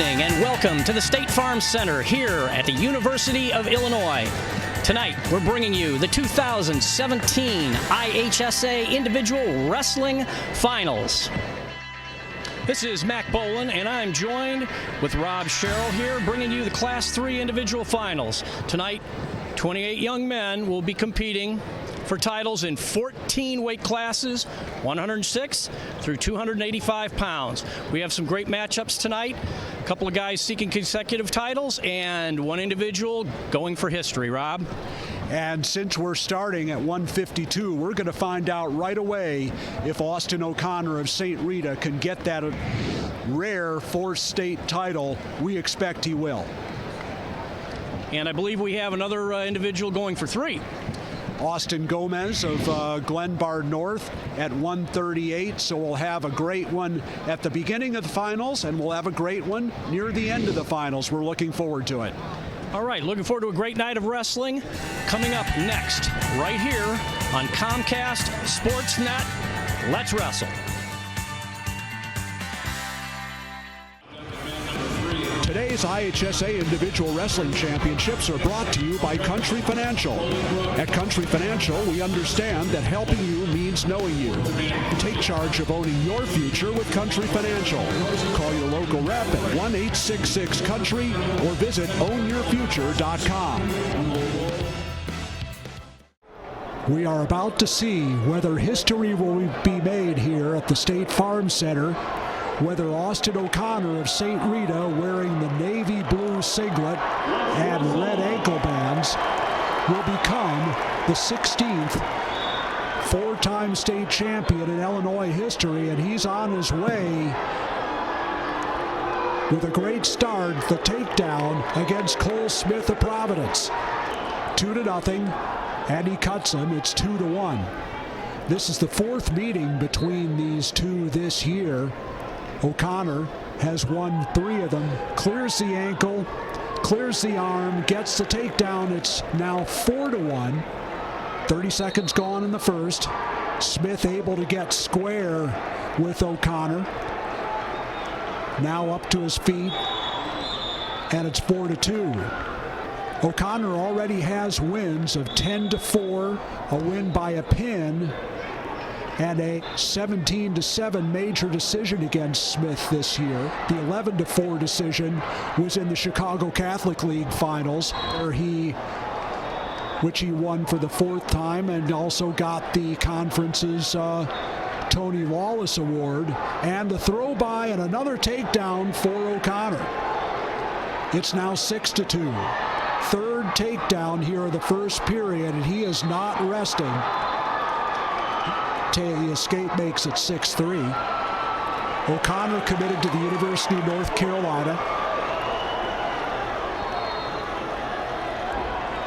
evening and welcome to the State Farm Center here at the University of Illinois. Tonight, we're bringing you the 2017 IHSA Individual Wrestling Finals. This is Mac Bolin, and I'm joined with Rob Sherrill here, bringing you the Class 3 Individual Finals. Tonight, 28 young men will be competing for titles in 14 weight classes, 106 through 285 pounds. We have some great matchups tonight. A couple of guys seeking consecutive titles and one individual going for history. Rob? And since we're starting at 152, we're going to find out right away if Austin O'Connor of St. Rita can get that rare fourth state title. We expect he will. And I believe we have another individual going for 3. Austin Gomez of Glenbard North at 138, so we'll have a great one at the beginning of the finals, and we'll have a great one near the end of the finals. We're looking forward to it. All right, looking forward to a great night of wrestling coming up next, right here on Comcast Sportsnet. Let's wrestle. Today's IHSA Individual Wrestling Championships are brought to you by Country Financial. At Country Financial, we understand that helping you means knowing you. Take charge of owning your future with Country Financial. Call your local rep at 1-866-COUNTRY or visit ownyourfuture.com. We are about to see whether history will be made here at the State Farm Center, whether Austin O'Connor of St. Rita, wearing the navy blue singlet and red ankle bands, will become the 16th four-time state champion in Illinois history, and he's on his way with a great start, the takedown against Cole Smith of Providence. 2-0, and he cuts him. It's 2-1. This is the fourth meeting between these two this year. O'Connor has won 3 of them, clears the ankle, clears the arm, gets the takedown. It's now 4-1. 30 seconds gone in the first. Smith able to get square with O'Connor. Now up to his feet, and it's 4-2. O'Connor already has wins of 10-4, a win by a pin, and a 17-7 major decision against Smith this year. The 11-4 decision was in the Chicago Catholic League finals, which he won for the 4th time, and also got the conference's Tony Lawless Award, and the throw by and another takedown for O'Connor. It's now 6-2. Third takedown here of the first period, and he is not resting. The escape makes it 6-3. O'Connor committed to the University of North Carolina.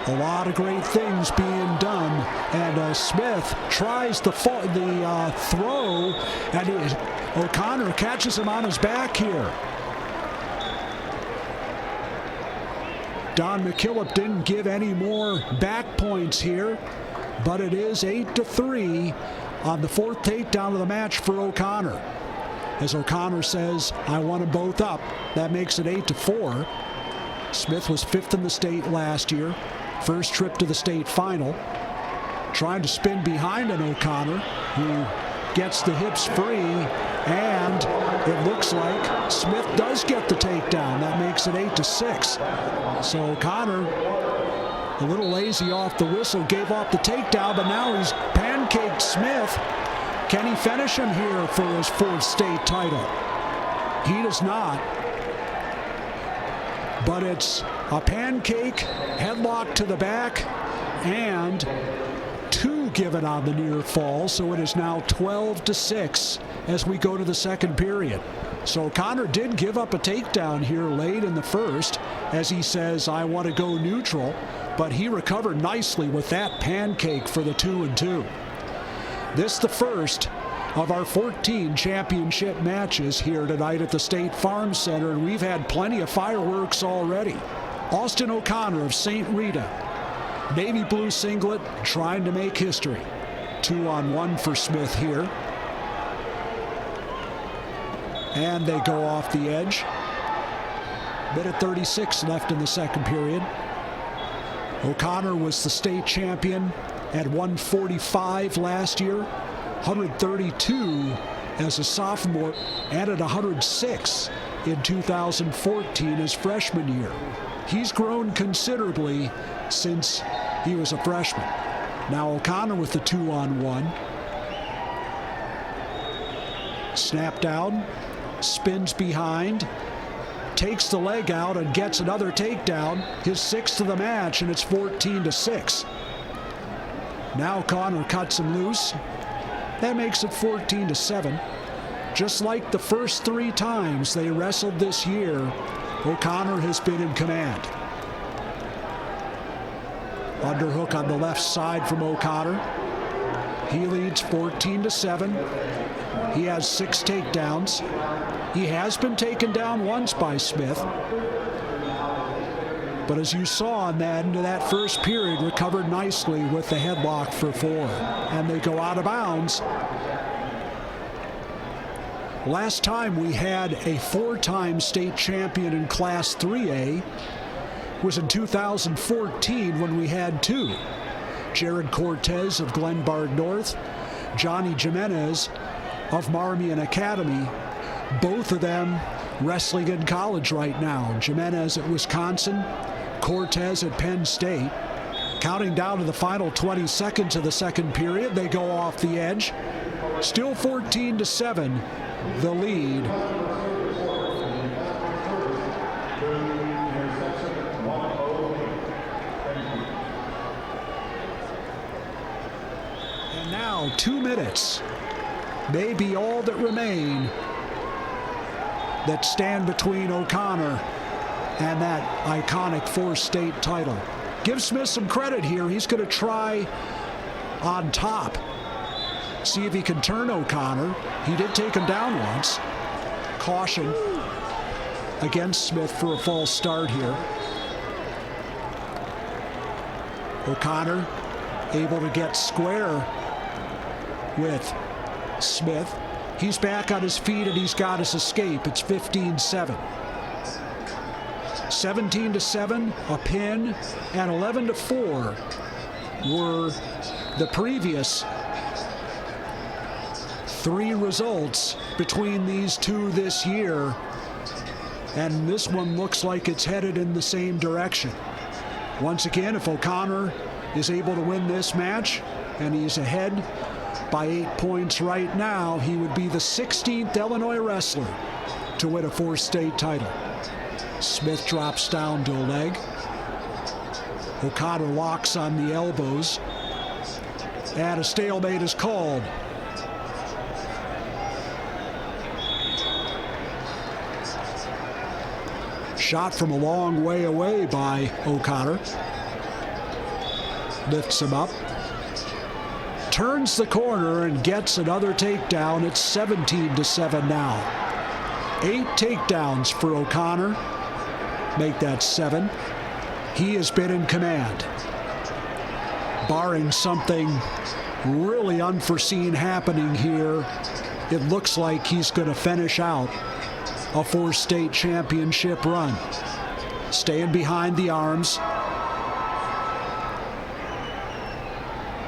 A lot of great things being done, and Smith tries the throw, and O'Connor catches him on his back here. Don McKillop didn't give any more back points here, but it is 8-3 on the 4th takedown of the match for O'Connor. As O'Connor says, I want them both up. That makes it 8-4. Smith was 5th in the state last year. First trip to the state final. Trying to spin behind an O'Connor, who gets the hips free, and it looks like Smith does get the takedown. That makes it 8-6. So O'Connor, a little lazy off the whistle, gave off the takedown, but now he's pancaked Smith. Can he finish him here for his 4th state title? He does not. But it's a pancake, headlock to the back, and 2 given on the near fall, so it is now 12-6 as we go to the second period. So O'Connor did give up a takedown here late in the first, as he says, I want to go neutral, but he recovered nicely with that pancake for the 2-2. This the first of our 14 championship matches here tonight at the State Farm Center, and we've had plenty of fireworks already. Austin O'Connor of St. Rita, navy blue singlet, trying to make history. 2-on-1 for Smith here. And they go off the edge. Minute 36 left in the second period. O'Connor was the state champion at 145 last year, 132 as a sophomore, and at 106 in 2014 as freshman year. He's grown considerably since he was a freshman. Now O'Connor with the 2-on-1. Snap down, spins behind, takes the leg out and gets another takedown, his sixth of the match, and it's 14-6. Now O'Connor cuts him loose. That makes it 14-7. Just like the first three times they wrestled this year, O'Connor has been in command. Underhook on the left side from O'Connor. He leads 14-7. He has 6 takedowns. He has been taken down once by Smith. But as you saw in that into that first period, recovered nicely with the headlock for 4. And they go out of bounds. Last time we had a 4-time state champion in Class 3A was in 2014 when we had 2. Jared Cortez of Glenbard North, Johnny Jimenez of Marmion Academy. Both of them wrestling in college right now. Jimenez at Wisconsin, Cortez at Penn State. Counting down to the final 20 seconds of the second period, they go off the edge. Still 14-7, the lead. And now 2 minutes may be all that remain that stand between O'Connor and that iconic 4-state title. Give Smith some credit here. He's going to try on top. See if he can turn O'Connor. He did take him down once. Caution against Smith for a false start here. O'Connor able to get square with Smith. He's back on his feet and he's got his escape. It's 15-7. 17-7, a pin, and 11-4 were the previous 3 results between these two this year. And this one looks like it's headed in the same direction. Once again, if O'Connor is able to win this match, and he's ahead by 8 points right now, he would be the 16th Illinois wrestler to win a 4-state title. Smith drops down to a leg. O'Connor locks on the elbows. And a stalemate is called. Shot from a long way away by O'Connor. Lifts him up. Turns the corner and gets another takedown. It's 17-7 now. 8 takedowns for O'Connor. Make that 7. He has been in command. Barring something really unforeseen happening here, it looks like he's going to finish out a 4-state championship run. Staying behind the arms.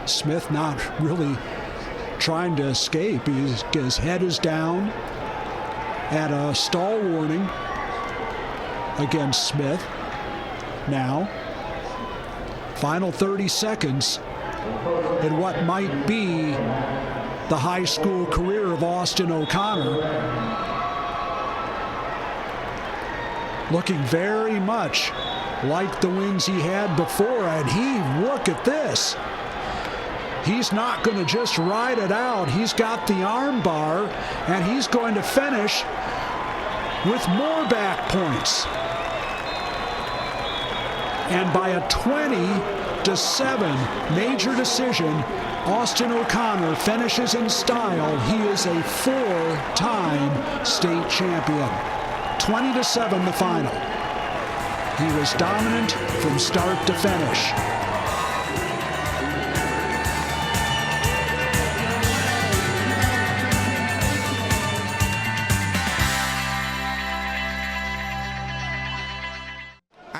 Smith not really trying to escape. His head is down. And a stall warning against Smith. Now, final 30 seconds in what might be the high school career of Austin O'Connor. Looking very much like the wins he had before. And look at this. He's not going to just ride it out. He's got the arm bar, and he's going to finish with more back points. And by a 20-7 major decision, Austin O'Connor finishes in style. He is a 4-time state champion. 20-7 the final. He was dominant from start to finish.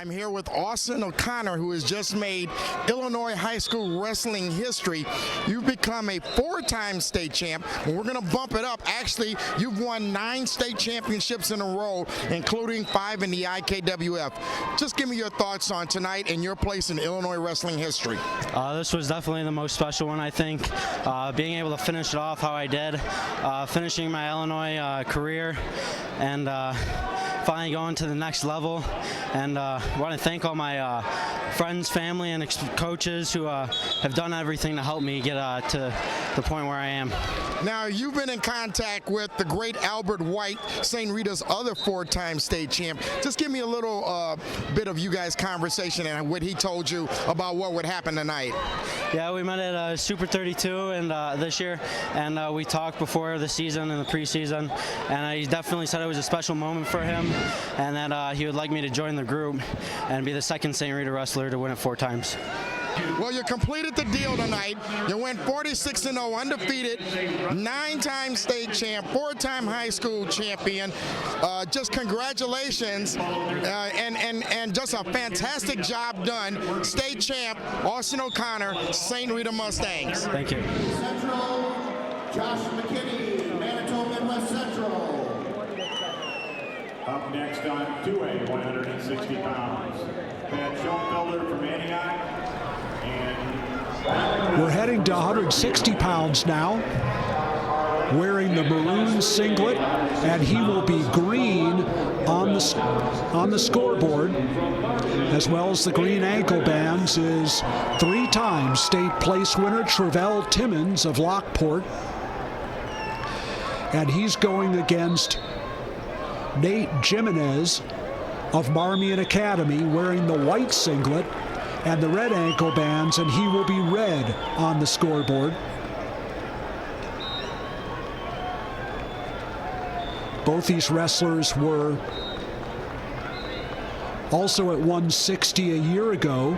I'm here with Austin O'Connor, who has just made Illinois high school wrestling history. You've become a 4-time state champ, and we're going to bump it up. Actually, you've won 9 state championships in a row, including 5 in the IKWF. Just give me your thoughts on tonight and your place in Illinois wrestling history. This was definitely the most special one, I think. Being able to finish it off how I did, finishing my Illinois career, and finally going to the next level. And I want to thank all my friends, family, and coaches who have done everything to help me get to the point where I am. Now, you've been in contact with the great Albert White, St. Rita's other 4-time state champ. Just give me a little bit of you guys' conversation and what he told you about what would happen tonight. Yeah, we met at Super 32 and this year, and we talked before the season and the preseason, and he definitely said it was a special moment for him, and that he would like me to join the group and be the second St. Rita wrestler to win it 4 times. Well, you completed the deal tonight. You went 46-0, undefeated, 9-time state champ, 4-time high school champion. Just congratulations, and just a fantastic job done. State champ, Austin O'Connor, St. Rita Mustangs. Thank you. Central, Josh McKinney, Manitoba Midwest Central. Up next on 2A, 160 pounds, Pat Schoenfelder from Antioch. We're heading to 160 pounds now, wearing the maroon singlet, and he will be green on the scoreboard, as well as the green ankle bands, is 3-time state place winner Travell Timmons of Lockport. And he's going against Nate Jimenez of Marmion Academy, wearing the white singlet and the red ankle bands, and he will be red on the scoreboard. Both these wrestlers were also at 160 a year ago.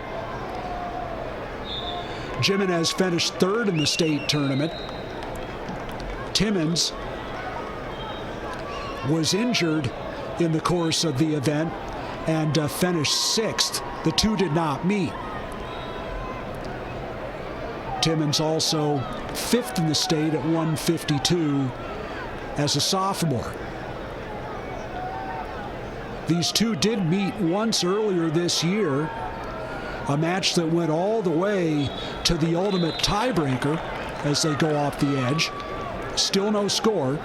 Jimenez finished 3rd in the state tournament. Timmons was injured in the course of the event and finished 6th. The two did not meet. Timmons also 5th in the state at 152 as a sophomore. These two did meet once earlier this year, a match that went all the way to the ultimate tiebreaker as they go off the edge. Still no score.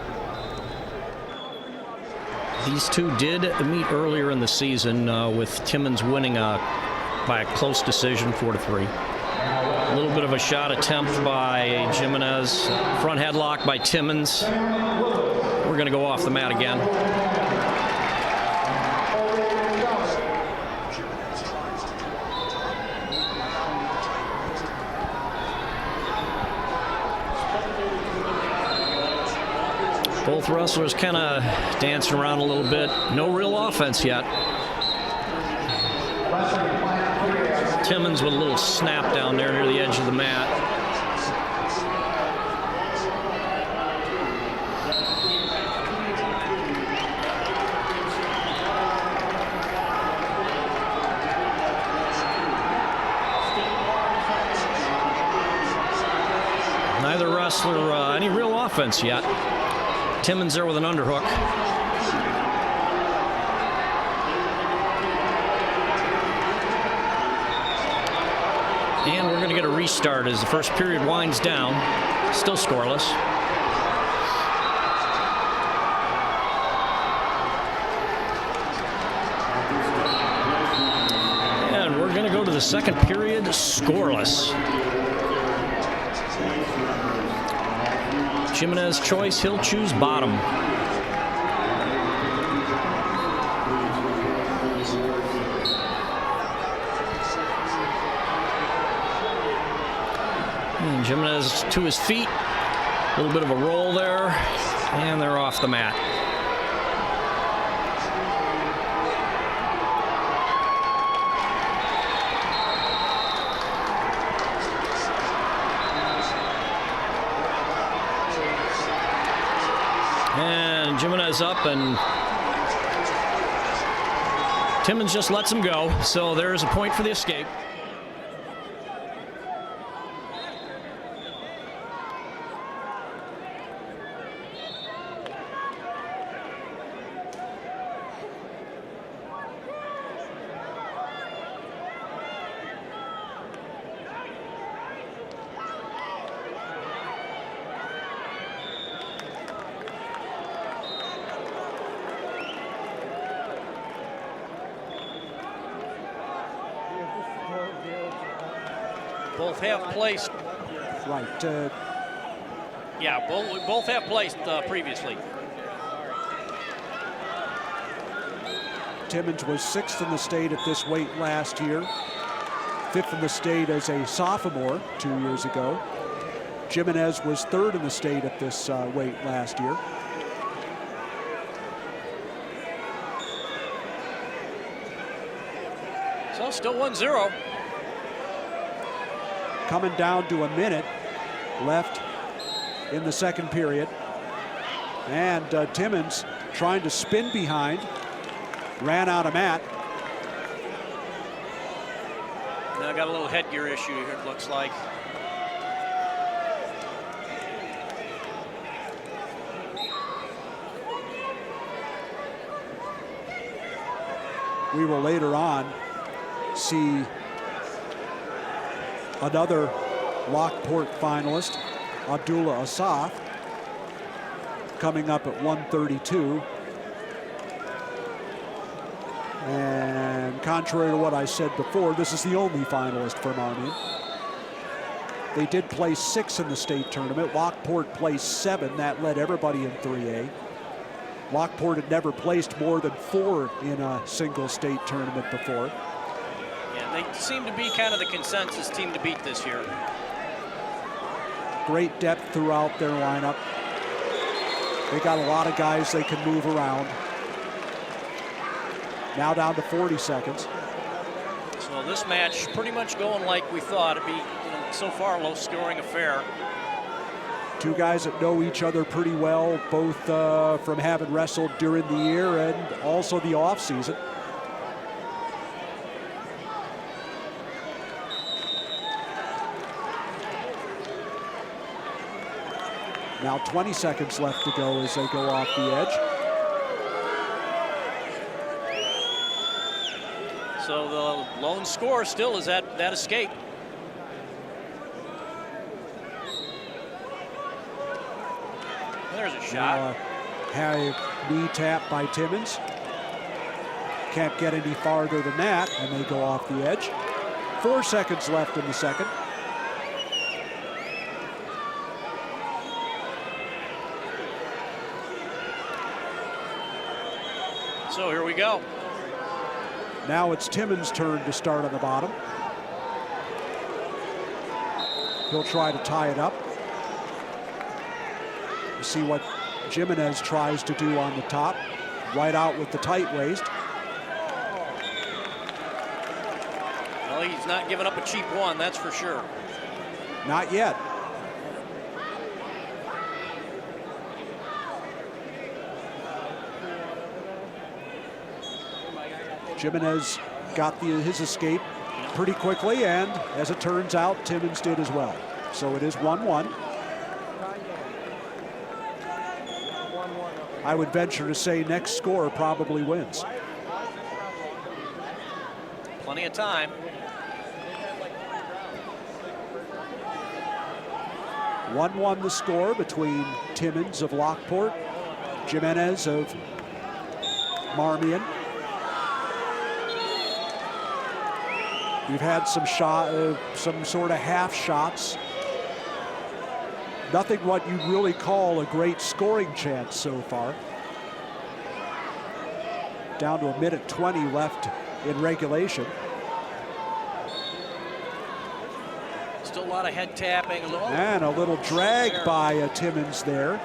These two did meet earlier in the season with Timmons winning by a close decision, 4-3. A little bit of a shot attempt by Jimenez. Front headlock by Timmons. We're going to go off the mat again. Both wrestlers kind of dancing around a little bit. No real offense yet. Timmons with a little snap down there near the edge of the mat. Neither wrestler any real offense yet. Timmons there with an underhook. And we're going to get a restart as the first period winds down. Still scoreless. And we're going to go to the second period scoreless. Jimenez choice, he'll choose bottom. And Jimenez to his feet. A little bit of a roll there. And they're off the mat. And Jimenez up and Timmons just lets him go, so there's a point for the escape. Both have placed. Right. Yeah, both have placed previously. Timmons was 6th in the state at this weight last year, 5th in the state as a sophomore 2 years ago. Jimenez was 3rd in the state at this weight last year. So still 1-0. Coming down to a minute left in the second period. And Timmons trying to spin behind, ran out of mat. Now got a little headgear issue here, it looks like. We will later on see another Lockport finalist, Abdullah Asaf, coming up at 132. And contrary to what I said before, this is the only finalist for Marmion. They did place 6 in the state tournament. Lockport placed 7. That led everybody in 3A. Lockport had never placed more than 4 in a single state tournament before. Yeah, they seem to be kind of the consensus team to beat this year. Great depth throughout their lineup. They got a lot of guys they can move around. Now down to 40 seconds. So this match pretty much going like we thought. It'd be, so far, a low-scoring affair. Two guys that know each other pretty well, both from having wrestled during the year and also the off-season. Now 20 seconds left to go as they go off the edge. So the lone score still is that escape. There's a shot. High knee tap by Timmons. Can't get any farther than that, and they go off the edge. 4 seconds left in the second. So here we go. Now it's Timmons' turn to start on the bottom. He'll try to tie it up. You see what Jimenez tries to do on the top. Right out with the tight waist. Well, he's not giving up a cheap one, that's for sure. Not yet. Jimenez got his escape pretty quickly, and as it turns out, Timmons did as well. So it is 1-1. I would venture to say next score probably wins. Plenty of time. One the score between Timmons of Lockport, Jimenez of Marmion. We've had some sort of half shots. Nothing what you really call a great scoring chance so far. Down to 1:20 left in regulation. Still a lot of head tapping. And a little drag by Timmons there.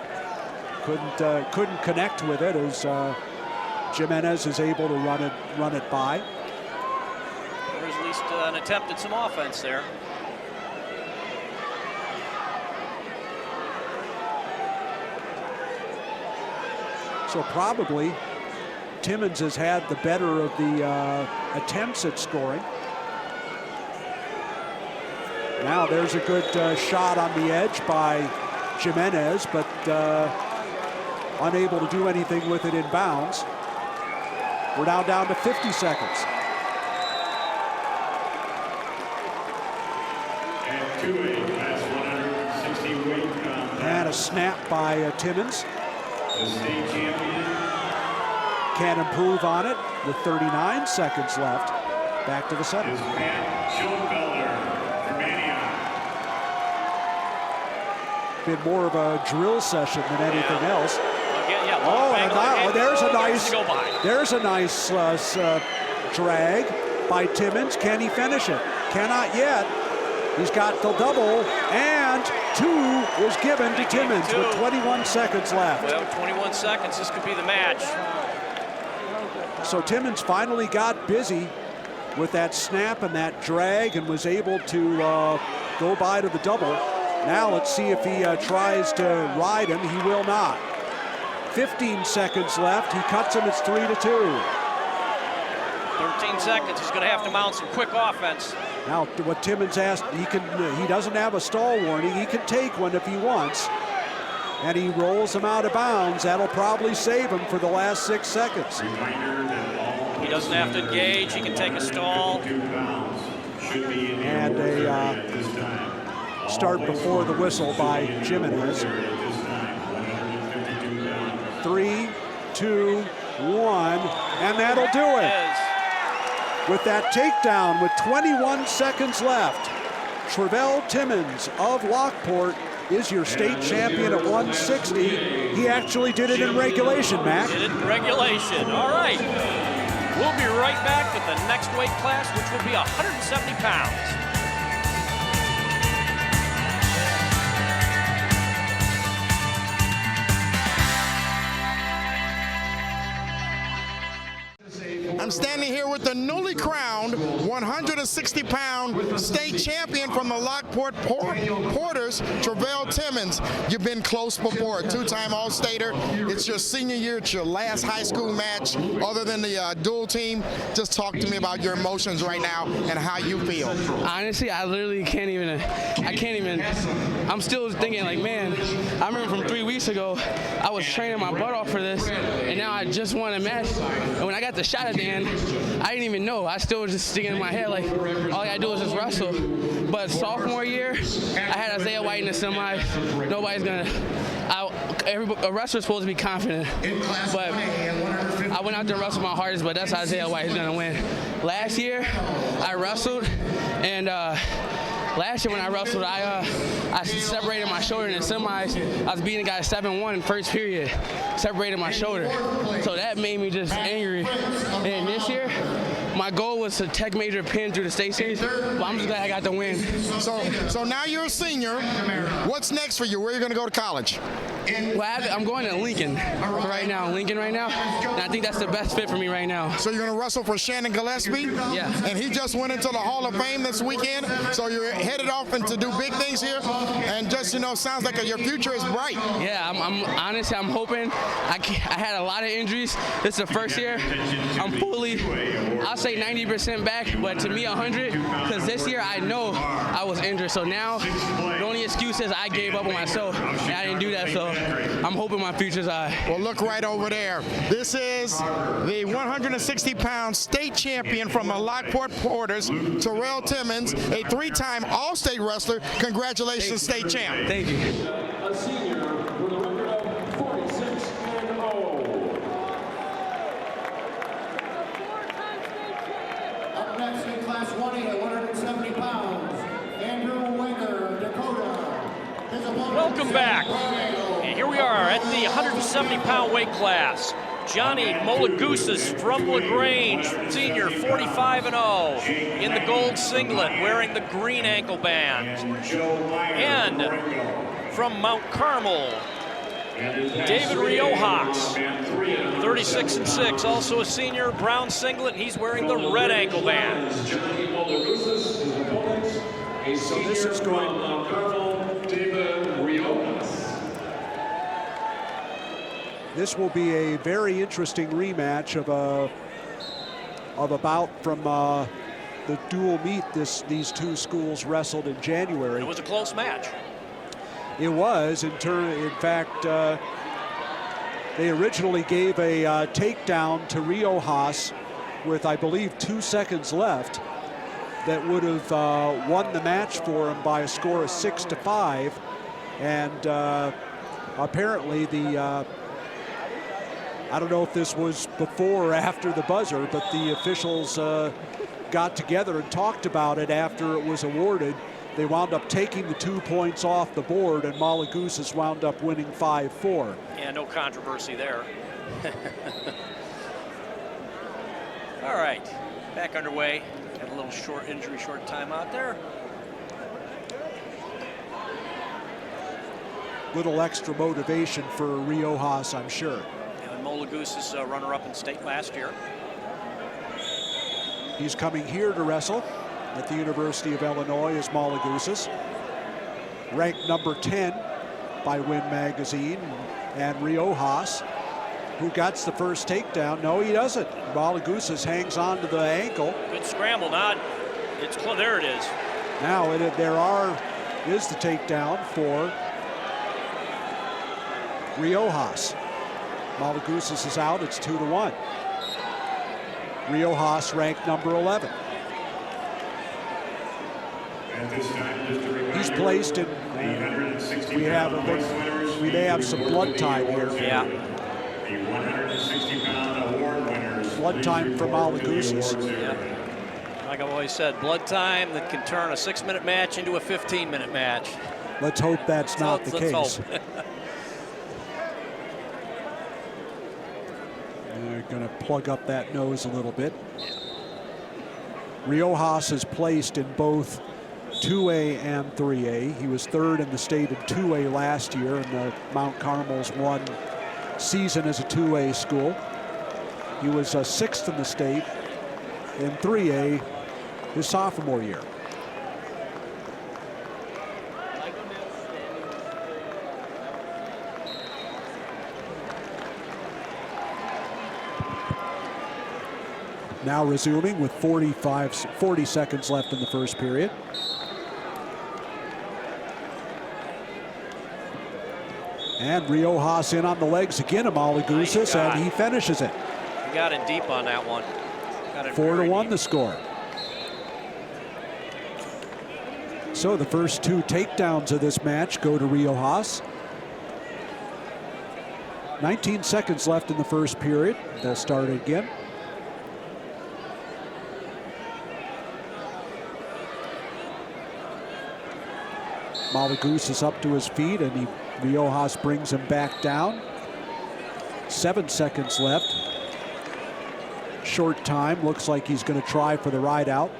Couldn't connect with it as Jimenez is able to run it by. There's at least an attempt at some offense there. So probably Timmons has had the better of the attempts at scoring. Now there's a good shot on the edge by Jimenez, but unable to do anything with it in bounds. We're now down to 50 seconds. And a snap by Timmons. The state champion. Can't improve on it with 39 seconds left. Back to the center. Is Pat Schoenfelder from Antioch. Been more of a drill session than anything else. Again, yeah, Oh, and now there's a nice drag by Timmons. Can he finish it? Cannot yet. He's got the double, and 2 is given to Timmons with 21 seconds left. Well, 21 seconds, this could be the match. So Timmons finally got busy with that snap and that drag and was able to go by to the double. Now let's see if he tries to ride him. He will not. 15 seconds left. He cuts him. It's 3-2. 13 seconds. He's going to have to mount some quick offense. Now, what Timmons asked, he doesn't have a stall warning. He can take one if he wants. And he rolls him out of bounds. That'll probably save him for the last 6 seconds. He doesn't have to engage. He can take a stall. And a start before the whistle by Jimenez. 3, 2, 1, and that'll do it. With that takedown with 21 seconds left, Travell Timmons of Lockport is your state champion at 160. He actually did it in regulation, Mac. Did it in regulation. All right. We'll be right back with the next weight class, which will be 170 pounds. I'm standing here with the newly crowned 160-pound state champion from the Lockport Porters, Travell Timmons. You've been close before, two-time All-Stater. It's your senior year. It's your last high school match other than the dual team. Just talk to me about your emotions right now and how you feel. Honestly, I literally can't even, I'm still thinking like, man, I remember from 3 weeks ago, I was training my butt off for this, and now I just won a match. And when I got the shot at the end, I didn't even know. I still was just sticking in my head like, all I gotta do is just wrestle. But sophomore year, I had Isaiah White in the semis. Nobody's gonna, a wrestler's supposed to be confident. But I went out there and wrestled my hardest, but that's Isaiah White who's gonna win. Last year, I wrestled, and last year when I wrestled, I separated my shoulder in the semis. I was beating a guy 7-1 in first period. Separated my shoulder. So that made me just angry. And this year, my goal was to tech major pin through the state series, but I'm just glad I got the win. So now you're a senior. What's next for you? Where are you going to go to college? Well, I'm going to Lincoln right now. And I think that's the best fit for me right now. So you're going to wrestle for Shannon Gillespie? Yeah. And he just went into the Hall of Fame this weekend, so you're headed off and to do big things here, and just, sounds like your future is bright. Yeah, I'm hoping. I had a lot of injuries. This is the first year. I'm fully, I'll say 90% back, but to me 100, because this year I know I was injured. So now the only excuse is I gave up on myself, and I didn't do that. So I'm hoping my future's high. Well, look right over there. This is the 160-pound state champion from the Lockport Porters, Travell Timmons, a 3-time All-State wrestler. Congratulations, state champ. Thank you. A senior with a record of 46-0. Up next in class 1A at 170 pounds, Andrew Wenger of Dakota. Welcome back. And here we are at the 170-pound weight class. Johnny Molagusas from LaGrange, senior, 45-0, in the gold singlet, wearing the green ankle band. And from Mount Carmel, David Riojas, 36-6, also a senior, brown singlet. He's wearing the red ankle band. So this is going this will be a very interesting rematch of a bout from the dual meet these two schools wrestled in January. It was a close match. It was. In fact, they originally gave a takedown to Rio Haas with, I believe, 2 seconds left that would have won the match for him by a score of 6-5. And apparently I don't know if this was before or after the buzzer, but the officials got together and talked about it after it was awarded. They wound up taking the 2 points off the board, and Malagousas wound up winning 5-4. Yeah, no controversy there. All right, back underway. Had a little short timeout there. Little extra motivation for Rio Haas, I'm sure. And Malagousas runner-up in state last year. He's coming here to wrestle at the University of Illinois as Malagousas, ranked number 10 by Win Magazine, and Rio Haas, who gets the first takedown. No, he doesn't. Malagousas hangs on to the ankle. Good scramble, not. It's close. There it is. Now is the takedown for Rio Haas. Malagousas is out. It's 2-1. Rio Haas ranked number 11. He's placed in. We may have some blood time here. Yeah. The 160-pound award winners. Blood time for Malagousas. Yeah. Like I've always said, blood time that can turn a 6-minute match into a 15-minute match. Let's hope that's not the case. Hope. They're going to plug up that nose a little bit. Rio Haas is placed in both 2A and 3A. He was third in the state in 2A last year in the Mount Carmel's one season as a 2A school. He was sixth in the state in 3A his sophomore year. Now resuming with 40 seconds left in the first period. And Rio Haas in on the legs again of Malagousas, and he finishes it. He got in deep on that one. 4-1 the score. So the first 2 takedowns of this match go to Rio Haas. 19 seconds left in the first period. They'll start again. Malagousas up to his feet, and Rio Haas brings him back down. 7 seconds left. Short time. Looks like he's going to try for the ride out.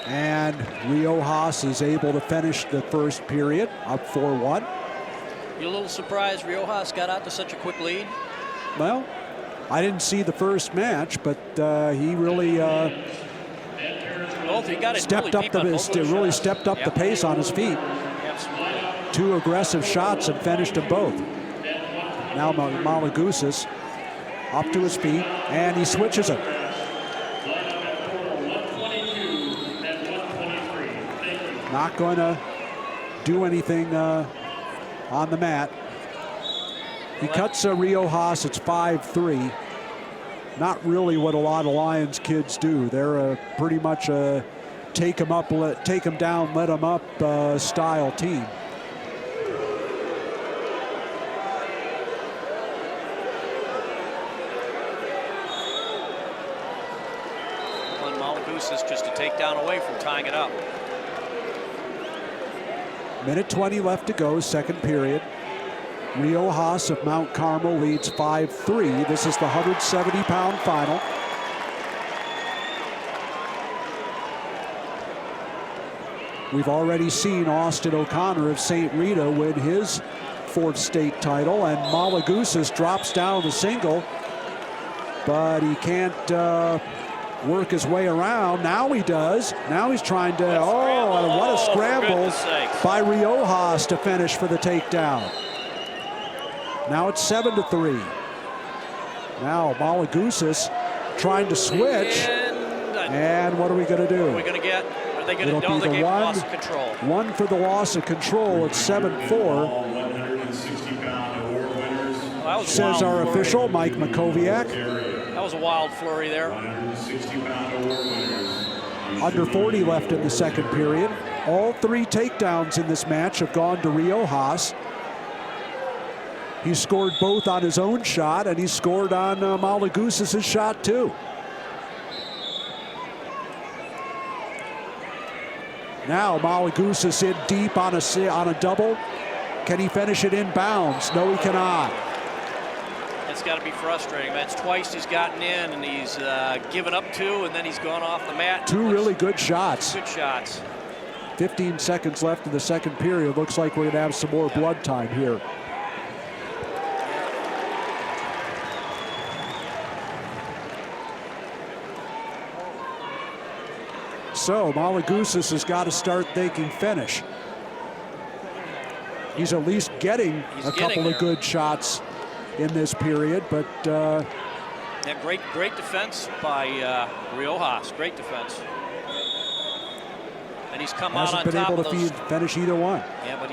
And Rio Haas is able to finish the first period up 4-1. You a little surprised Rio Haas got out to such a quick lead? Well, I didn't see the first match, but he really stepped up the pace on his feet. Absolutely. 2 aggressive shots and finished them both. Now Malagousas up to his feet, and he switches it. Not going to do anything on the mat. He cuts Rio Haas. It's 5-3. Not really what a lot of Lions kids do. They're pretty much a take him down, let him up style team. And Malagousas just a takedown away from tying it up. Minute 20 left to go, second period. Rio Haas of Mount Carmel leads 5-3. This is the 170-pound final. We've already seen Austin O'Connor of St. Rita win his 4th state title, and Malagousas drops down to single but he can't work his way around. Now he does. Now he's trying to, and what a scramble by Riojas to finish for the takedown. Now it's 7-3. Now Malagusas trying to switch. And what are we going to do? What are we going to get? Are they going to It'll be the loss of control? One for the loss of control. It's 7-4. Says our official, Mike Makoviak. That was a wild flurry there. Under 40 left in the second period. All 3 takedowns in this match have gone to Riojas. He scored both on his own shot, and he scored on Malagusas' shot too. Now Malagusas in deep on a double. Can he finish it in bounds? No, he cannot. It's got to be frustrating. That's twice he's gotten in, and he's given up 2, and then he's gone off the mat. 2 really good shots. Good shots. 15 seconds left in the second period. Looks like we're going to have some more blood time here. So Malagusas has got to start thinking finish. He's at least getting a couple of good shots in this period, but yeah, great defense by Riojas. Great defense, and he's come out on top. Hasn't been able to finish either one. Yeah, but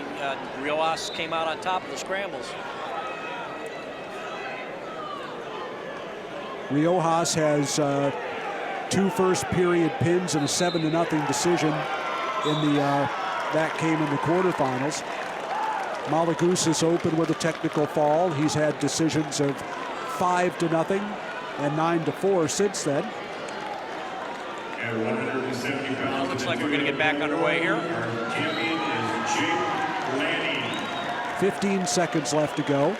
Riojas came out on top of the scrambles. Riojas has 2 first period pins and a 7-0 decision in the that came in the quarterfinals. Malagusas opened with a technical fall. He's had decisions of 5-0 and 9-4 since then. Well, looks like we're going to get back underway here. 15 seconds left to go.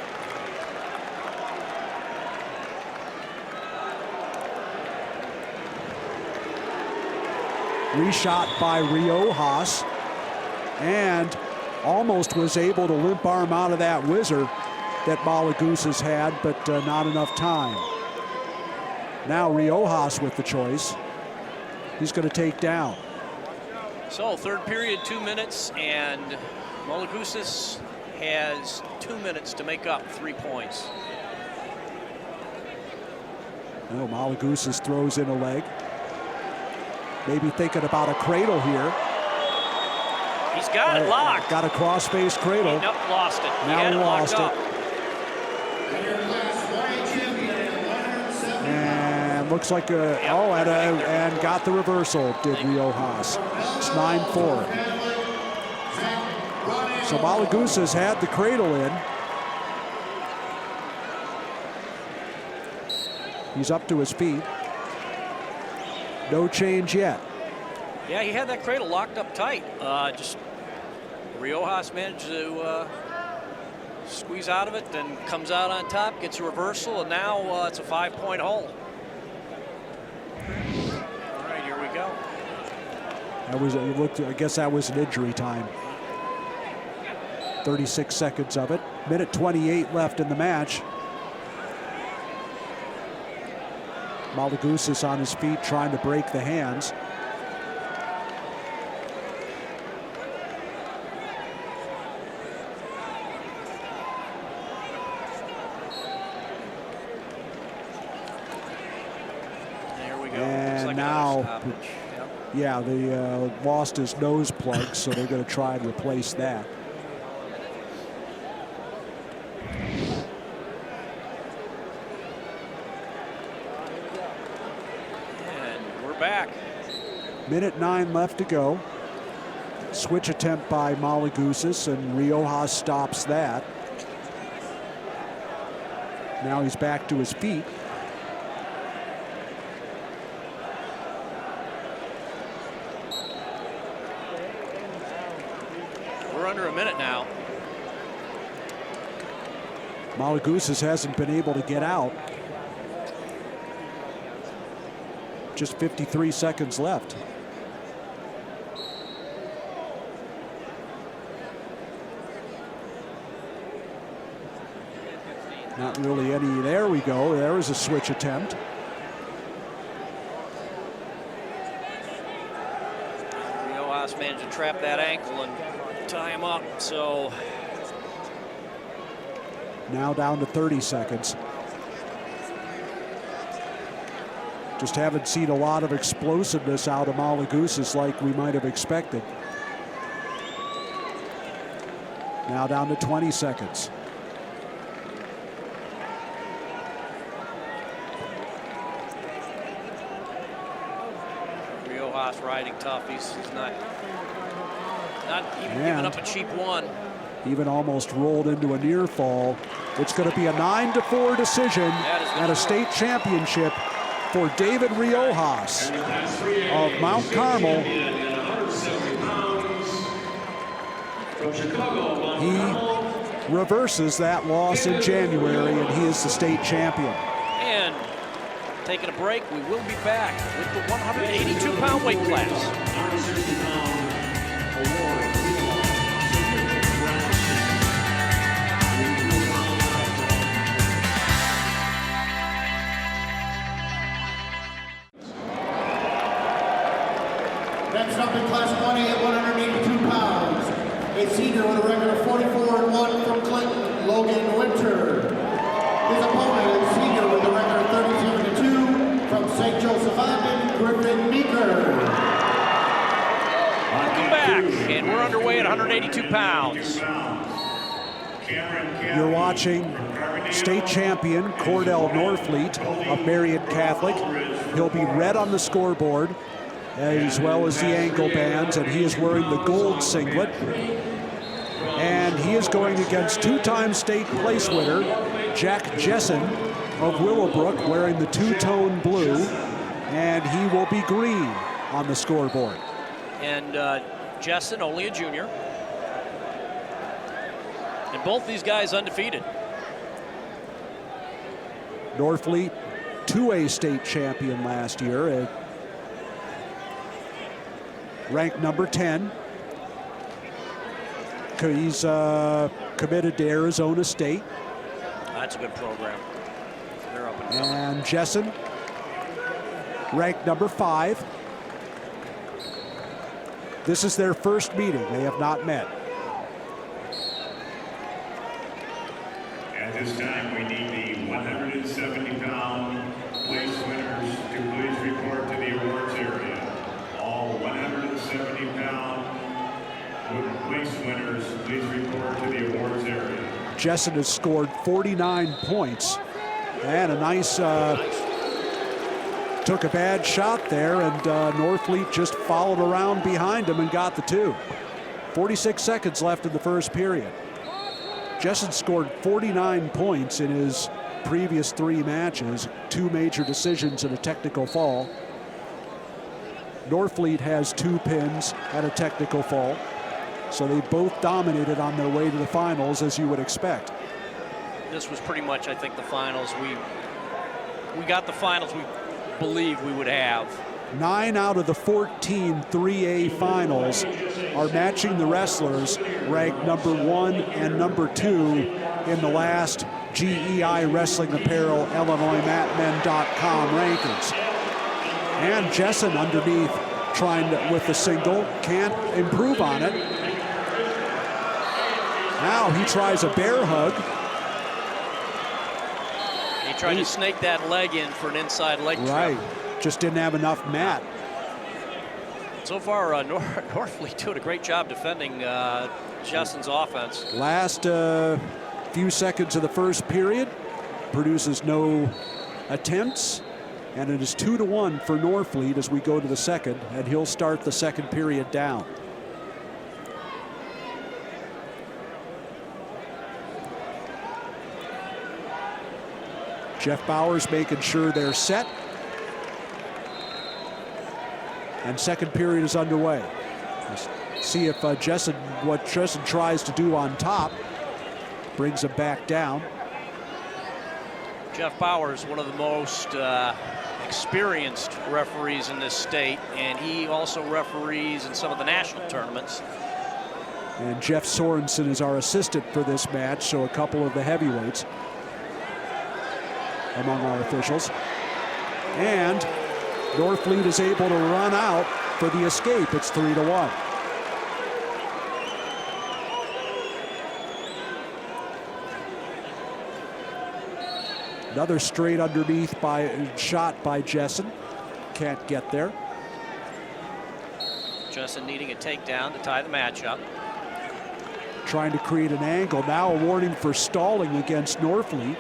Reshot by Riojas, and almost was able to limp arm out of that whizzer that Malagusas had, but not enough time. Now Riojas with the choice. He's going to take down. So third period, 2 minutes, and Malagusas has 2 minutes to make up 3 points. Oh, Malagusas throws in a leg. Maybe thinking about a cradle here. He's got it locked. Got a cross-face cradle. Nope, lost it. Now he lost it. And looks like and got the reversal, did Riojas. It's 9-4. So Malagusas had the cradle in. He's up to his feet. No change yet. Yeah, he had that cradle locked up tight. Just Riojas managed to squeeze out of it, then comes out on top, gets a reversal, and now it's a 5-point hole. All right, here we go. I guess that was an injury time. 36 seconds of it. Minute 28 left in the match. Malagusas on his feet trying to break the hands. There we go. And like now, yeah, they lost his nose plug, so they're going to try and replace that. Back. Minute 9 left to go. Switch attempt by Malagusas, and Riojas stops that. Now he's back to his feet. We're under a minute now. Malagusas hasn't been able to get out. Just 53 seconds left. Not really any. There we go. There was a switch attempt. Riojas managed to trap that ankle and tie him up. So now down to 30 seconds. Just haven't seen a lot of explosiveness out of Malagusas like we might have expected. Now down to 20 seconds. Riojas riding tough. He's not even giving up a cheap one. Even almost rolled into a near fall. It's going to be a 9-4 decision at a state championship for David Riojas of Mount Carmel. He reverses that loss in January, and he is the state champion. And taking a break, we will be back with the 182-pound weight class. Next up in Class 1A at 182 pounds, a senior with a record of 44-1 from Clinton, Logan Winter. His opponent is senior with a record of 37-2 from St. Joseph Ogden, Griffin Meeker. Welcome back, and we're underway at 182 pounds. You're watching state champion Cordell Norfleet of Marion Catholic. He'll be red on the scoreboard, as well as the ankle bands, and he is wearing the gold singlet. And he is going against two-time state place winner Jack Jessen of Willowbrook, wearing the two-tone blue, and he will be green on the scoreboard. And Jessen, only a junior. And both these guys undefeated. Norfleet, 2A state champion last year, ranked number 10. He's committed to Arizona State. That's a good program. They're up and coming. And Jessen, ranked number 5. This is their first meeting. They have not met. At this time, we need the 170-pound place winners to please report to the awards area. All 170-pound place winners, please report to the awards area. Jessen has scored 49 points, and a nice took a bad shot there, and Norfleet just followed around behind him and got the 2. 46 seconds left in the first period. Jessen scored 49 points in his previous 3 matches, 2 major decisions and a technical fall. Norfleet has 2 pins and a technical fall. So they both dominated on their way to the finals, as you would expect. This was pretty much, I think, the finals. We got the finals we believe we would have. 9 out of the 14 3A finals are matching the wrestlers ranked number 1 and number 2 in the last GEI Wrestling Apparel IllinoisMatmen.com rankings. And Jessen underneath trying with the single, can't improve on it. Now he tries a bear hug. He tried to snake that leg in for an inside leg trap. Right, just didn't have enough mat. So far, Norfleet doing a great job defending Jessen's offense. Last few seconds of the first period, produces no attempts, and it is 2-1 for Norfleet as we go to the second, and he'll start the second period down. Jeff Bowers making sure they're set. And second period is underway. Let's see if what Jessen tries to do on top brings him back down. Jeff Bowers, one of the most experienced referees in this state, and he also referees in some of the national tournaments. And Jeff Sorensen is our assistant for this match, so a couple of the heavyweights. among our officials. And Norfleet is able to run out for the escape. It's 3-1. Another straight underneath shot by Jessen. Can't get there. Jessen needing a takedown to tie the match up. Trying to create an angle. Now a warning for stalling against Norfleet.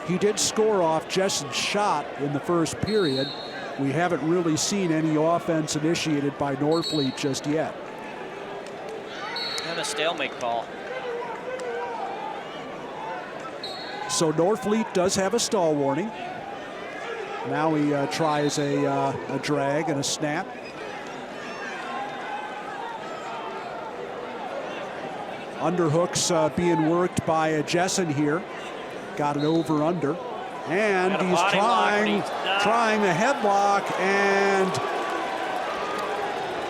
He did score off Jessen's shot in the first period. We haven't really seen any offense initiated by Norfleet just yet. And a stalemate call. So Norfleet does have a stall warning. Now he tries a drag and a snap. Underhooks being worked by Jessen here. Got an over-under. And he's trying a headlock and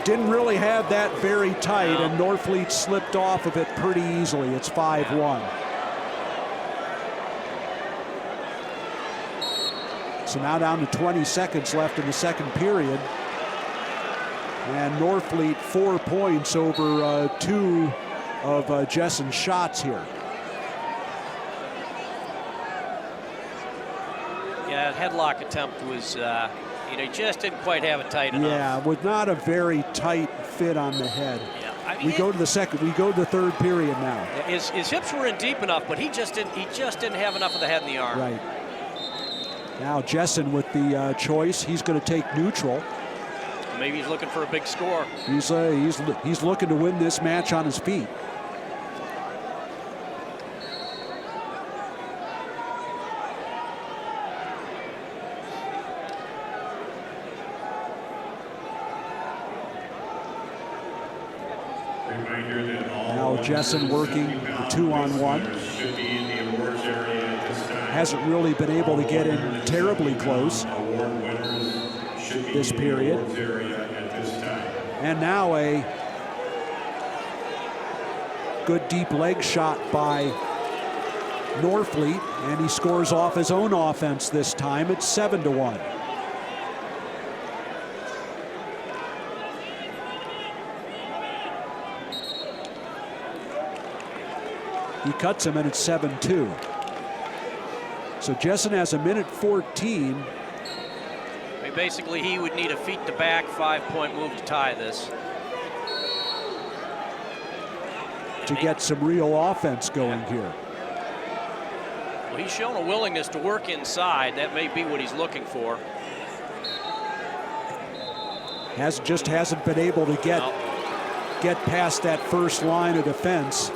didn't really have that very tight, and Norfleet slipped off of it pretty easily. It's 5-1. So now down to 20 seconds left in the second period. And Norfleet 4 points over 2 of Jessen's shots here. Yeah, that headlock attempt was, he just didn't quite have it tight enough. Yeah, with not a very tight fit on the head. Yeah, I mean, we go to the third period now. His hips were in deep enough, but he just didn't have enough of the head in the arm. Right. Now Jessen with the choice. He's going to take neutral. Maybe he's looking for a big score. He's looking to win this match on his feet. Now Jessen working 2-on-1. Hasn't really been able to get in terribly close this period. And now a good deep leg shot by Norfleet, and he scores off his own offense this time. It's 7-1. He cuts him, and it's 7-2. So Jessen has a minute 14. I mean, basically, he would need a feet-to-back 5-point move to tie this. To get some real offense going here. Well, he's shown a willingness to work inside. That may be what he's looking for. Hasn't been able to get past that first line of defense,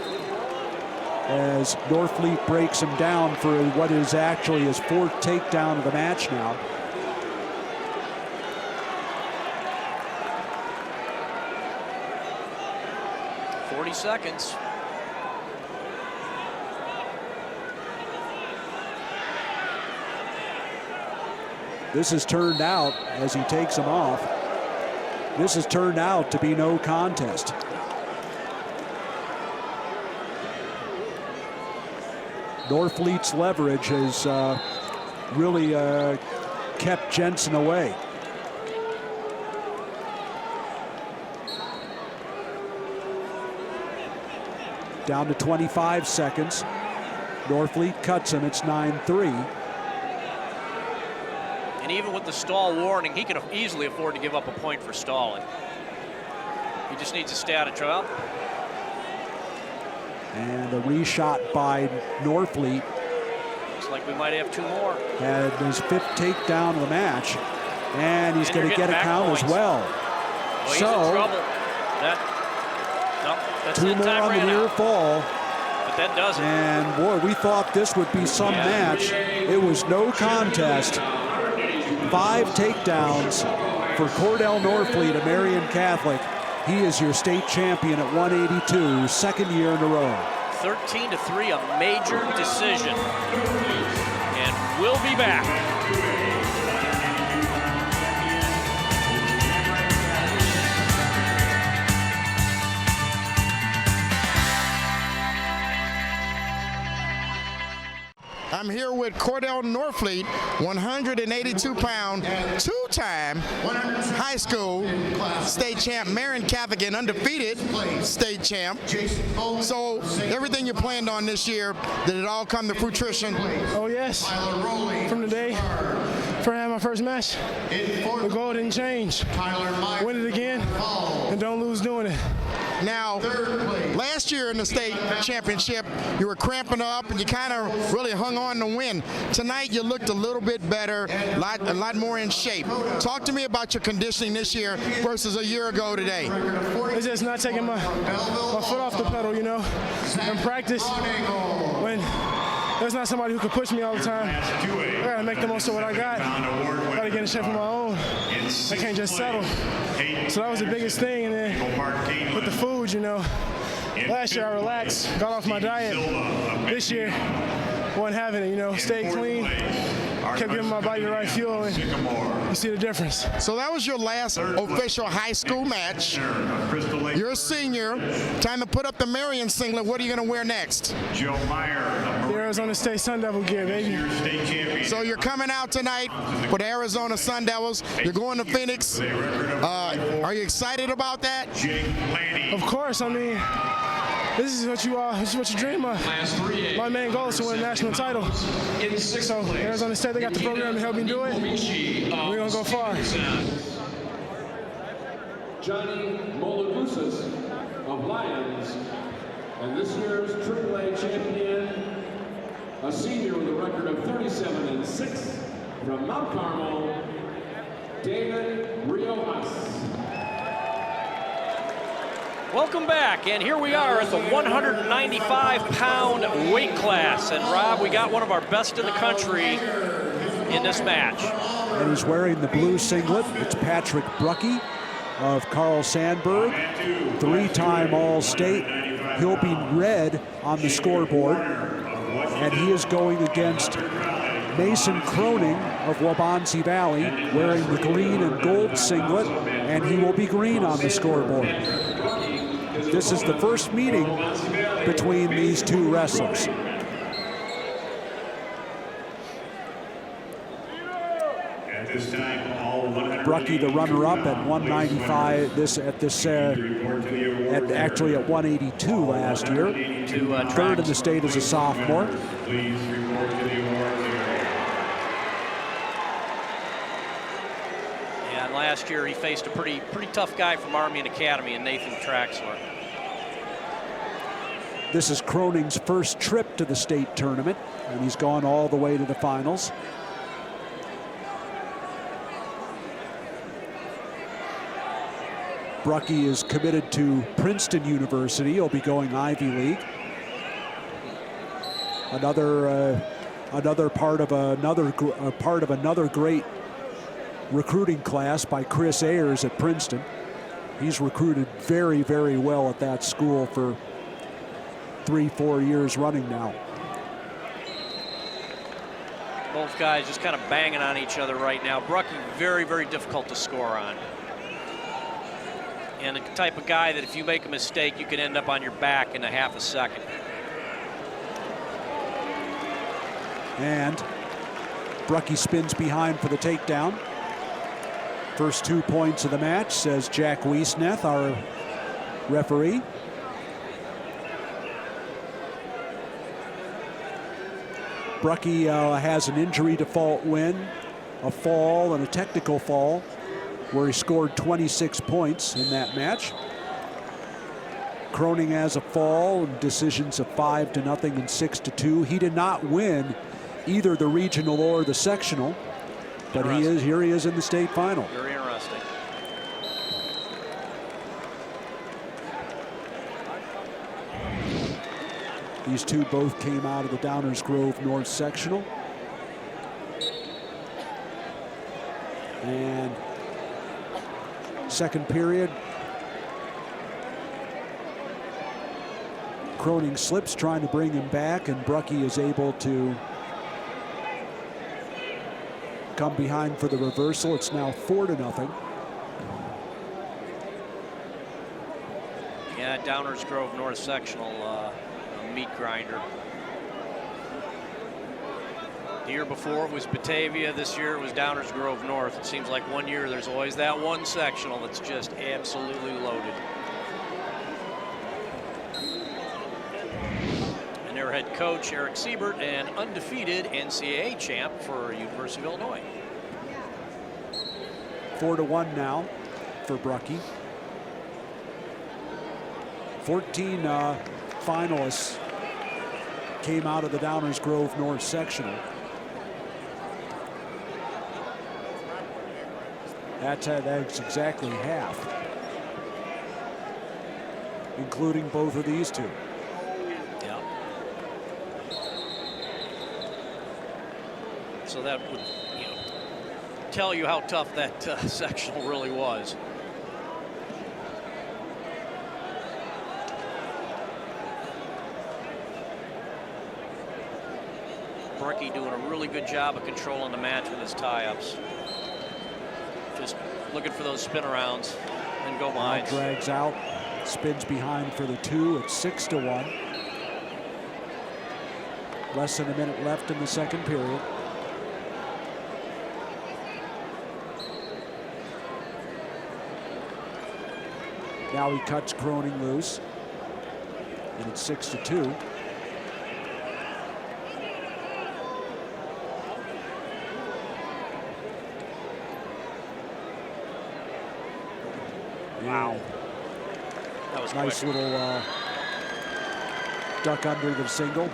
as Norfleet breaks him down for what is actually his 4th takedown of the match now. Seconds. This has turned out, as he takes him off, this has turned out to be no contest. Norfleet's leverage has really kept Jensen away. Down to 25 seconds. Norfleet cuts him. It's 9-3. And even with the stall warning, he can easily afford to give up a point for stalling. He just needs to stay out of trouble. And a reshot by Norfleet. Looks like we might have 2 more. Had his 5th takedown of the match. And he's going to get a count points as well. Oh, he's in trouble. That's 2 more on the near fall. But that does it. And boy, we thought this would be some match. It was no contest. 5 takedowns for Cordell Norfleet of Marion Catholic. He is your state champion at 182, 2nd year in a row. 13-3, a major decision. And we'll be back. I'm here with Cordell Norfleet, 182-pound, two-time high school state champ. Marion Catholic, an undefeated state champ. So everything you planned on this year, did it all come to fruition? Oh yes, from the day for having my first match, the goal didn't change. Win it again, and don't lose doing it. Now, last year in the state championship, you were cramping up and you kind of really hung on to win. Tonight, you looked a little bit better, a lot more in shape. Talk to me about your conditioning this year versus a year ago today. It's just not taking my foot off the pedal, you know. In practice, when there's not somebody who can push me all the time, I gotta make the most of what I got. I gotta get in shape on my own. I can't just settle. So that was the biggest thing. And then with the food, you know, last year I relaxed, got off my diet. This year, wasn't having it, you know, stayed clean, kept giving my body the right fuel, and you see the difference. So that was your last official high school match. You're a senior. Time to put up the Marion singlet. What are you going to wear next? Joe Meyer, The Arizona State Sun Devil gear, baby. So you're coming out tonight for the Arizona Sun Devils. You're going to Phoenix. Are you excited about that? Of course. I mean, this is what you dream of. My main goal is to win a national title. So Arizona State, they got the program to help me do it. We're gonna go far. Johnny Molagusas of Lions, and this year's AAA champion, a senior with a record of 37-6 from Mount Carmel, David Riojas. Welcome back, and here we are at the 195-pound weight class. And Rob, we got one of our best in the country in this match. And he's wearing the blue singlet. It's Patrick Brucky of Carl Sandburg, three-time All-State. He'll be red on the scoreboard, and he is going against Mason Croning of Waubonsee Valley, wearing the green and gold singlet, and he will be green on the scoreboard. This is the first meeting between these two wrestlers. At this time, all 100 Brucky, the runner-up at 195. Actually at 182 last year. Third in the state as a sophomore. Please report to the awards area. Yeah, and last year he faced a pretty tough guy from Army and Academy in Nathan Traxler. This is Croning's first trip to the state tournament, and he's gone all the way to the finals. Brucky is committed to Princeton University. He'll be going Ivy League. Another part of another great recruiting class by Chris Ayers at Princeton. He's recruited very, very well at that school for 3-4 years running now. Both guys just kind of banging on each other right now. Brucky very, very difficult to score on. And the type of guy that if you make a mistake, you can end up on your back in a half a second. And Brucky spins behind for the takedown. First 2 points of the match, says Jack Wiesneth, our referee. Brucky has an injury default win, a fall, and a technical fall, where he scored 26 points in that match. Croning has a fall and decisions of 5-0 and 6-2. He did not win either the regional or the sectional, but here he is in the state final. Very interesting. These two both came out of the Downers Grove North sectional. And second period, Croning slips, trying to bring him back, and Brucky is able to come behind for the reversal. It's now 4-0. Yeah, Downers Grove North Sectional, a meat grinder. The year before it was Batavia. This year it was Downers Grove North. It seems like one year there's always that one sectional that's just absolutely loaded. And their head coach, Eric Siebert, and undefeated NCAA champ for University of Illinois. 4-1 now for Brucky. 14 finalists came out of the Downers Grove North sectional. That's exactly half, including both of these two. Yeah. So that would, tell you how tough that sectional really was. Brucky doing a really good job of controlling the match with his tie-ups. Just looking for those spin arounds and go behind. Drags out, spins behind for the 2. It's 6-1. Less than a minute left in the second period. Now he cuts Cronin loose, and it's 6-2. Wow. That was nice quick. little duck under the single.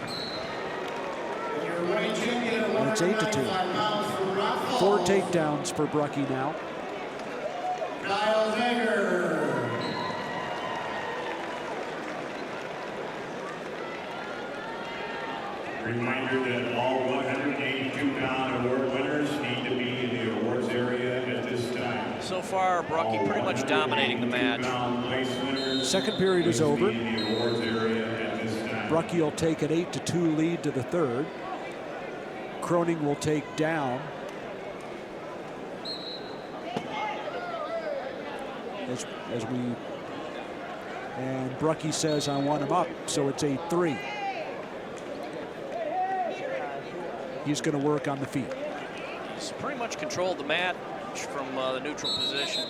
And it's 8-2. 4 takedowns for Brucky now. Reminder that all 182-pound award winners need to be in the awards area at this time. So far, Brucky pretty much dominating the match. Second period is over. Brucky will take an 8-2 lead to the third. Cronin will take down. And Brucky says, I want him up, so it's 8-3. He's going to work on the feet. He's pretty much controlled the match from the neutral position.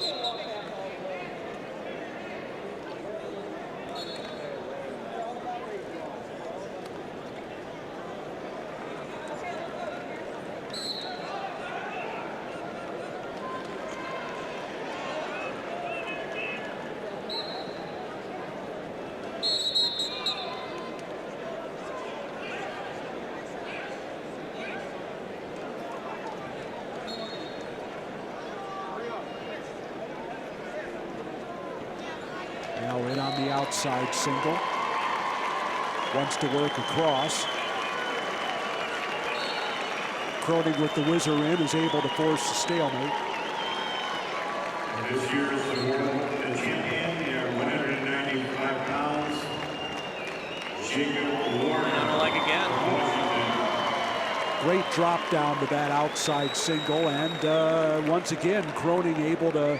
Now in on the outside single. Wants to work across. Cronin with the whizzer in is able to force a stalemate. This year's world champion, 195 pounds, Jacob Warren. On the leg again. Great drop down to that outside single, and once again Cronin able to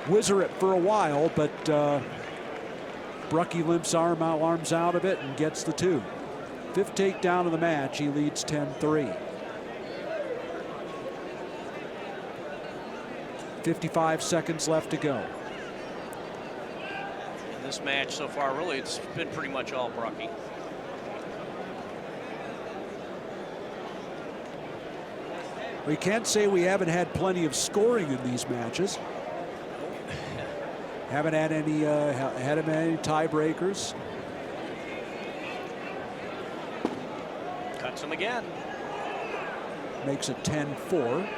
whizzer it for a while, but Brucky limps arms out of it and gets the 2. 5th takedown of the match. He leads 10-3. 55 seconds left to go. In this match so far, really, it's been pretty much all Brucky. We can't say we haven't had plenty of scoring in these matches. Haven't had any tiebreakers. Cuts him again. Makes it 10-4.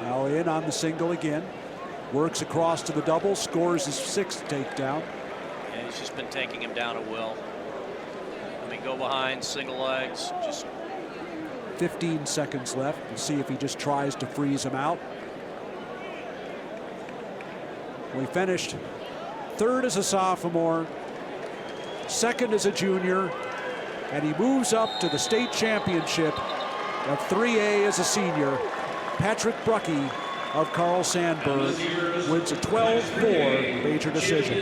Now in on the single again. Works across to the double. Scores his 6th takedown. And he's just been taking him down at will. I mean, go behind, single legs. Just 15 seconds left. We'll see if he just tries to freeze him out. We finished 3rd as a sophomore, 2nd as a junior, and he moves up to the state championship of 3A as a senior. Patrick Brucky of Carl Sandburg wins a 12-4 major decision.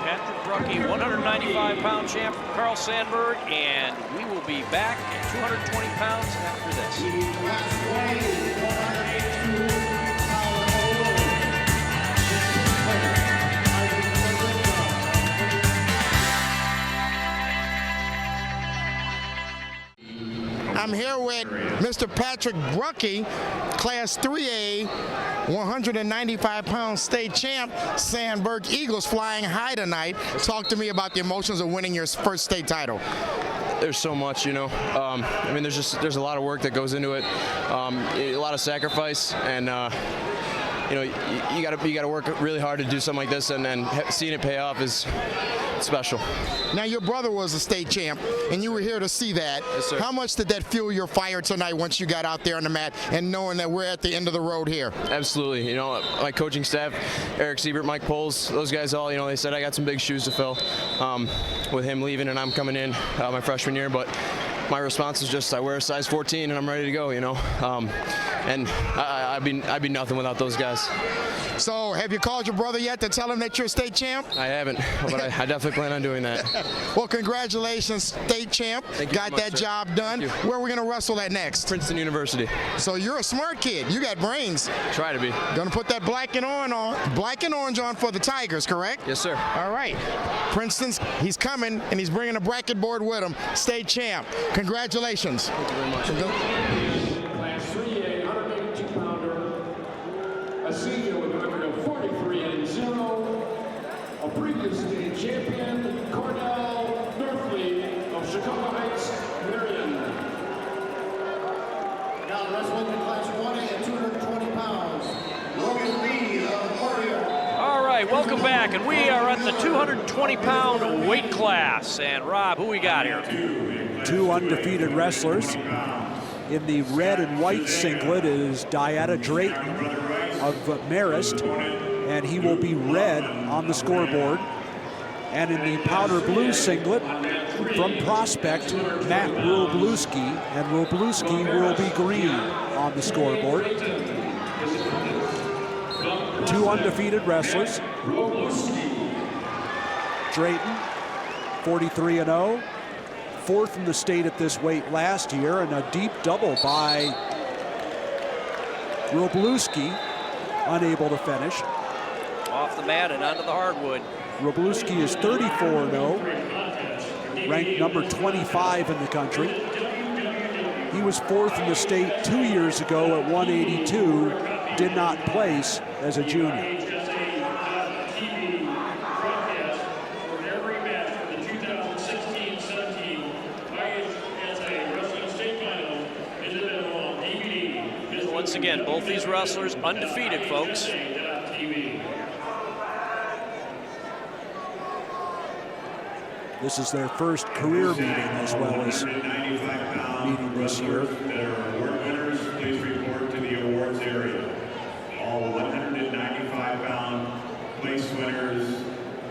Patrick rookie 195-pound champ Carl Sandberg, and we will be back at 220 pounds after this. I'm here with Mr. Patrick Bruckey, Class 3A, 195-pound state champ, Sandberg Eagles, flying high tonight. Talk to me about the emotions of winning your first state title. There's so much, you know. I mean, there's a lot of work that goes into it, a lot of sacrifice, and you know, you gotta work really hard to do something like this, and then seeing it pay off is special. Now, your brother was a state champ, and you were here to see that. Yes, sir. How much did that fuel your fire tonight once you got out there on the mat and knowing that we're at the end of the road here? Absolutely. You know, my coaching staff, Eric Siebert, Mike Poles, those guys all, you know, they said I got some big shoes to fill with him leaving and I'm coming in my freshman year, but my response was just I wear a size 14 and I'm ready to go, you know. And I'd be nothing without those guys. So, have you called your brother yet to tell him that you're a state champ? I haven't, but I definitely plan on doing that. Well, congratulations, state champ. Thank you Got so much, that sir. job done. Where are we going to wrestle at next? Princeton University. So you're a smart kid. You got brains. Try to be. Going to put that black and orange on for the Tigers, correct? Yes, sir. All right. Princeton's, he's coming, and he's bringing a bracket board with him. State champ. Congratulations. Thank you very much. Class 3A, 182-pounder, a senior with a record of 43-0, a previous state champion, Cornell Northley of Chicago Heights, Marion. Now wrestling in Class 1A at 220 pounds, Logan Lee of Warrior. All right, welcome back, and we are at the 220-pound weight class. And Rob, who we got here? Two undefeated wrestlers. In the red and white singlet is Dietta Drayton of Marist, and he will be red on the scoreboard. And in the powder blue singlet from Prospect, Matt Wroblewski, and Wroblewski will be green on the scoreboard. Two undefeated wrestlers. Drayton, 43-0. Fourth in the state at this weight last year, and a deep double by Wroblewski, unable to finish. Off the mat and onto the hardwood. Wroblewski is 34-0, ranked number 25 in the country. He was fourth in the state 2 years ago at 182, did not place as a junior. Once again, both these wrestlers undefeated, folks. This is their first career meeting as well as meeting this year. Award winners, please report to the awards area. All 195-pound place winners,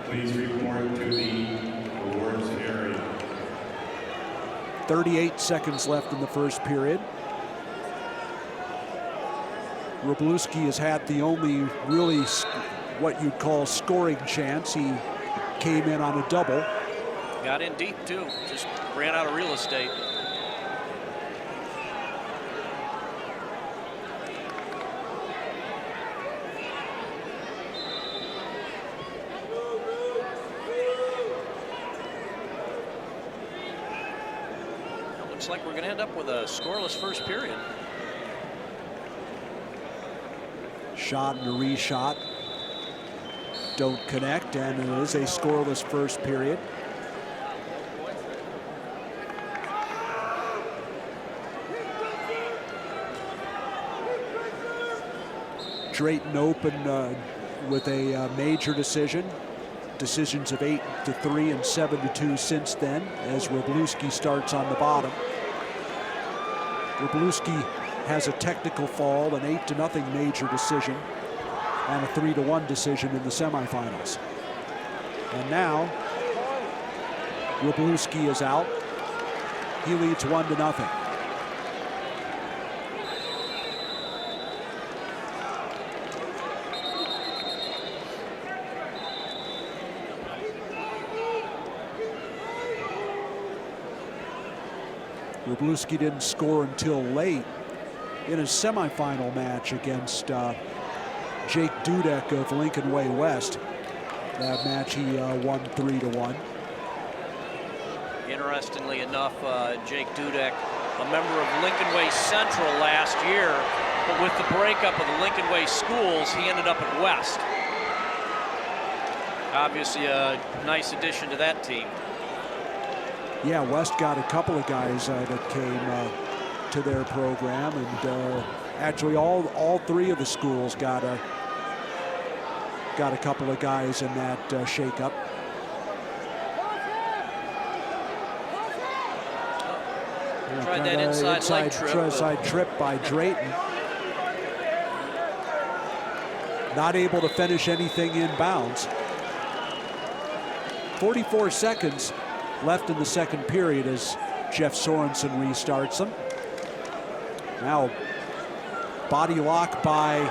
please report to the awards area. 38 seconds left in the first period. Wroblewski has had the only really what you'd call scoring chance. He came in on a double. Got in deep, too. Just ran out of real estate. Looks like we're going to end up with a scoreless first period. Shot and a reshot don't connect, and it is a scoreless first period. Drayton opened with a major decision. Decisions of 8-3 and 7-2 since then, as Wroblewski starts on the bottom. Wroblewski has a technical fall, an 8-0 major decision, and a 3-1 decision in the semifinals. And now, Wroblewski is out. He leads 1-0. Wroblewski didn't score until late in his semifinal match against Jake Dudek of Lincoln Way West. That match he won 3-1. Interestingly enough, Jake Dudek, a member of Lincoln Way Central last year, but with the breakup of the Lincoln Way schools, he ended up at West. Obviously a nice addition to that team. Yeah, West got a couple of guys that came to their program, and actually all three of the schools got a couple of guys in that shakeup. Tried that inside leg trip. Inside trip by Drayton. Not able to finish anything in bounds. 44 seconds left in the second period as Jeff Sorensen restarts them. Now, body lock by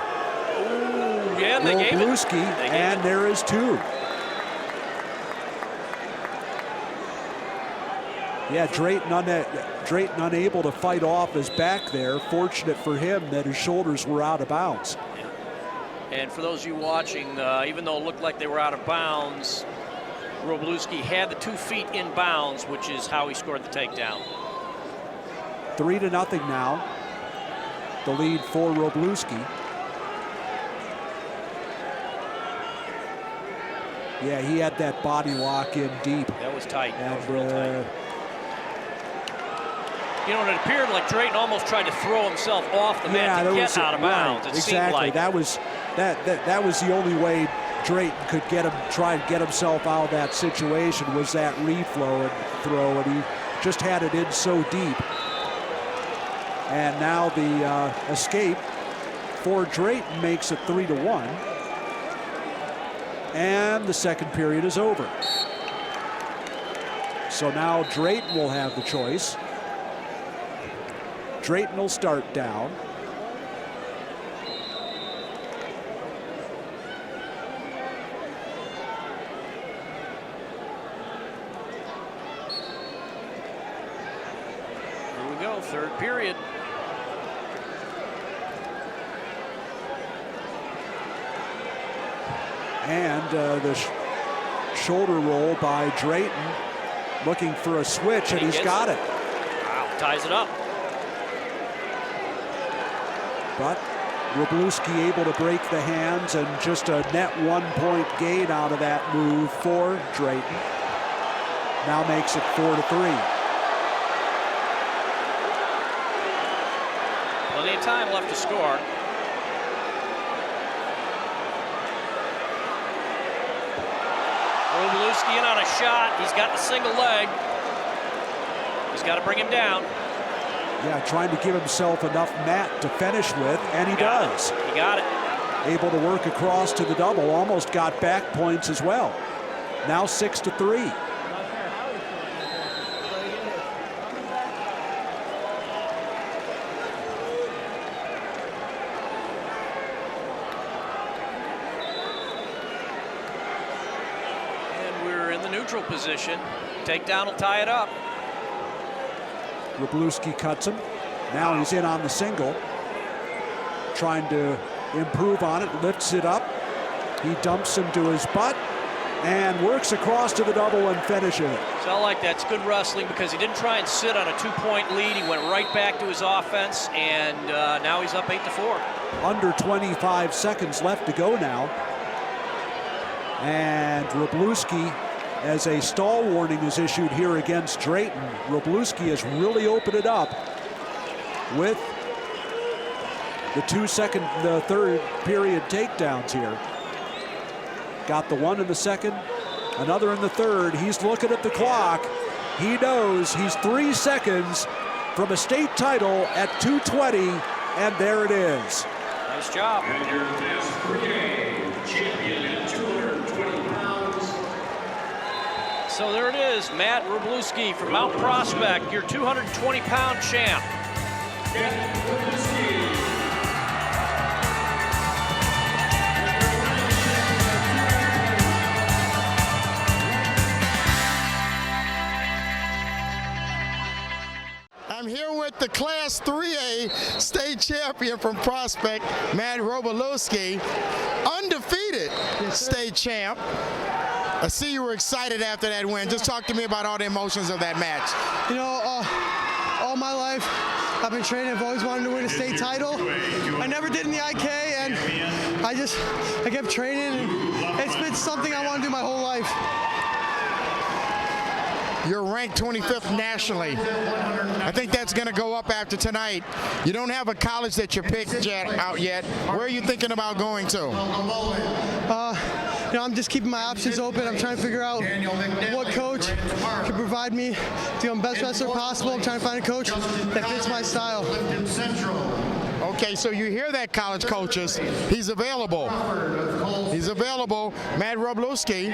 Wroblewski, and there is two. Yeah, Drayton unable to fight off his back there. Fortunate for him that his shoulders were out of bounds. And for those of you watching, even though it looked like they were out of bounds, Wroblewski had the 2 feet in bounds, which is how he scored the takedown. 3-0 now. The lead for Wroblewski. Yeah, he had that body lock in deep. That was tight. And, that was real tight. You know, it appeared like Drayton almost tried to throw himself off the mat to get out of bounds. Right, it exactly. Seemed like that was the only way Drayton could try and get himself out of that situation, was that reflow and throw, and he just had it in so deep. And now the escape for Drayton makes it 3-1. And the second period is over. So now Drayton will have the choice. Drayton will start down. Here we go, third period. And the shoulder roll by Drayton, looking for a switch, and he's got it. Wow, ties it up. But Wroblewski able to break the hands, and just a net 1-point gain out of that move for Drayton. Now makes it 4-3. Plenty of time left to score. Wroblewski in on a shot. He's got the single leg. He's got to bring him down. Yeah, trying to give himself enough mat to finish with, and he does. He got it. Able to work across to the double, almost got back points as well. Now 6-3. And we're in the neutral position. Takedown will tie it up. Wroblewski cuts him. Now he's in on the single. Trying to improve on it, lifts it up. He dumps him to his butt and works across to the double and finishes it. So I like that's good wrestling, because he didn't try and sit on a 2-point lead. He went right back to his offense, and now he's up 8-4. Under 25 seconds left to go now. And Wroblewski, as a stall warning is issued here against Drayton, Wroblewski has really opened it up with the third period takedowns here. Got the one in the second, another in the third. He's looking at the clock. He knows he's 3 seconds from a state title at 2:20, and there it is. Nice job. And your Class 3A champion at 220 pounds. So there it is, Matt Wroblewski from Mount Prospect, your 220-pound champ. Matt Wroblewski. I'm here IHSA state champion from Prospect, Matt Robolowski, undefeated state champ. I see you were excited after that win. Just talk to me about all the emotions of that match. You know, all my life, I've been training. I've always wanted to win a state title. I never did in the IK, and I kept training, and it's been something I want to do my whole life. You're ranked 25th nationally. I think that's going to go up after tonight. You don't have a college that you picked out yet. Where are you thinking about going to? You know, I'm just keeping my options open. I'm trying to figure out what coach can provide me to become the best wrestler possible. I'm trying to find a coach that fits my style. Okay, so you hear that, college coaches. He's available. He's available. Matt Robolowski,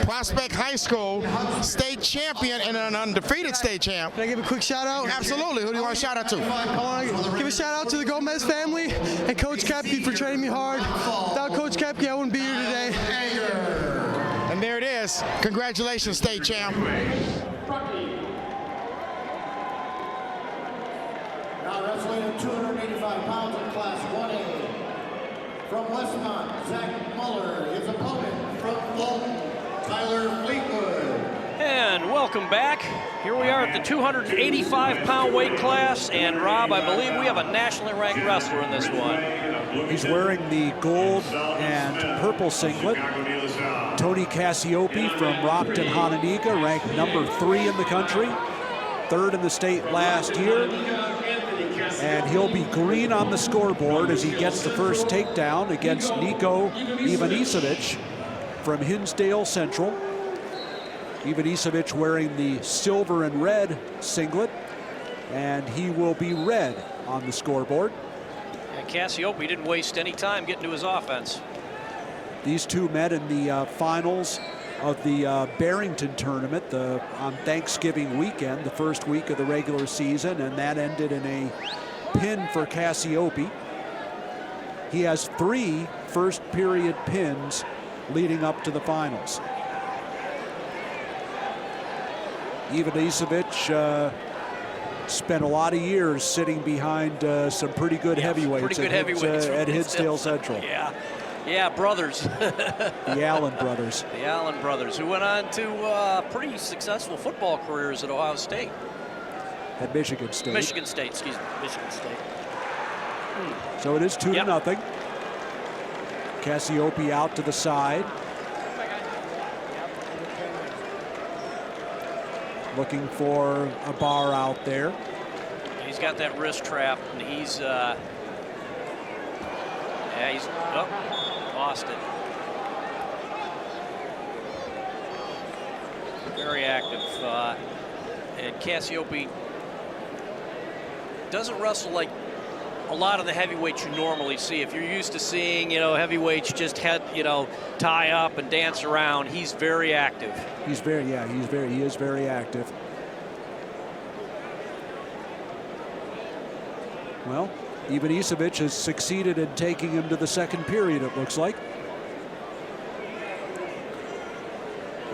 Prospect High School state champion and an undefeated state champ. Can I give a quick shout out? Absolutely. Who do you want to shout out to? I want to give a shout out to the Gomez family and Coach Kepke for training me hard. Without Coach Kepke, I wouldn't be here today. And there it is. Congratulations, state champ. Now wrestling at 285 pounds in Class 1A. From Westmont, Zach Muller. His opponent from Fulton, Tyler Fleetwood. And welcome back. Here we are at the 285-pound weight class. And Rob, I believe we have a nationally ranked wrestler in this one. He's wearing the gold and purple singlet. Tony Cassiope from Rockton, Hononegah, ranked number 3 in the country, 3rd in the state last year. And he'll be green on the scoreboard as he gets the first takedown against Niko Ivanisevic from Hinsdale Central. Ivanisevic wearing the silver and red singlet, and he will be red on the scoreboard. And Cassiope didn't waste any time getting to his offense. These two met in the finals of the Barrington tournament on Thanksgiving weekend, the first week of the regular season, and that ended in a pin for Cassiope. He has 3 first period pins leading up to the finals. Ivanisevic spent a lot of years sitting behind some pretty good heavyweights, at Hinsdale Central. Yeah, brothers. The Allen brothers. The Allen brothers, who went on to pretty successful football careers at Ohio State. At Michigan State. Michigan State, excuse me, Michigan State. So it is 2-0. Cassiope out to the side. Looking for a bar out there. He's got that wrist trap, and he's lost it. Very active. And Cassiope doesn't wrestle like a lot of the heavyweights you normally see. If you're used to seeing, heavyweights just tie up and dance around, he's very active. He is very active. Well, Ivanisevic has succeeded in taking him to the second period, it looks like.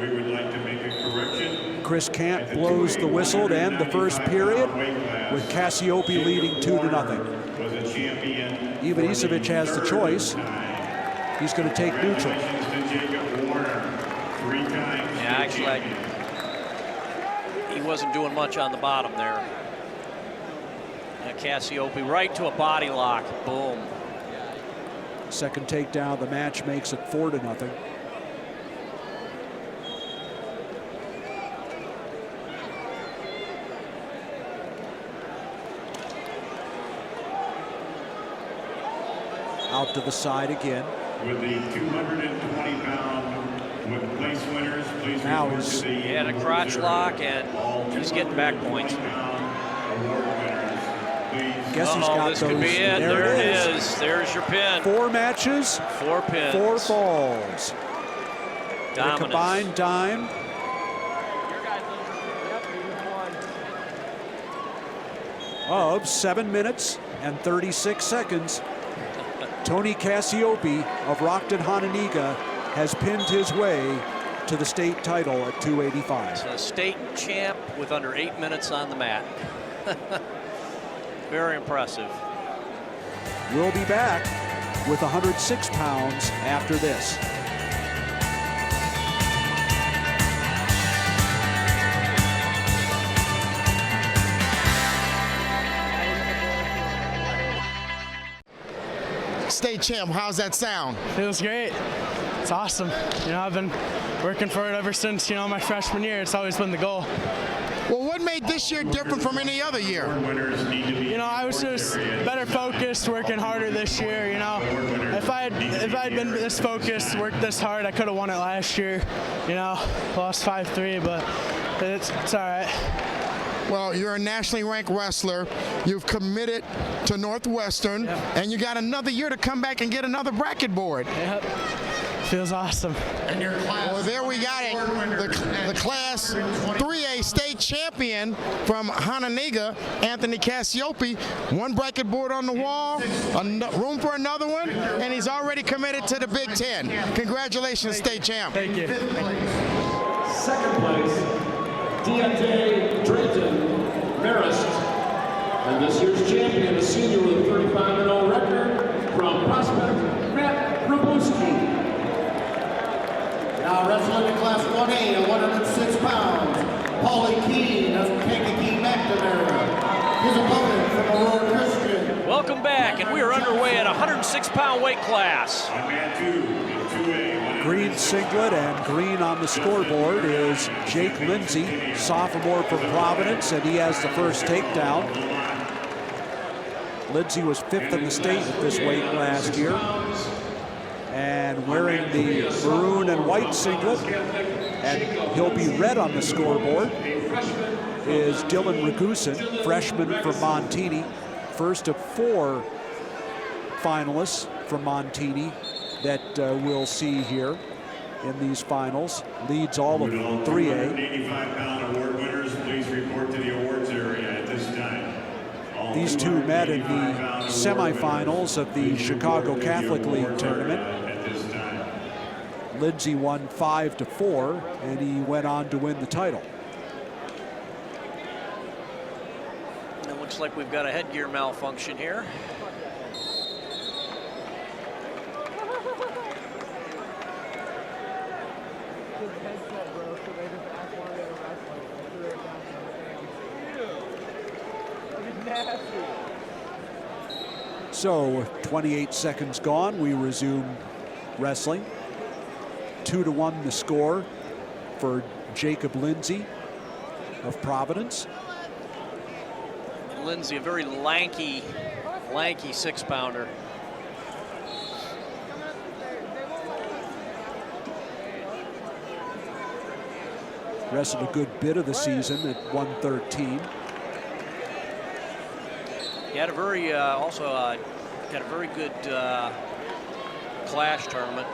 We would like to make a correction. Chris Camp blows the whistle to end the first period, with Cassiope leading 2-0. Ivanisevic has the choice. He's going to take neutral. Yeah, actually, he wasn't doing much on the bottom there. Cassiope right to a body lock. Boom. Second takedown of the match makes it 4-0. Out to the side again. With the 220-pound with place winners, please now report he's to the He had a crotch lock, and he's getting back points. Guess he's got this those. could be it. There it is. There's your pin. 4 matches, 4 pins. 4 falls. A combined time of 7 minutes and 36 seconds. Tony Cassiope of Rockton, Hononegah has pinned his way to the state title at 285. So state champ with under 8 minutes on the mat. Very impressive. We'll be back with 106 pounds after this. State champ, how's that sound? Feels great. It's awesome. You know, I've been working for it ever since, you know, my freshman year. It's always been the goal. Well, what made this year different from any other year? You know, I was just better focused, working harder this year. You know, if I had been this focused, worked this hard, I could have won it last year. You know, lost 5-3, but it's all right. Well, you're a nationally ranked wrestler. You've committed to Northwestern, and you got another year to come back and get another bracket board. Yep. Feels awesome. Well, there we got it. The Class 3A state champion from Hononegah, Anthony Cassiope. One bracket board on the wall, room for another one, and he's already committed to the Big Ten. Congratulations, state champ. Thank you. Second place, Deontay Drayton Marist. And this year's champion, a senior with a 35-0 record from Prospect, Matt Rabuski. Now wrestling in Class 1A at 106 pounds, Paulie Keene of Kankakee McNamara. His opponent from Aurora Christian. Welcome back, and we are underway at a 106-pound weight class. Green singlet and green on the scoreboard is Jake Lindsay, sophomore from Providence, and he has the first takedown. Lindsay was 5th in the state at this weight last year. And wearing the maroon and white singlet, and he'll be red on the scoreboard, is Dylan Ragusin, freshman from Montini. First of 4 finalists from Montini that we'll see here in these finals. Leads all of 3A. 85-pound award winners, please report to the awards area at this time. These two met in the semifinals of the Chicago Catholic League tournament. Lindsay won 5-4, and he went on to win the title. It looks like we've got a headgear malfunction here. So 28 seconds gone, we resume wrestling. 2-1 the score for Jacob Lindsay of Providence. Lindsay, a very lanky 6-pounder. Wrestled a good bit of the season at 113. He had a very had a very good clash tournament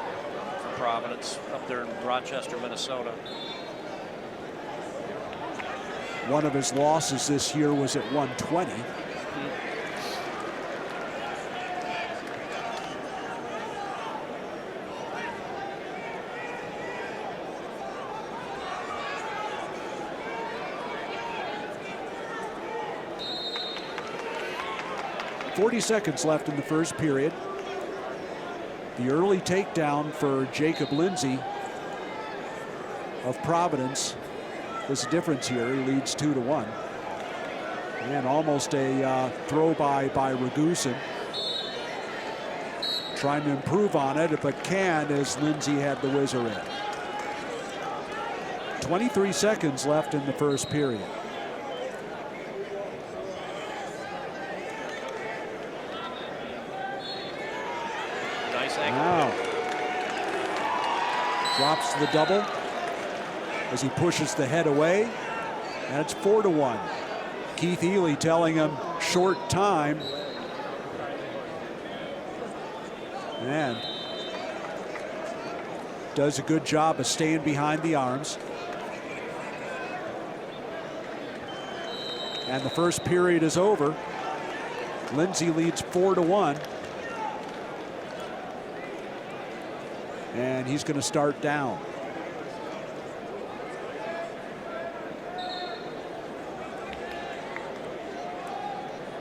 for Providence up there in Rochester, Minnesota. One of his losses this year was at 120. 40 seconds left in the first period. The early takedown for Jacob Lindsay of Providence was a difference here. He leads 2-1. And almost a throw by Ragusin. Trying to improve on it, but can, as Lindsay had the whizzer in. 23 seconds left in the first period. Wow. Drops the double as he pushes the head away, and it's 4-1. Keith Ely telling him short time. And does a good job of staying behind the arms. And the first period is over. Lindsay leads 4-1. And he's going to start down.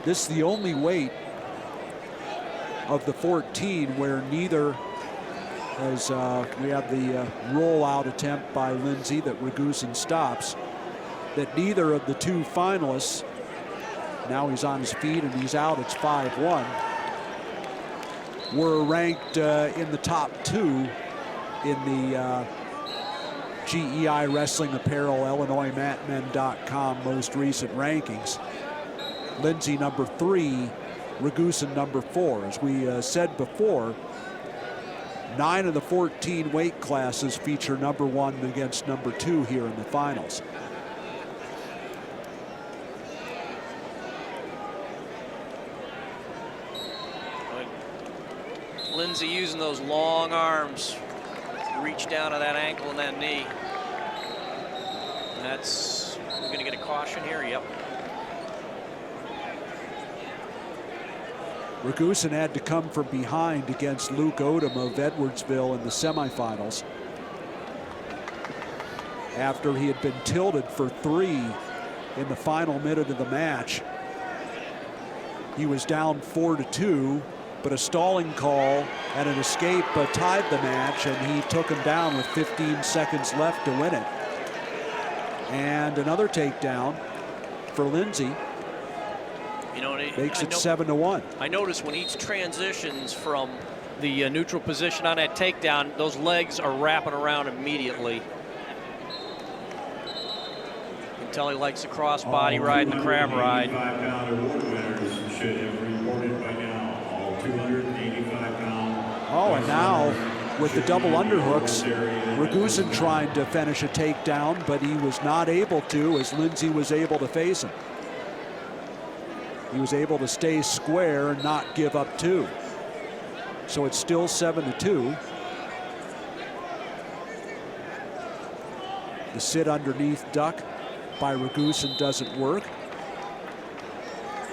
This is the only weight of the 14 where neither, as we have the rollout attempt by Lindsay that Ragusin stops, that neither of the two finalists, now he's on his feet and he's out, it's 5-1, were ranked in the top 2 in the GEI Wrestling Apparel, IllinoisMatmen.com most recent rankings. Lindsay number 3, Ragusin number 4. As we said before, 9 of the 14 weight classes feature number 1 against number 2 here in the finals. Lindsay using those long arms to reach down to that ankle and that knee. That's, we're going to get a caution here. Yep. Ragusin had to come from behind against Luke Odom of Edwardsville in the semifinals after he had been tilted for 3 in the final minute of the match. He was down 4-2, but a stalling call and an escape tied the match, and he took him down with 15 seconds left to win it. And another takedown for Lindsay. You know, makes it 7-1. I noticed when he transitions from the neutral position on that takedown, those legs are wrapping around immediately. You can tell he likes the crossbody ride and the crab ride. 85-pound award winners should have reported by now. All 285-pound. Oh, and now with the double underhooks, Ragusin trying to finish a takedown, but he was not able to, as Lindsay was able to face him. He was able to stay square and not give up 2. So it's still 7-2. The sit underneath duck by Ragusin doesn't work.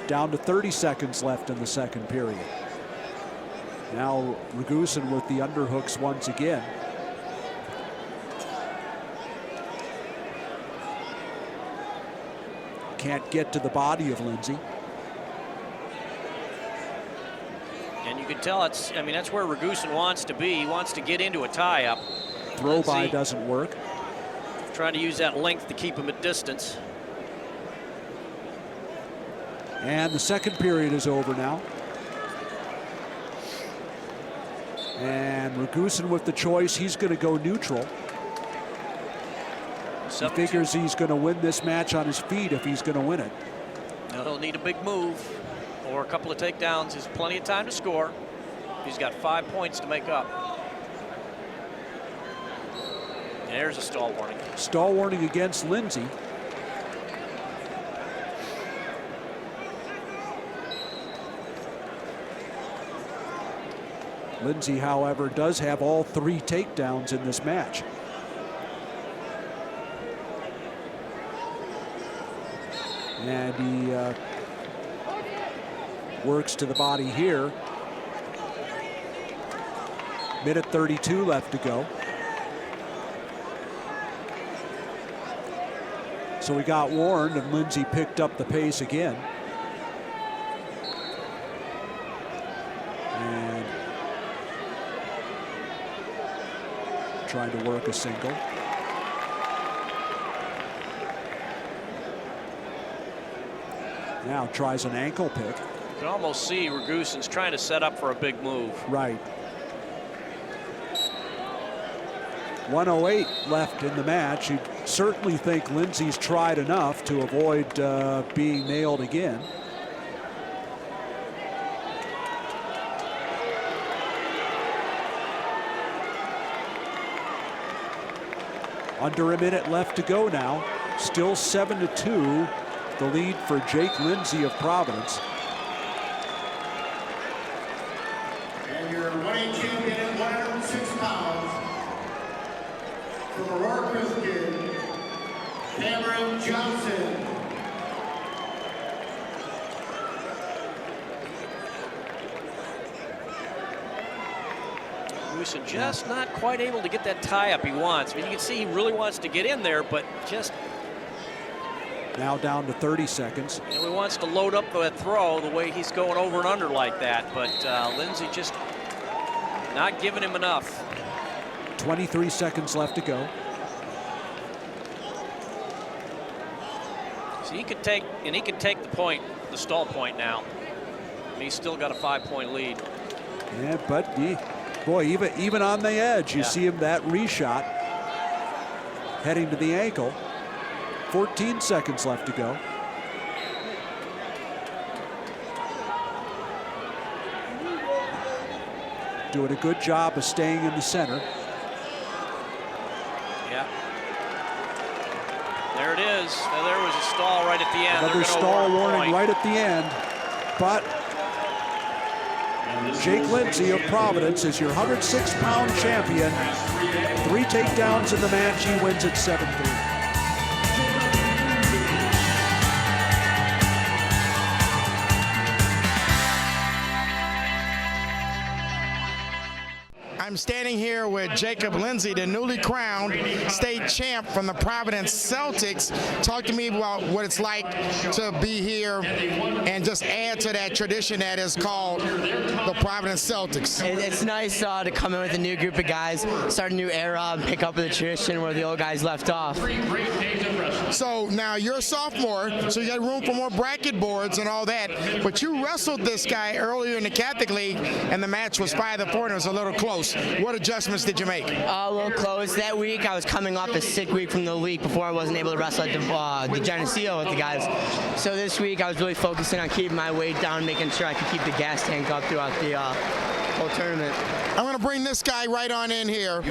Down to 30 seconds left in the second period. Now Ragusin with the underhooks once again. Can't get to the body of Lindsay. And you can tell it's, I mean, that's where Ragusin wants to be. He wants to get into a tie-up. Throw by doesn't work. Trying to use that length to keep him at distance. And the second period is over now. And Ragusin with the choice, he's going to go neutral. He figures he's going to win this match on his feet if he's going to win it. Now he'll need a big move or a couple of takedowns. There's plenty of time to score. He's got 5 points to make up. And there's a stall warning. Stall warning against Lindsay. Lindsay, however, does have all 3 takedowns in this match. And he works to the body here. Minute 32 left to go. So we got warned, and Lindsay picked up the pace again. And trying to work a single. Now tries an ankle pick. You can almost see Ragusin's trying to set up for a big move. Right. 1:08 left in the match. You'd certainly think Lindsay's tried enough to avoid being nailed again. Under a minute left to go now. Still 7-2. The lead for Jake Lindsay of Providence. And your weight champion at 106 pounds, from Aurora, Michigan, Cameron Johnson. Ragusin just not quite able to get that tie up he wants. I mean, you can see he really wants to get in there, but just Now down to 30 seconds. You know, he wants to load up that throw the way he's going over and under like that, but Lindsey just not giving him enough. 23 seconds left to go. So he could take the point, the stall point now. And he's still got a 5-point lead. Yeah, but boy, even on the edge, you see him that reshot heading to the ankle. 14 seconds left to go. Doing a good job of staying in the center. Yeah. There it is. Now, there was a stall right at the end. Another stall warning right at the end. But Jake Lindsey of Providence is your 106-pound champion. 3 takedowns in the match. He wins at 7-3. I'm standing here with Jacob Lindsey, the newly crowned state champ from the Providence Celtics. Talk to me about what it's like to be here and just add to that tradition that is called the Providence Celtics. It's nice to come in with a new group of guys, start a new era, and pick up the tradition where the old guys left off. So now you're a sophomore, so you got room for more bracket boards and all that, but you wrestled this guy earlier in the Catholic League, and the match was 5-4, and it was a little close. What adjustments did you make? A little close. That week I was coming off a sick week from the league before I wasn't able to wrestle at the Geneseo with the guys. So this week I was really focusing on keeping my weight down, making sure I could keep the gas tank up throughout the whole tournament. I'm going to bring this guy right on in here.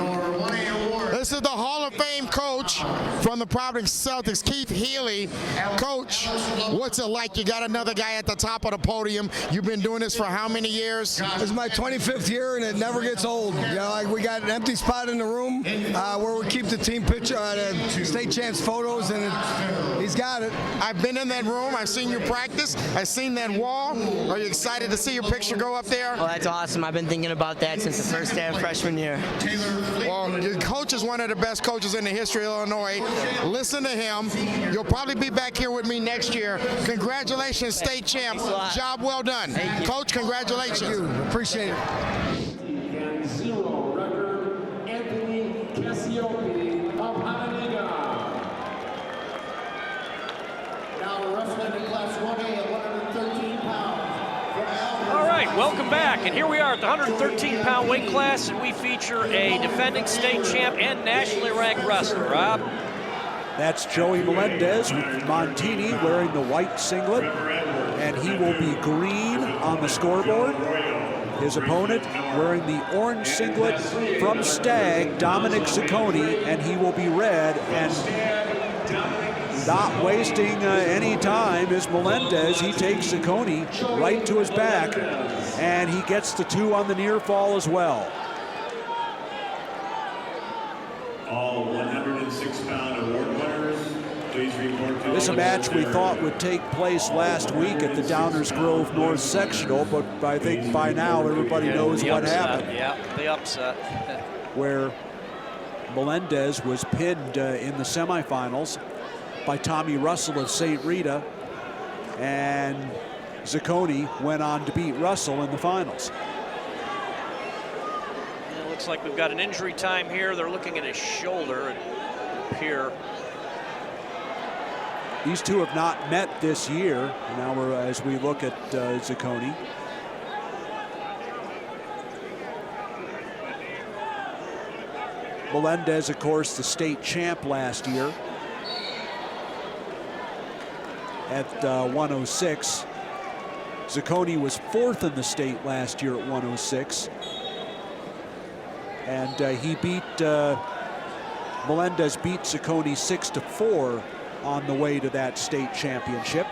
This is the Hall of Fame coach from the Providence Celtics, Keith Healy. Coach, what's it like? You got another guy at the top of the podium. You've been doing this for how many years? This is my 25th year, and it never gets old. You know, like we got an empty spot in the room where we keep the team picture, the state champs photos, and he's got it. I've been in that room. I've seen you practice. I've seen that wall. Are you excited to see your picture go up there? Well, that's awesome. I've been thinking about that since the first day of freshman year. Well, your coach is one of the best coaches in the history of Illinois. Listen to him. You'll probably be back here with me next year. Congratulations, state champ. Job well done. Coach, congratulations. Thank you. Appreciate it. Welcome back, and here we are at the 113-pound weight class, and we feature a defending state champ and nationally ranked wrestler. Rob? That's Joey Melendez with Montini wearing the white singlet, and he will be green on the scoreboard. His opponent wearing the orange singlet from Stagg, Dominic Zacconi, and he will be red. And not wasting any time is Melendez. He takes Zacconi right to his back, and he gets the 2 on the near fall as well. All 106-pound award winners, please report to This is a match we thought would take place last week at the Downers Grove North Sectional, but I think by now everybody knows what happened. Yeah, the upset. Where Melendez was pinned in the semifinals by Tommy Russell of St. Rita, and Zacconi went on to beat Russell in the finals. It looks like we've got an injury time here. They're looking at his shoulder here. These two have not met this year. Now as we look at Zacconi. Melendez, of course, the state champ last year at 106. Zacconi was 4th in the state last year at 106. And he beat, Melendez beat Zacconi 6-4 on the way to that state championship.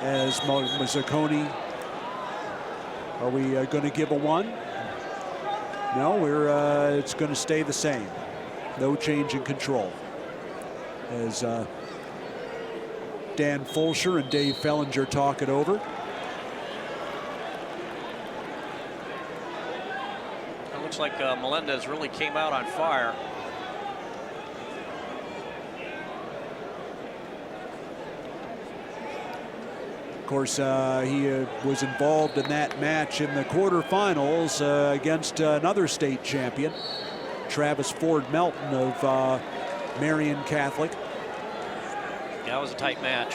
As Zacconi, are we going to give a 1? No, it's going to stay the same. No change in control. As Dan Fulsher and Dave Fellinger talk it over. It looks like Melendez really came out on fire. course, he was involved in that match in the quarterfinals against another state champion, Travis Ford Melton of Marion Catholic. Yeah, it was a tight match.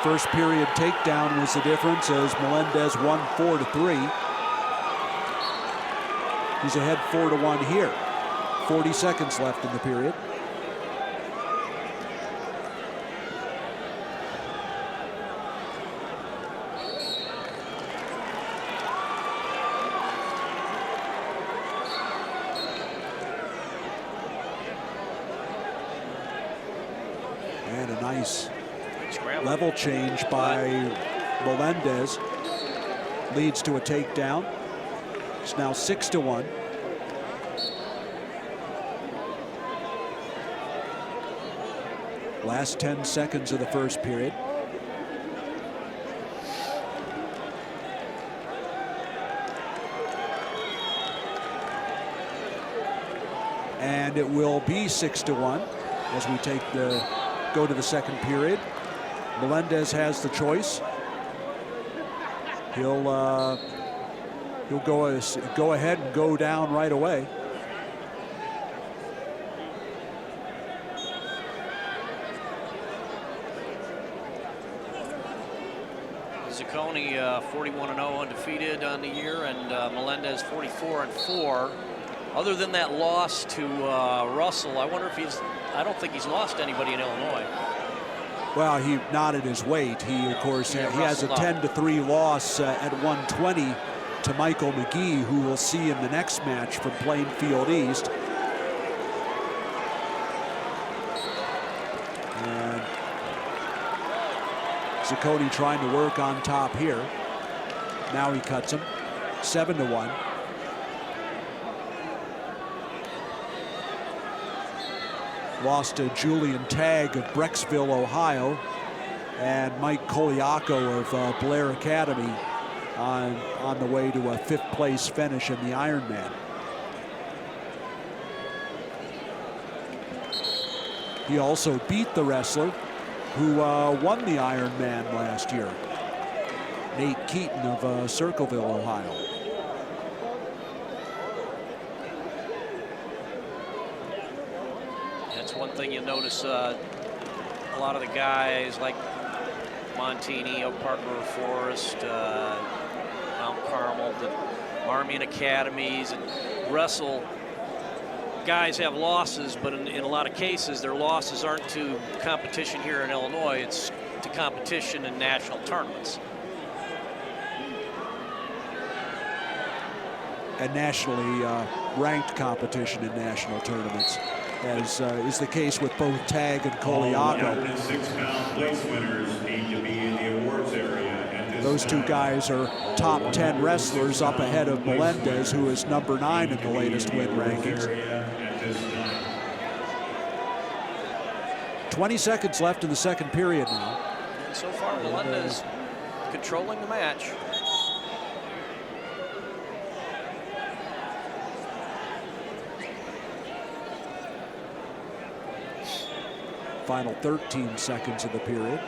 First period takedown was the difference as Melendez won 4-3. He's ahead 4-1 here. 40 seconds left in the period. And a nice level change by Melendez leads to a takedown. It's now 6-1. Last 10 seconds of the first period. And it will be 6-1 as we go to the second period. Melendez has the choice. He'll go ahead and go down right away. Zacconi 41-0 undefeated on the year, and Melendez 44-4. Other than that loss to Russell, I wonder if I don't think he's lost anybody in Illinois. Well, he not at his weight. He, of course, he has a 10-3 loss at 120 to Michael McGee, who we'll see in the next match from Plainfield East. And Zacconi trying to work on top here. Now he cuts him 7-1. Lost to Julian Tagg of Brecksville, Ohio, and Mike Koliako of Blair Academy on the way to a 5th place finish in the Ironman. He also beat the wrestler who won the Ironman last year, Nate Keaton of Circleville, Ohio. That's one thing you'll notice. A lot of the guys like Montini, Oak Park River Forest, Mount Carmel, the Army and Academies, and wrestle guys have losses, but in a lot of cases their losses aren't to competition here in Illinois, it's to competition in national tournaments. And nationally ranked competition in national tournaments, as is the case with both Tagg and Koliako. 106-pound place winners need to be in the awards area. Those two guys are top 10 wrestlers, up ahead of Melendez, who is number 9 in the latest win rankings. 20 seconds left in the second period now. And so far, Melendez controlling the match. Final 13 seconds of the period.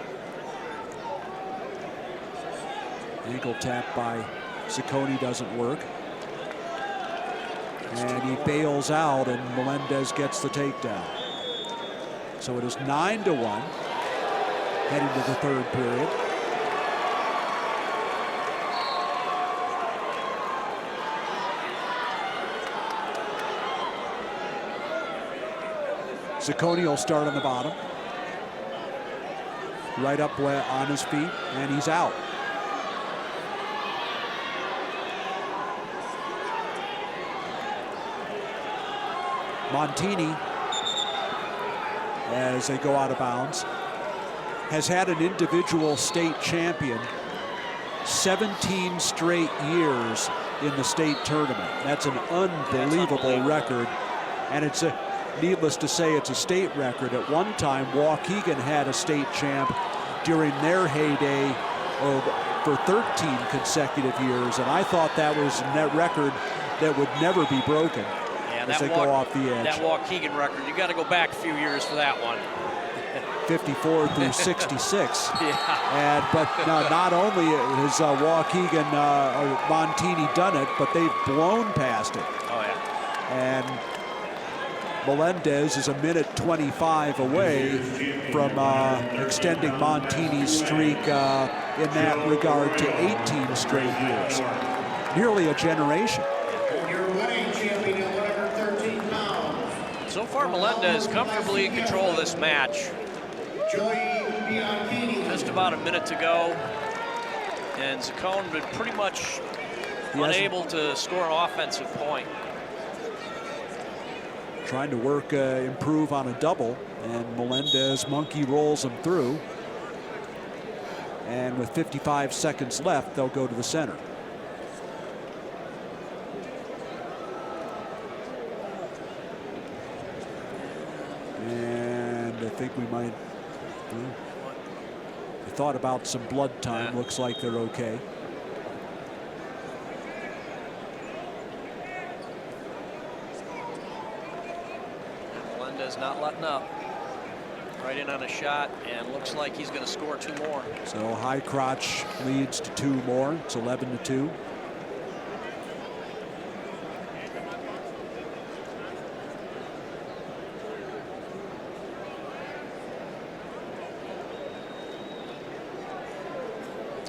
Ankle tap by Zacconi doesn't work. And he bails out, and Melendez gets the takedown. So it is 9-1 heading to the third period. Zacconi will start on the bottom. Right up on his feet, and he's out. Montini, as they go out of bounds, has had an individual state champion 17 straight years in the state tournament. That's an unbelievable record, and it's needless to say, it's a state record. At one time, Waukegan had a state champ during their heyday for 13 consecutive years, and I thought that was a net record that would never be broken. Yeah, as they go off the edge. That Waukegan record, you got to go back a few years for that one. 54 through 66. Yeah. But not only has Waukegan or Montini done it, but they've blown past it. Oh, yeah. And Melendez is a minute 25 away from extending Montini's streak in that regard to 18 straight years. Nearly a generation. Your winning champion at 113 pounds. So far, Melendez comfortably in control of this match. Just about a minute to go. And Zaccone been pretty much unable to score an offensive point. Trying to work, improve on a double, and Melendez monkey rolls him through. And with 55 seconds left, they'll go to the center. And I think we might. I thought about some blood time. Yeah. Looks like they're okay. Melendez not letting up. Right in on a shot, and looks like he's going to score 2 more. So High Crotch leads to 2 more. It's 11-2.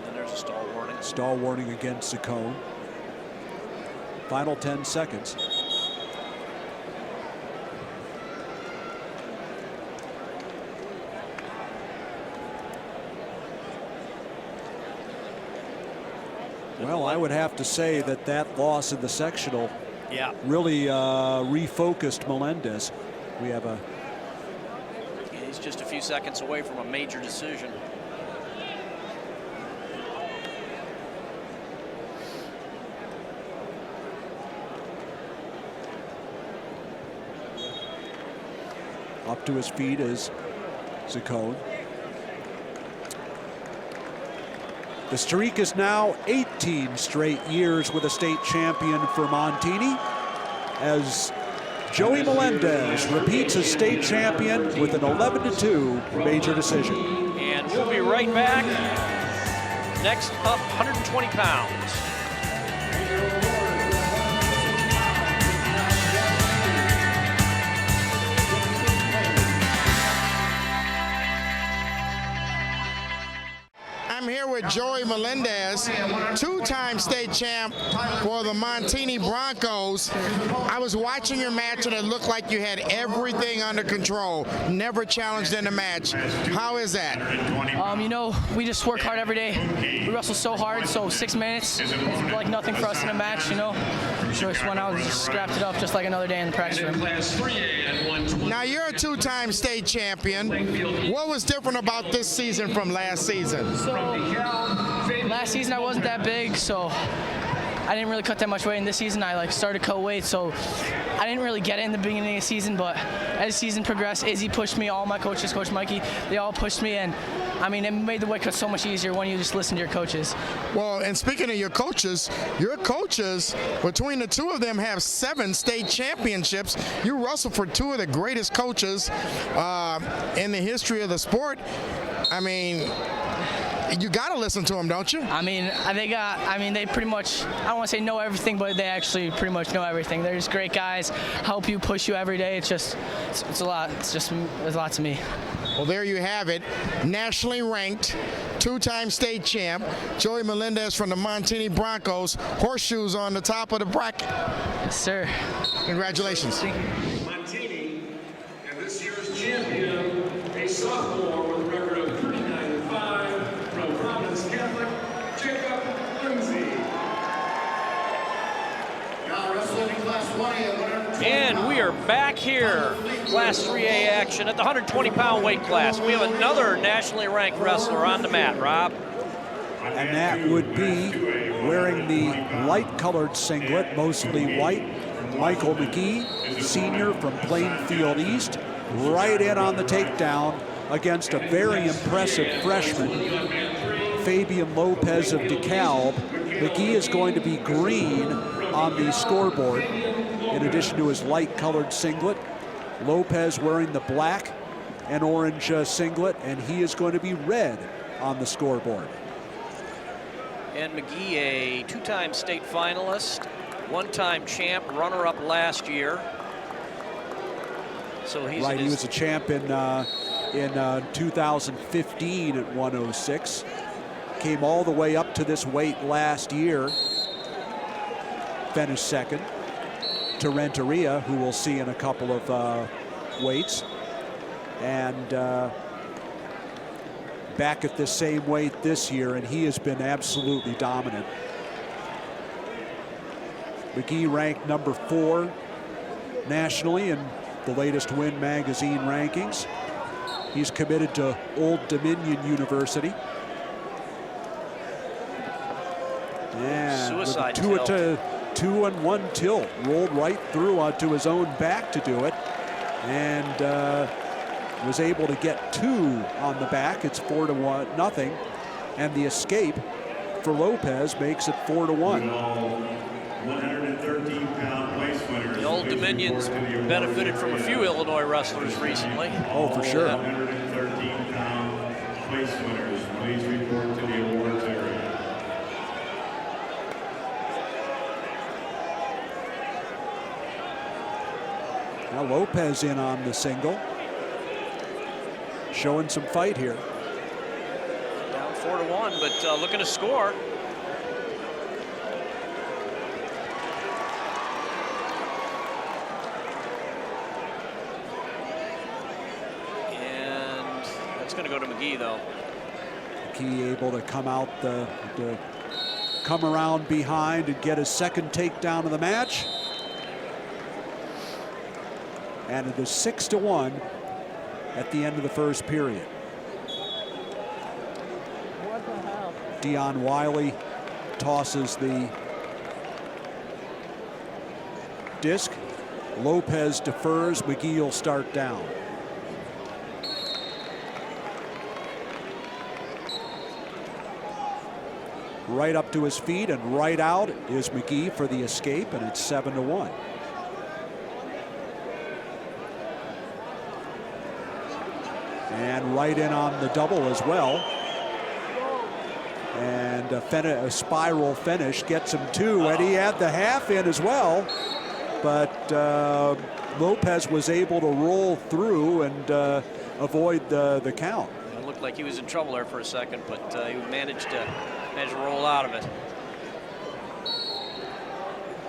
And there's a stall warning. Stall warning against Zaccone. Final 10 seconds. Well, I would have to say that loss in the sectional really refocused Melendez. We have a... He's just a few seconds away from a major decision. Up to his feet is Zaccone. The streak is now 18 straight years with a state champion for Montini, as Joey Melendez repeats as state champion with an 11-2 major decision. And we'll be right back. Next up, 120 pounds. I'm here with Joey Melendez, 2-time state champ for the Montini Broncos. I was watching your match and it looked like you had everything under control, never challenged in a match. How is that? You know, we just work hard every day. We wrestle so hard, so 6 minutes is like nothing for us in a match, you know. So just went out and just scrapped it up just like another day in the practice room. Now you're a 2-time state champion. What was different about this season from last season? So last season I wasn't that big, so I didn't really cut that much weight. In this season I started to cut weight, so I didn't really get it in the beginning of the season, but as the season progressed, Izzy pushed me, all my coaches, Coach Mikey, they all pushed me, and I mean, it made the weight cut so much easier when you just listen to your coaches. Well, and speaking of your coaches, between the 2 of them have 7 state championships. You wrestle for 2 of the greatest coaches in the history of the sport. I mean, you got to listen to them, don't you? I mean, they pretty much, I don't want to say know everything, but they actually pretty much know everything. They're just great guys, help you, push you every day. It's a lot. There's a lot to me. Well, there you have it. Nationally ranked, 2-time state champ, Joey Melendez from the Montini Broncos. Horseshoes on the top of the bracket. Yes, sir. Congratulations. Thank you. Montini, and this year's champion, a sophomore with a record of 39-5 from Providence Catholic, Jacob Lindsay. Now wrestling in Class 1A. And we are back here, Class 3A action at the 120-pound weight class. We have another nationally ranked wrestler on the mat, Rob. And that would be wearing the light-colored singlet, mostly white, Michael McGee, senior from Plainfield East, right in on the takedown against a very impressive freshman, Fabian Lopez of DeKalb. McGee is going to be green on the scoreboard, in addition to his light-colored singlet. Lopez wearing the black. an orange singlet, and he is going to be red on the scoreboard. And McGee, a two-time state finalist, one-time champ, runner-up last year. So he's right. He was a champ in 2015 at 106. Came all the way up to this weight last year. Finished second to Renteria, who we'll see in a couple of weights. And back at the same weight this year, and he has been absolutely dominant. McGee ranked number 4 nationally in the latest Win magazine rankings. He's committed to Old Dominion University. And suicide with a 2-1 tilt, rolled right through onto his own back to do it, and was able to get 2 on the back. It's 4-1-0, and the escape for Lopez makes it 4-1. 113-pound place winners. The Old Dominion's benefited from a few Illinois wrestlers recently. Oh, for sure. 113-pound place winners. Please report to the awards area. Now Lopez in on the single. Showing some fight here. Down 4-1, but looking to score. And that's going to go to McGee, though. McGee able to come out to come around behind and get his second takedown of the match. And it is 6-1 at the end of the first period. What the hell? Dion Wiley tosses the disc. Lopez defers. McGee will start down. Right up to his feet and right out is McGee for the escape, and it's 7-1. And right in on the double as well. And a spiral finish gets him 2, and he had the half in as well. But Lopez was able to roll through and avoid the count. It looked like he was in trouble there for a second, but he managed to roll out of it.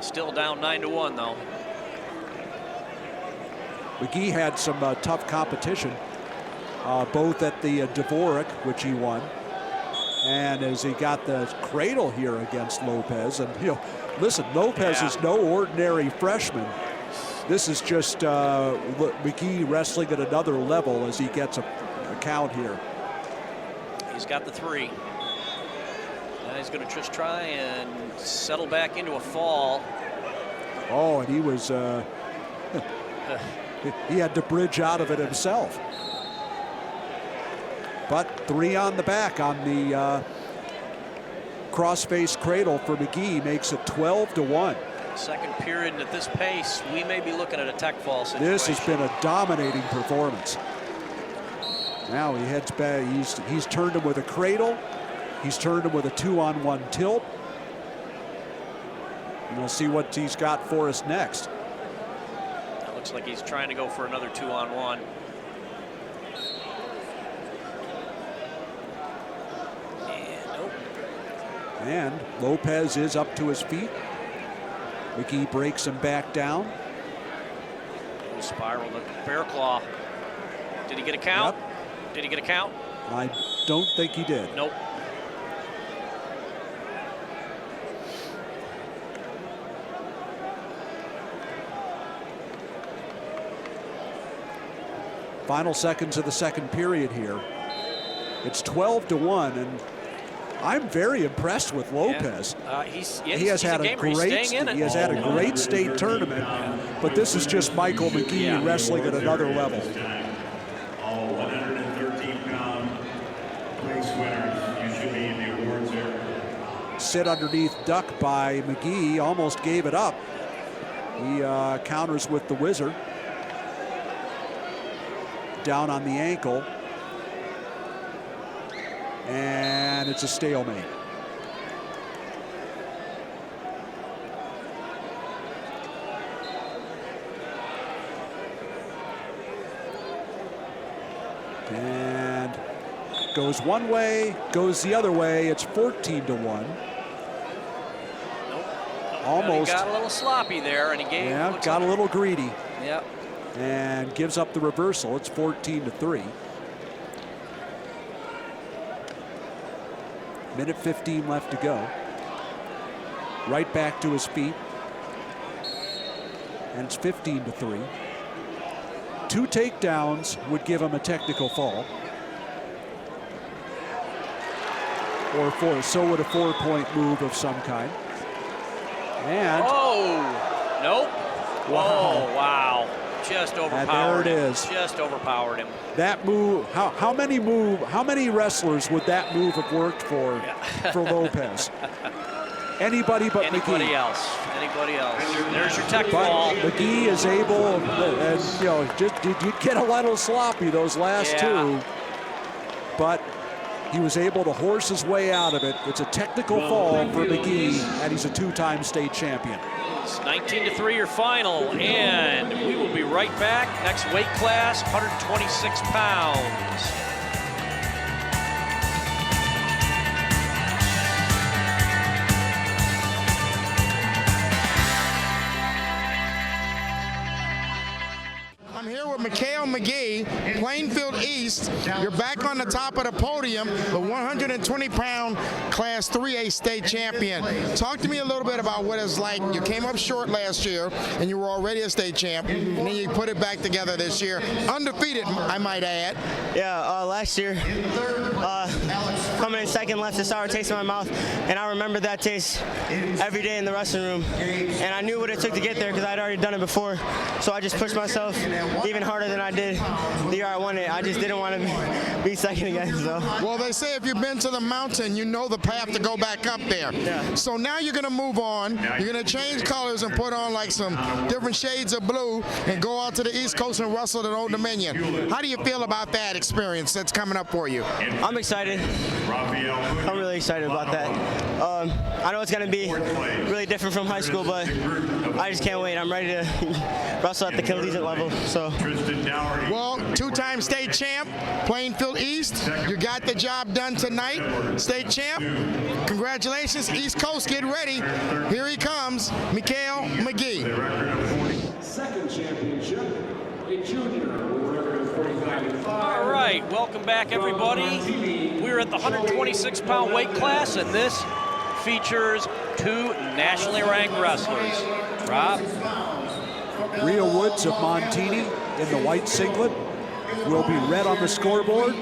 Still down 9-1, though. McGee had some tough competition. Both at the Dvorak, which he won, and as he got the cradle here against Lopez. And, you know, listen, Lopez is no ordinary freshman. This is just McGee wrestling at another level as he gets a count here. He's got the 3. Now he's going to just try and settle back into a fall. Oh, and he was, he had to bridge out of it himself. But 3 on the back on the cross-face cradle for McGee makes it 12-1. Second period, and at this pace, we may be looking at a tech fall situation. This has been a dominating performance. Now he heads back. He's turned him with a cradle. He's turned him with a 2-on-1 tilt. And we'll see what he's got for us next. It looks like he's trying to go for another 2-on-1. And Lopez is up to his feet. McGee breaks him back down. Spiral, the bear claw. Did he get a count? Yep. Did he get a count? I don't think he did. Nope. Final seconds of the second period here. It's 12-1, and I'm very impressed with Lopez. Yeah. He has had a great state tournament, but this is just Michael McGee wrestling at another level. All 113-pound place winners, you should be in the awards area. Sit underneath duck by McGee, almost gave it up. He counters with the whizzer. down on the ankle. And it's a stalemate. And goes one way, goes the other way. It's 14-1. Almost. He got a little sloppy there, and he gave. Yeah, got a little greedy. Yep. And gives up the reversal. It's 14-3. Minute 15 left to go. Right back to his feet. And it's 15-3. 2 takedowns would give him a technical fall. Or so would a 4-point move of some kind. And oh, nope. Wow. Oh, wow. Just overpowered. And there it is. Just overpowered him. That move, how many wrestlers would that move have worked for Lopez? Anybody but Anybody McGee. else. Anybody else. There's your tech But ball. McGee is able, and you know, you'd get a little sloppy those last two, but he was able to horse his way out of it. It's a technical fall for McGee, and he's a 2-time state champion. It's 19-3 your final, and we will be right back. Next weight class, 126 pounds. I'm here with Mikhail McGee, Plainfield East. You're back on the top of the podium, the 120-pound Class 3A state champion. Talk to me a little bit about what it's like. You came up short last year, and you were already a state champ, and then you put it back together this year. Undefeated, I might add. Yeah, last year, coming in second left a sour taste in my mouth, and I remember that taste every day in the wrestling room. And I knew what it took to get there because I'd already done it before, so I just pushed myself even harder than I did the year I won it. I just didn't want to be second again. So. Well, they say if you've been to the mountain, you know the path to go back up there. Yeah. So now you're going to move on. You're going to change colors and put on like some different shades of blue and go out to the East Coast and wrestle at Old Dominion. How do you feel about that experience that's coming up for you? I'm excited. I'm really excited about that. I know it's going to be really different from high school, but I just can't wait. I'm ready to wrestle at the collegiate level. So. Well, 2-time state champ, Plainfield East. You got the job done tonight. State champ. Congratulations, East Coast. Get ready. Here he comes, Mikhail McGee. Second championship, a junior with a record of 45-5. All right, welcome back, everybody. We're at the 126-pound weight class, and this features 2 nationally ranked wrestlers. Rob? Rhea Woods of Montini in the white singlet will be red on the scoreboard.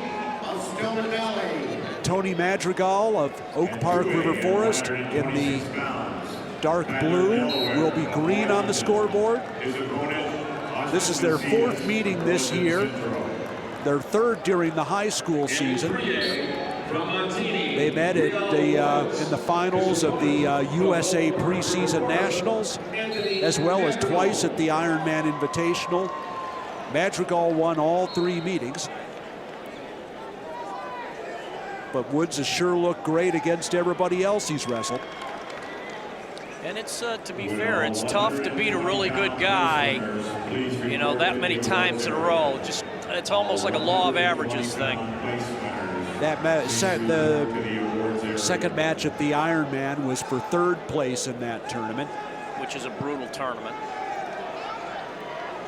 Tony Madrigal of Oak Park River Forest in the dark blue will be green on the scoreboard. This is their 4th meeting this year, their 3rd during the high school season. They met at in the finals of the USA Preseason Nationals, as well as twice at the Ironman Invitational. Madrigal won all 3 meetings. But Woods has sure looked great against everybody else he's wrestled. And it's, to be fair, it's tough to beat a really good guy, you know, that many times in a row. Just, it's almost like a law of averages thing. The second match at the Ironman was for 3rd place in that tournament. Which is a brutal tournament.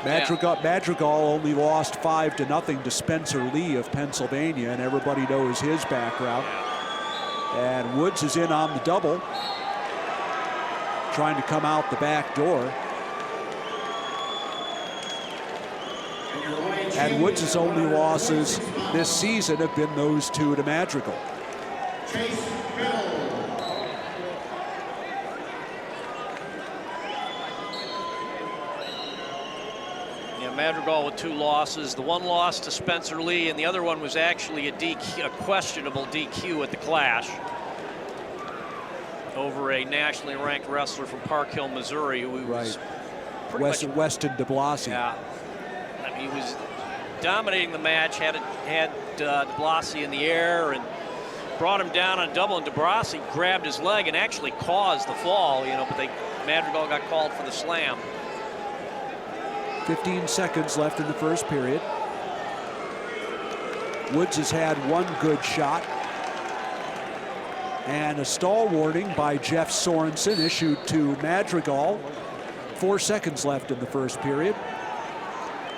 Madrigal only lost 5-0 to Spencer Lee of Pennsylvania, and everybody knows his background. And Woods is in on the double, trying to come out the back door. And Woods' only losses this season have been those 2 to Madrigal. Yeah, Madrigal with 2 losses. The one loss to Spencer Lee, and the other one was actually a DQ, a questionable DQ at the Clash over a nationally ranked wrestler from Park Hill, Missouri, who was Weston de Blasi. Yeah, I mean, he was dominating the match, had DeBlasi in the air and brought him down on a double, and DeBlasi grabbed his leg and actually caused the fall, but Madrigal got called for the slam. 15 seconds left in the first period. Woods has had one good shot. And a stall warning by Jeff Sorensen issued to Madrigal. 4 seconds left in the first period.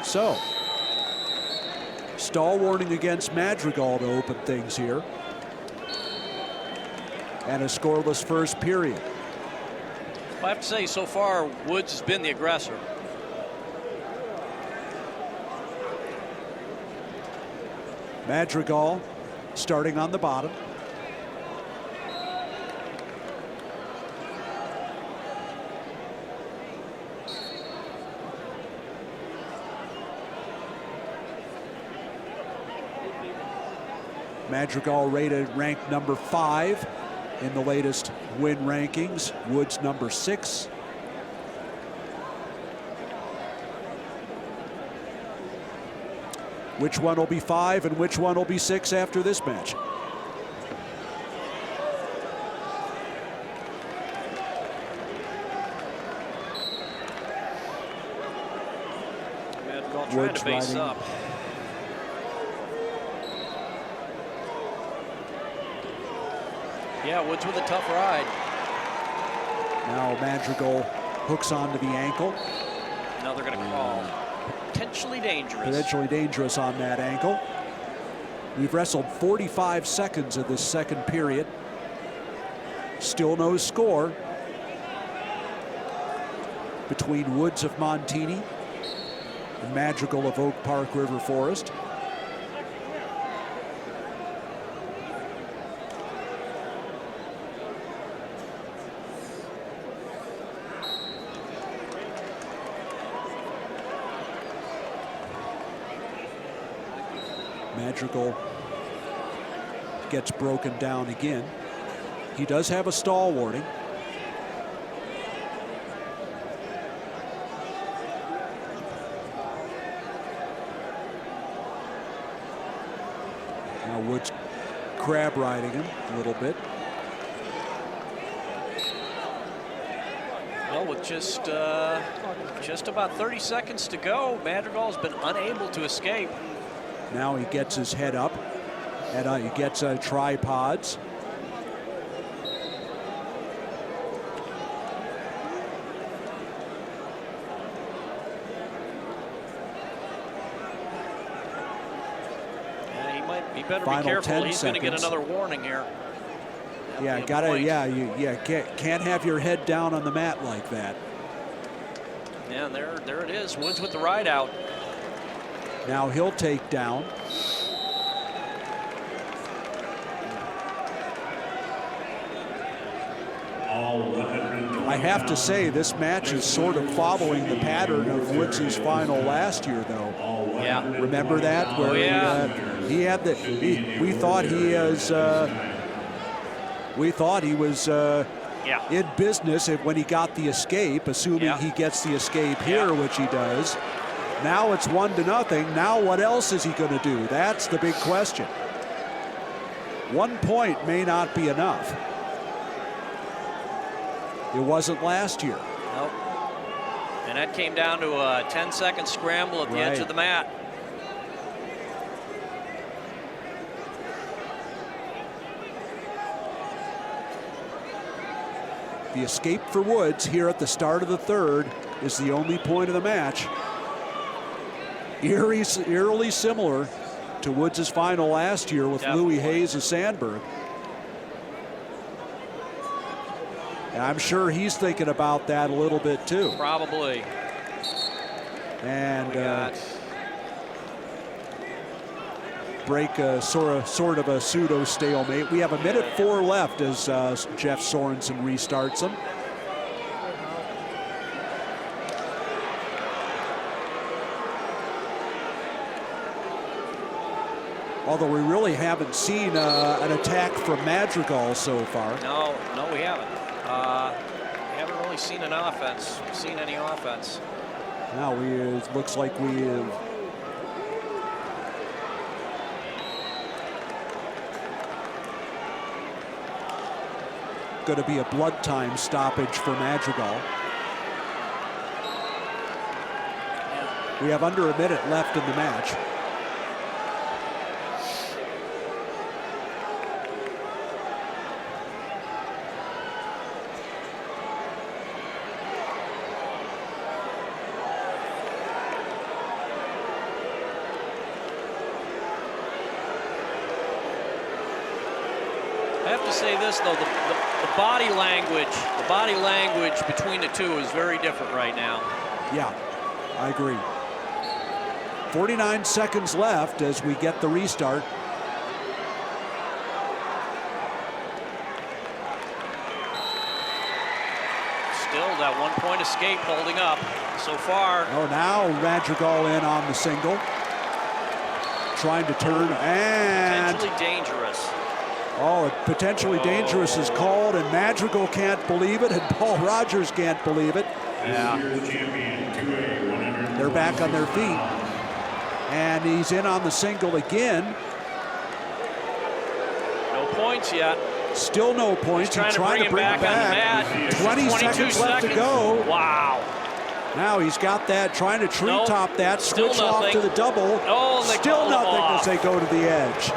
So, stall warning against Madrigal to open things here. And a scoreless first period. I have to say, so far, Woods has been the aggressor. Madrigal starting on the bottom. Madrigal ranked number 5 in the latest win rankings. Woods number 6. Which one will be 5 and which one will be 6 after this match? Madrigal trying to base up. Yeah, Woods with a tough ride. Now Madrigal hooks onto the ankle. Now they're going to call potentially dangerous. Potentially dangerous on that ankle. We've wrestled 45 seconds of this second period. Still no score between Woods of Montini and Madrigal of Oak Park River Forest. Madrigal gets broken down again. He does have a stall warning. Now Woods crab riding him a little bit. Well, with just about 30 seconds to go, Madrigal's been unable to escape. Now he gets his head up and he gets tripods. Yeah, he better Final be careful. He's going to get seconds. another warning here. Yeah, you can't have your head down on the mat like that. Yeah, there it is. Woods with the ride out. Now he'll take down. I have to say this match is sort of following the pattern of Woods' final last year, though. Yeah. Remember that? Where he had the. We thought he was in business when he got the escape, assuming he gets the escape here, which he does. Now it's 1-0. Now what else is he going to do? That's the big question. 1 point may not be enough. It wasn't last year. Nope. And that came down to a 10-second scramble at the edge of the mat. The escape for Woods here at the start of the third is the only point of the match. Eerily similar to Woods' final last year with Louis Hayes of Sandburg. And I'm sure he's thinking about that a little bit too. Probably. And break sort of a pseudo stalemate. We have 1:04 left as Jeff Sorensen restarts them. Although we really haven't seen an attack from Madrigal so far. No, we haven't. We haven't really seen any offense. Now it looks like we have going to be a blood time stoppage for Madrigal. We have under a minute left in the match. I have to say this though, the body language between the two is very different right now. Yeah, I agree. 49 seconds left as we get the restart. Still that 1-point escape holding up so far. Oh, now Madrigal in on the single. Trying to turn and... Potentially dangerous. Oh, potentially dangerous is called, and Madrigal can't believe it, and Paul Rogers can't believe it. Yeah. They're back on their feet. And he's in on the single again. No points yet. Still no points. He's trying to bring him back on the mat. 20 seconds left to go. Wow. Now he's got that, trying to treetop that, switch off to the double. Oh, still nothing as they go to the edge.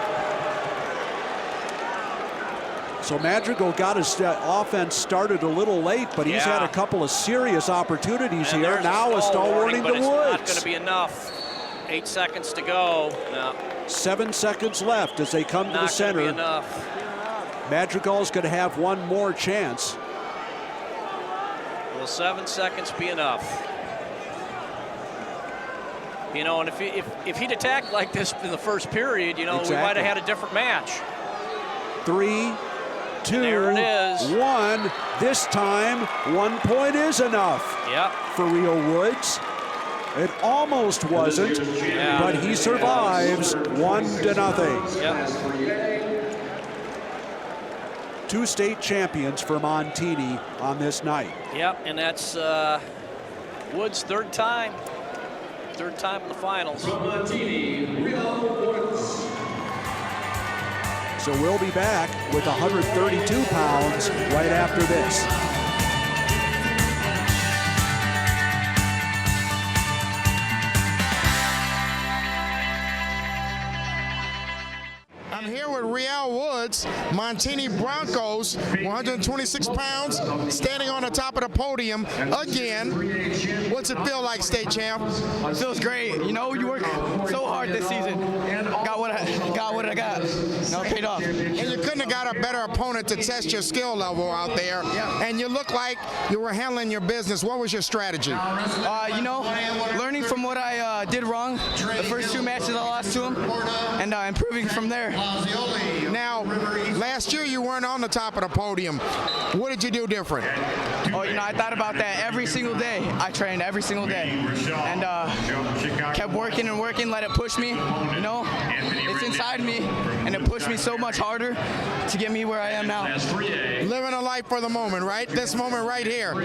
So Madrigal got his offense started a little late, but he's had a couple of serious opportunities here. Now a stall warning to Woods. It's not going to be enough. 8 seconds to go. No. 7 seconds left as they come to the center. Not going to be enough. Madrigal's going to have one more chance. Will 7 seconds be enough? You know, and if he'd attacked like this in the first period, you know, we might have had a different match. 3, 2, there it is. 1. This time, 1 point is enough for Real Woods. It almost wasn't, but he survives 1-0. Yep. 2 state champions for Montini on this night. Yep, and that's Woods' third time in the finals. From Montini, Real Woods. So we'll be back with 132 pounds right after this. I'm here with Real Woods, Montini Broncos, 126 pounds, standing on the top of the podium again. What's it feel like, state champ? It feels great. You know, you work so hard this season. Got what I got. No, it paid off. And you couldn't have got a better opponent to test your skill level out there. And you look like you were handling your business. What was your strategy? You know, learning from what I did wrong. The first 2 matches I lost to him, and improving from there. Now, last year you weren't on the top of the podium. What did you do different? Oh, you know, I thought about that every single day. I trained every single day, and kept working and working. Let it push me. You know, it's inside me, and it pushed me so much harder to get me where I am now. Living a life for the moment, right? This moment right here.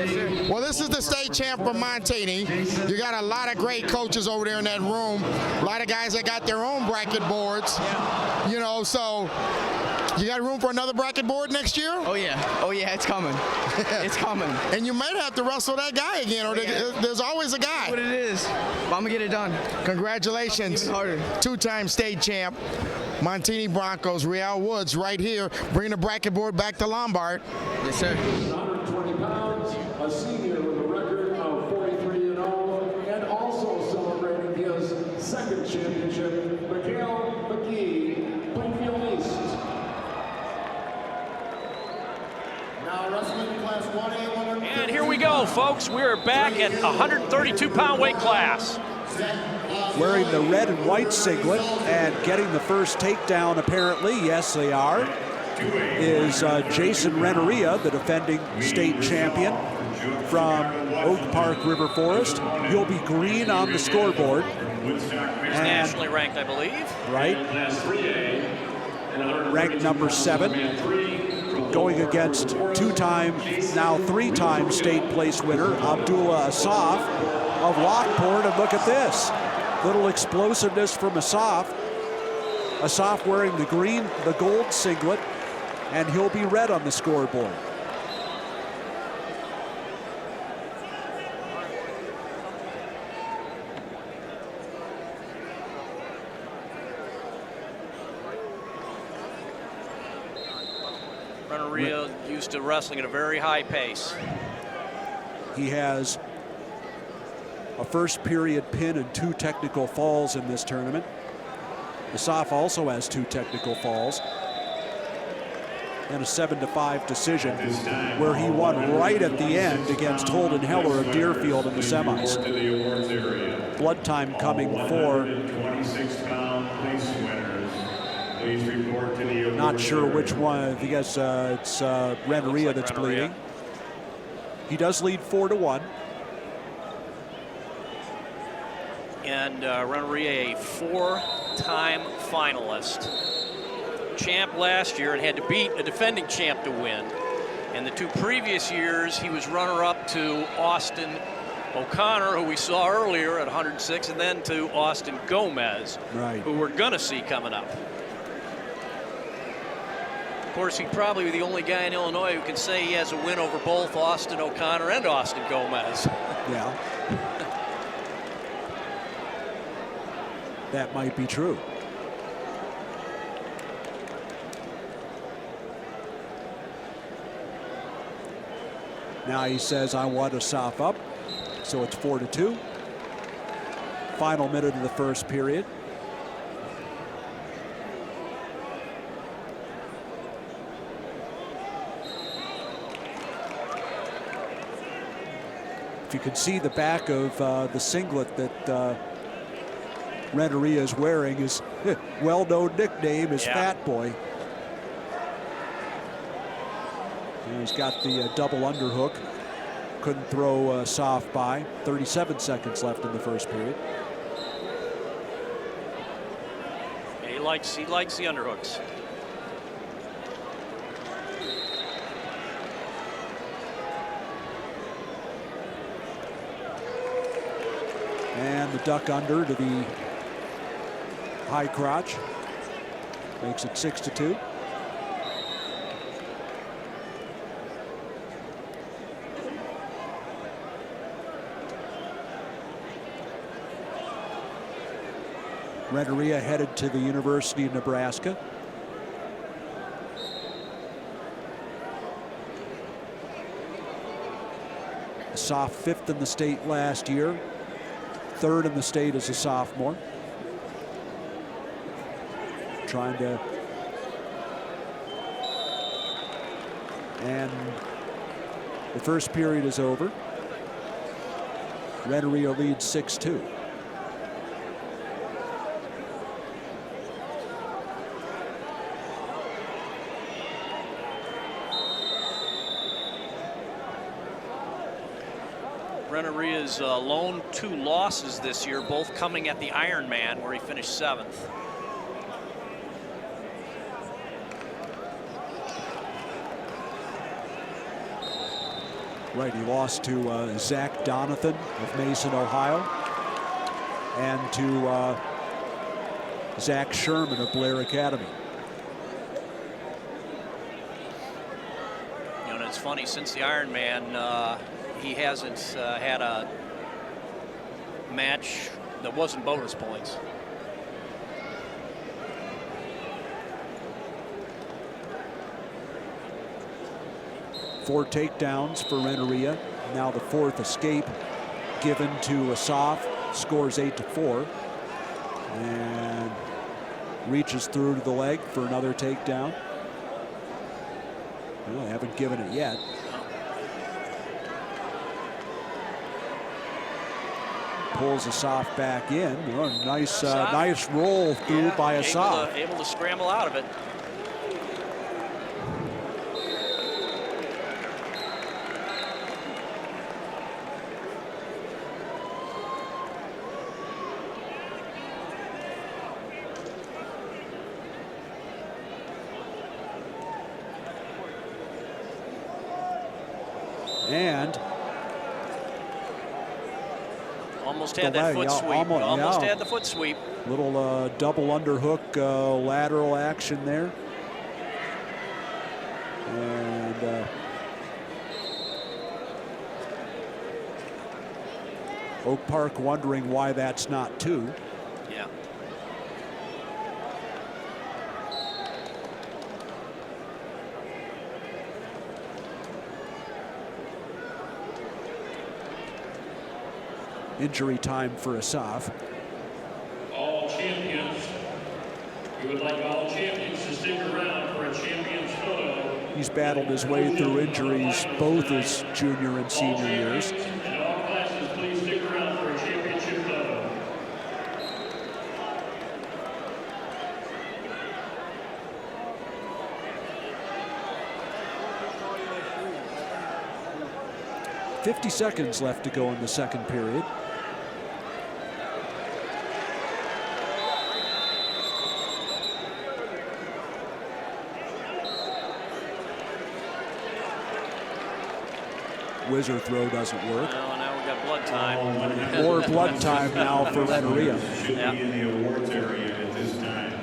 Well, this is the state champ from Montini. You got a lot of great coaches over there in that room. A lot of guys that got their own bracket boards. You know, so you got room for another bracket board next year? Oh yeah, it's coming. It's coming. And you might have to wrestle that guy again, or there's always a guy. That's what it is. But I'm gonna get it done. Congratulations. Harder. 2-time state champ, Montini Broncos, Real Woods, right here, bringing the bracket board back to Lombard. Yes, sir. 120 pounds, a senior with a record of 43-0, and also celebrating his second championship, Mikhail McGee, Plainfield East. Now wrestling class 1A, And here we go, folks. We're back at 132-pound weight class. Wearing the red and white singlet and getting the first takedown, apparently, yes they are, is Jason Renneria, the defending state champion from Oak Park River Forest. He'll be green on the scoreboard. He's nationally ranked, I believe. Right. Ranked number 7. Going against 2-time, now 3-time state place winner, Abdullah Asaf of Lockport. And look at this. Little explosiveness from Asaf. Asaf wearing the gold singlet, and he'll be red on the scoreboard. Renneria used to wrestling at a very high pace. He has a first period pin and 2 technical falls in this tournament. Asaf also has 2 technical falls and a 7-5 decision where he won right at the end against Holden Heller of Deerfield in the semis. Blood time coming for. Not sure which one. I guess it's Renneria that's bleeding. He does lead 4-1. And Renneria, a 4-time finalist. Champ last year and had to beat a defending champ to win. And the 2 previous years, he was runner-up to Austin O'Connor, who we saw earlier at 106, and then to Austin Gomez, who we're going to see coming up. Of course, he'd probably be the only guy in Illinois who can say he has a win over both Austin O'Connor and Austin Gomez. Yeah. That might be true. Now he says, I want to sop up. So it's 4-2. Final minute of the first period. If you can see the back of the singlet that Renneria is wearing, his well-known nickname is Fat Boy. And he's got the double underhook. Couldn't throw soft by. 37 seconds left in the first period. Yeah, he likes the underhooks. And the duck under to the high crotch. Makes it 6-2. Renneria headed to the University of Nebraska. Soft 5th in the state last year. 3rd in the state as a sophomore. Trying to. And the first period is over. Renneria leads 6-2. Renneria's lone 2 losses this year, both coming at the Ironman, where he finished 7th. Right, he lost to Zach Donathan of Mason, Ohio, and to Zach Sherman of Blair Academy. You know, and it's funny, since the Ironman, he hasn't had a match that wasn't bonus points. Four takedowns for Renneria. Now the 4th escape given to Asaf. Scores 8-4. And reaches through to the leg for another takedown. Well, they haven't given it yet. Pulls Asaf back in. Oh, nice, nice roll through by Asaf. Able to scramble out of it. And almost had that foot sweep. Almost had the foot sweep. Little double underhook lateral action there. And Oak Park wondering why that's not 2. Yeah. injury time for Asaf. All champions. We would like all champions to stick around for a champion's photo. He's battled his way through injuries both his junior and senior years. In all classes, please stick around for a championship photo. .50 seconds left to go in the second period. Whizzer throw doesn't work. Well, now we got blood time. More blood time now for Renneria. Should be in the awards area at this time.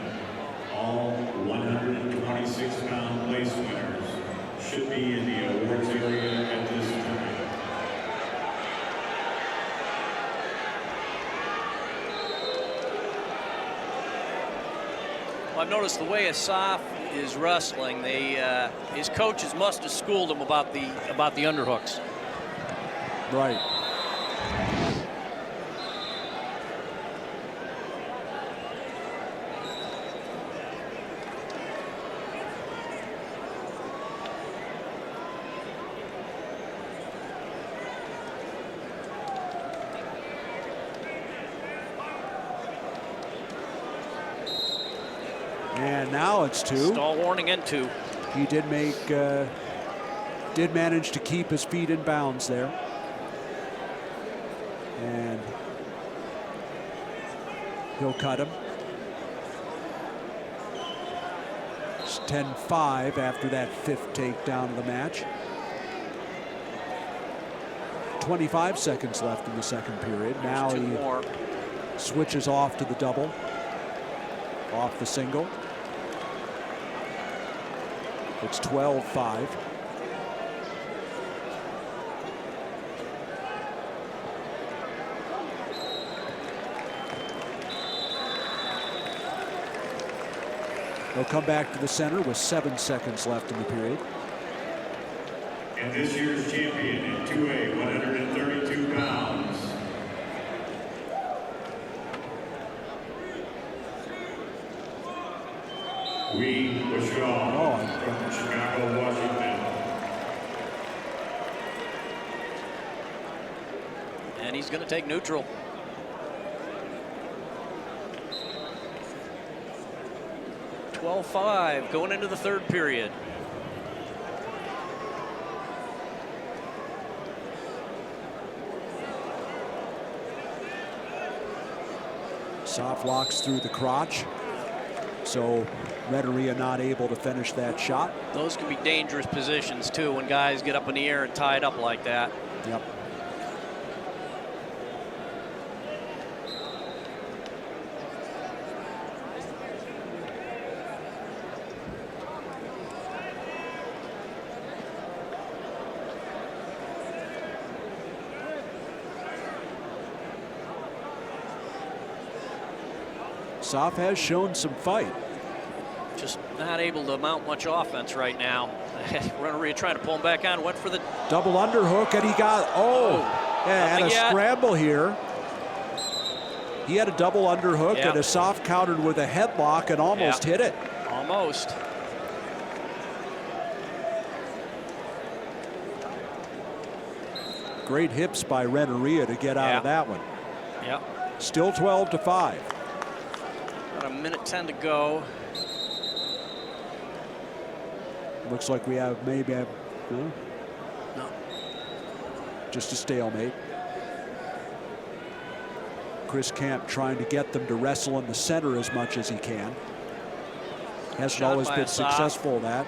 All 126-pound place winners should be in the awards area at this time. Well, I've noticed the way Asaf is wrestling, his coaches must have schooled him about the underhooks. Right. And now it's 2. Stall warning in 2. He did manage to keep his feet in bounds there. And he'll cut him. It's 10-5 after that 5th takedown of the match. 25 seconds left in the second period. Now he switches off to the double, off the single. It's 12-5. They'll come back to the center with 7 seconds left in the period. And this year's champion at 2A, 132 pounds. We Bashaw from Chicago, Washington. And he's going to take neutral. .12-5 going into the third period. Soft locks through the crotch. So Renneria not able to finish that shot. Those can be dangerous positions too when guys get up in the air and tied up like that. Yep. Soft has shown some fight. Just not able to mount much offense right now. Renneria trying to pull him back on, went for the double underhook, and he got, and a scramble here. He had a double underhook, and a Soft countered with a headlock and almost hit it. Almost. Great hips by Renneria to get out of that one. Yep. Still 12-5. About a minute 10 to go. Looks like we have no. Just a stalemate. Chris Camp trying to get them to wrestle in the center as much as he can. Hasn't always been successful at that.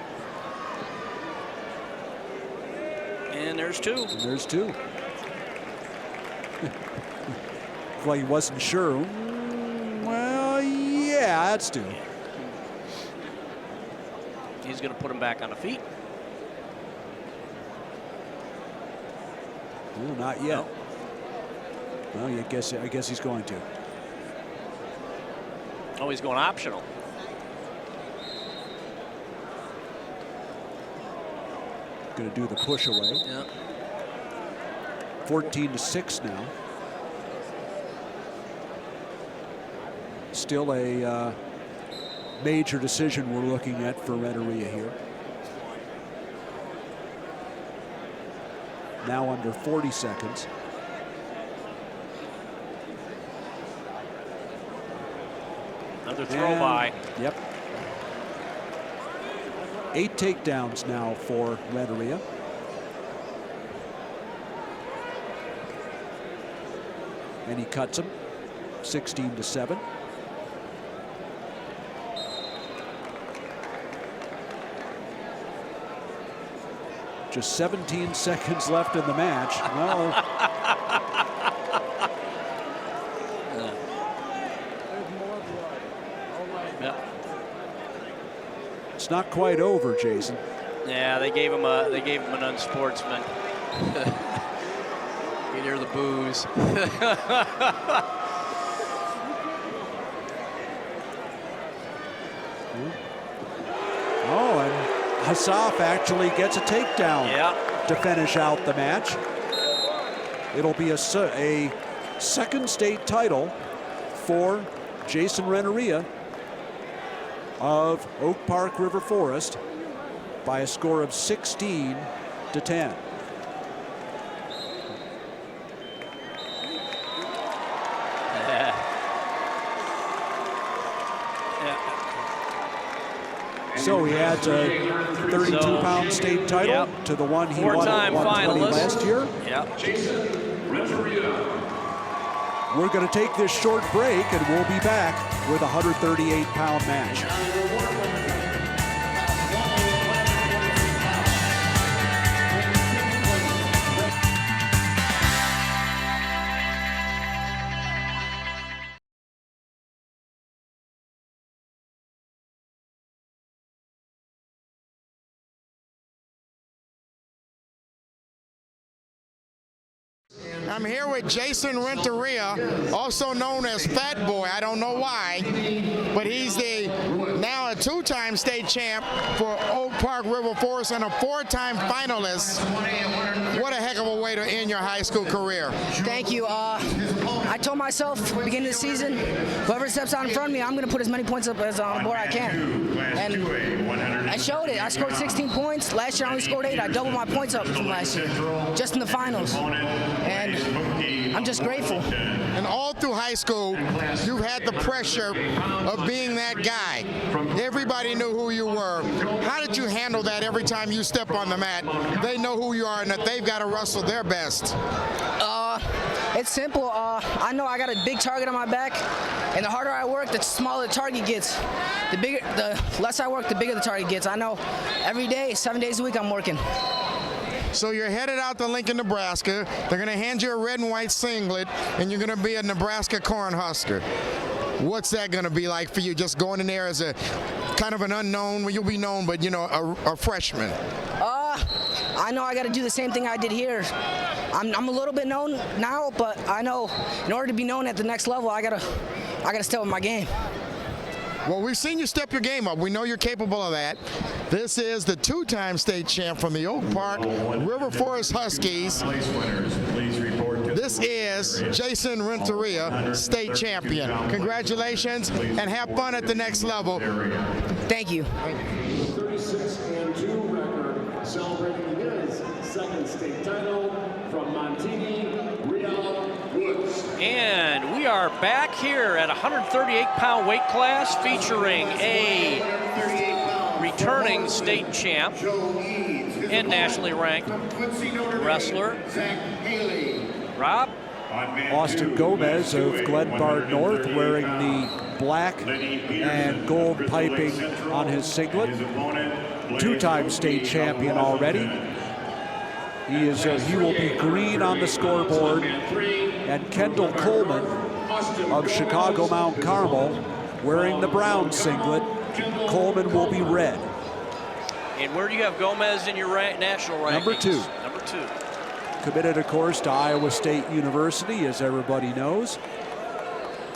And there's 2. And there's 2. Like he wasn't sure. Well, yeah, that's 2. He's going to put him back on the feet. No, not yet. No. Well, I guess he's going to. Oh, he's going optional. Going to do the push away. Yeah. 14-6 now. still a major decision we're looking at for Renteria here. Now under 40 seconds. Another throw by. Yep. 8 takedowns now for Renteria. And he cuts him 16-7. Just 17 seconds left in the match. Well, it's not quite over, Jason. Yeah, they gave him an unsportsman. You hear the booze. Oh, and Hassaf actually gets a takedown to finish out the match. It'll be a second state title for Jason Renteria of Oak Park River Forest by a score of 16-10. So he adds a 32-pound state title to the one he won at 120 last year. We're going to take this short break, and we'll be back with a 138-pound match. I'm here with Jason Renteria, also known as Fat Boy. I don't know why, but he's now a 2-time state champ for Oak Park River Forest and a 4-time finalist. What a heck of a way to end your high school career. Thank you. I told myself at the beginning of the season, whoever steps out in front of me, I'm going to put as many points up as on the board I can. And I showed it. I scored 16 points. Last year I only scored 8. I doubled my points up from last year, just in the finals. And I'm just grateful. And all through high school, you've had the pressure of being that guy. Everybody knew who you were. How did you handle that every time you step on the mat? They know who you are and that they've got to wrestle their best. It's simple. I know I got a big target on my back, and the harder I work, the smaller the target gets. The less I work, the bigger the target gets. I know every day, 7 days a week, I'm working. So you're headed out to Lincoln, Nebraska. They're going to hand you a red and white singlet, and you're going to be a Nebraska Cornhusker. What's that going to be like for you, just going in there as a kind of an unknown? Well, you'll be known, but, you know, a freshman. I know I got to do the same thing I did here. I'm a little bit known now, but I know in order to be known at the next level, I gotta step up my game. Well, we've seen you step your game up. We know you're capable of that. This is the 2-time state champ from the Oak Park River Forest Huskies. This is Jason Renteria, state champion. Congratulations, and have fun at the next level. Thank you. 36-2 record, celebrating his second state title from Montigny, Real Woods. And we are back here at 138-pound weight class, featuring a returning state champ and nationally ranked wrestler, Rob. Austin Gomez of Glenbard North, wearing the black and gold piping on his singlet. 2-time state champion already. He will be green on the scoreboard. And Kendall Coleman of Chicago Mount Carmel, wearing the brown singlet. Coleman will be red. And where do you have Gomez in your national rankings? Number 2. Number 2. Committed, of course, to Iowa State University, as everybody knows.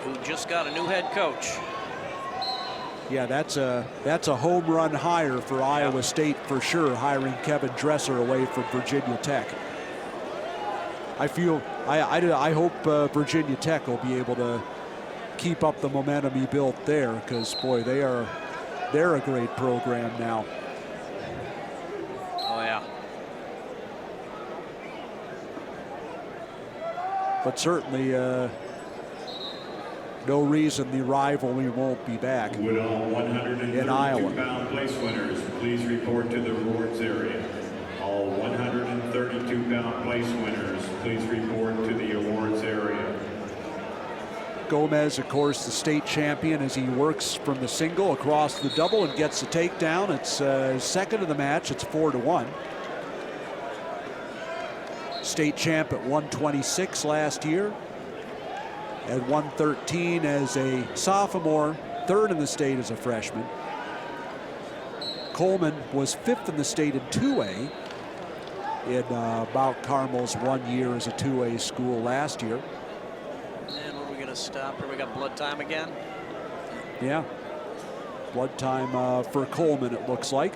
Who just got a new head coach. Yeah, that's a home run hire for Iowa State for sure, hiring Kevin Dresser away from Virginia Tech. I hope Virginia Tech will be able to keep up the momentum he built there, because boy, they're a great program now. Oh yeah. But certainly no reason the rivalry won't be back Would all in Iowa. 132-pound place winners please report to the rewards area? All 132-pound place winners please report to the awards area. Gomez, of course, the state champion as he works from the single across the double and gets the takedown. It's second of the match. It's 4-1. State champ at 126 last year. At 113 as a sophomore, third in the state as a freshman. Coleman was fifth in the state in 2A in Mount Carmel's 1 year as a 2A school last year. And what are we going to stop here? We got blood time again? Yeah. Blood time for Coleman, it looks like.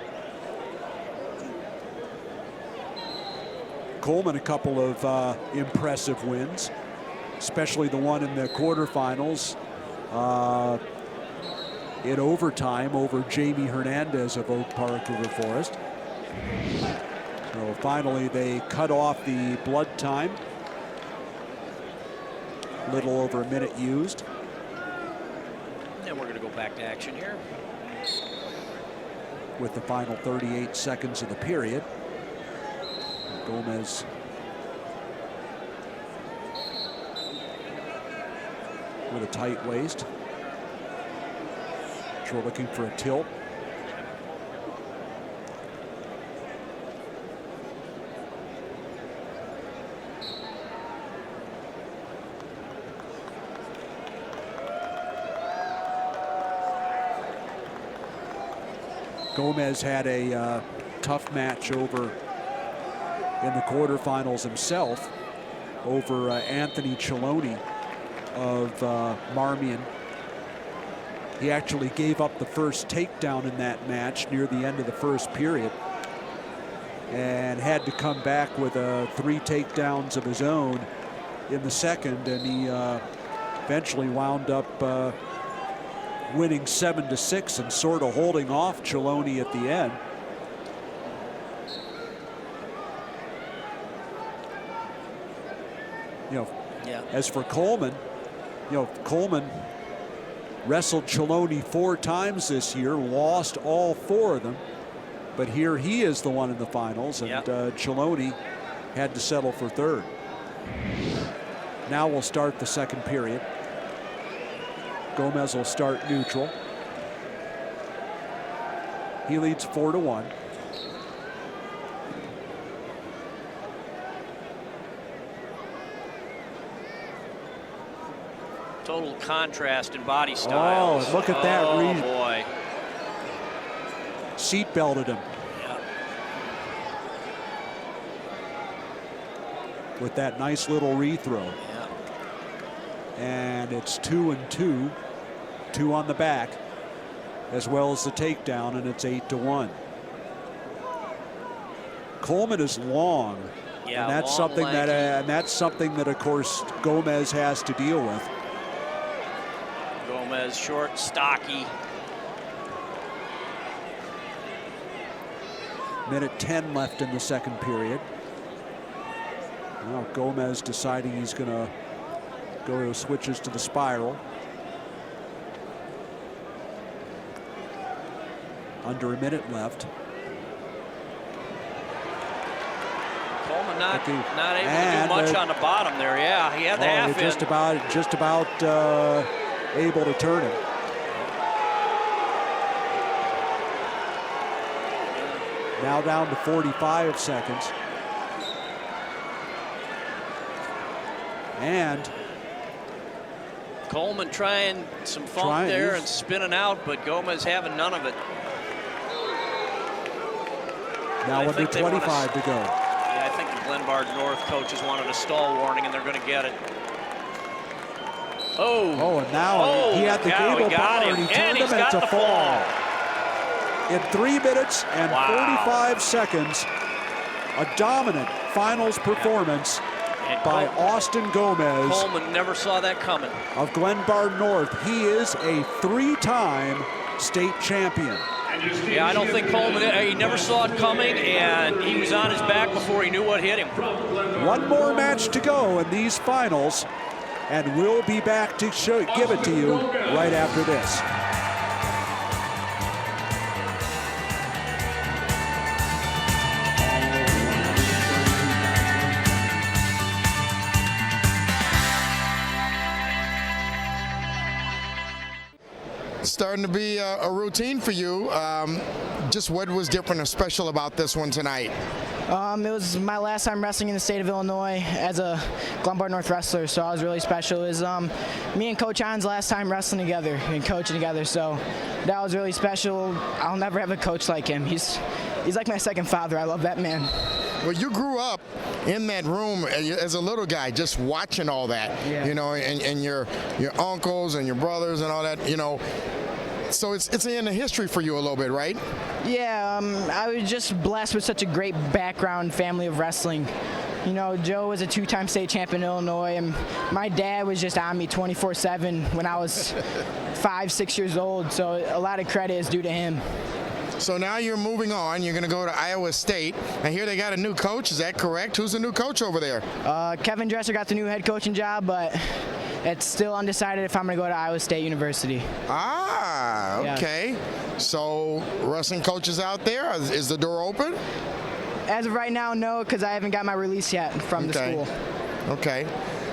Coleman, a couple of impressive wins, especially the one in the quarterfinals in overtime over Jamie Hernandez of Oak Park River Forest. So finally they cut off the blood time. Little over a minute used. And we're going to go back to action here. With the final 38 seconds of the period. Gomez with a tight waist. Sure, looking for a tilt. Gomez had a tough match over in the quarterfinals himself over Anthony Cheloni of Marmion. He actually gave up the first takedown in that match near the end of the first period and had to come back with 3 takedowns of his own in the second, and he eventually wound up winning 7-6 and sort of holding off Cheloni at the end. You know, yeah. As for Coleman, you know, Coleman wrestled Cheloni 4 times this year, lost all 4 of them, but here he is the one in the finals, and Cheloni had to settle for third. Now we'll start the second period. Gomez will start neutral. He leads 4-1. Total contrast in body styles. Oh, look at that. Oh, boy. Seat belted him. Yeah. With that nice little rethrow. Yeah. And it's 2-2. 2 on the back, as well as the takedown, and it's 8-1. Coleman is long. Yeah, and that's long, something that of course Gomez has to deal with. Gomez, short, stocky. Minute 10 left in the second period. Now Gomez deciding he's going to go to switches to the spiral. Under a minute left. Coleman not able to do much on the bottom there. Yeah, he had the half in. Just about able to turn him. Now down to 45 seconds. And Coleman trying some funk there and spinning out, but Gomez having none of it. Now under 25 to go. Yeah, I think the Glenbard North coaches wanted a stall warning, and they're going to get it. Oh, and now he had the gable bar and he turned him, and it's a fall. In 3 minutes and 45 seconds, a dominant finals performance by Austin Gomez. Coleman never saw that coming. Of Glenbard North. He is a 3-time state champion. Yeah, I don't think Coleman, he never saw it coming, and he was on his back before he knew what hit him. One more match to go in these finals, and we'll be back to give it to you right after this. Starting to be a routine for you. Just what was different or special about this one tonight? It was my last time wrestling in the state of Illinois as a Glenbard North wrestler, so I was really special. It was me and Coach Hines last time wrestling together and coaching together, so that was really special. I'll never have a coach like him. He's like my second father. I love that man. Well, you grew up in that room as a little guy, just watching all that, yeah. You know, and your uncles and your brothers and all that, you know. So it's in the history for you a little bit, right? Yeah, I was just blessed with such a great background family of wrestling. You know, Joe was a 2-time state champion in Illinois, and my dad was just on me 24/7 when I was 5, 6 years old, so a lot of credit is due to him. So now you're moving on. You're going to go to Iowa State. I hear they got a new coach. Is that correct? Who's the new coach over there? Kevin Dresser got the new head coaching job, but it's still undecided if I'm going to go to Iowa State University. Ah, okay. Yeah. So wrestling coaches out there, is the door open? As of right now, no, because I haven't got my release yet from the school. Okay.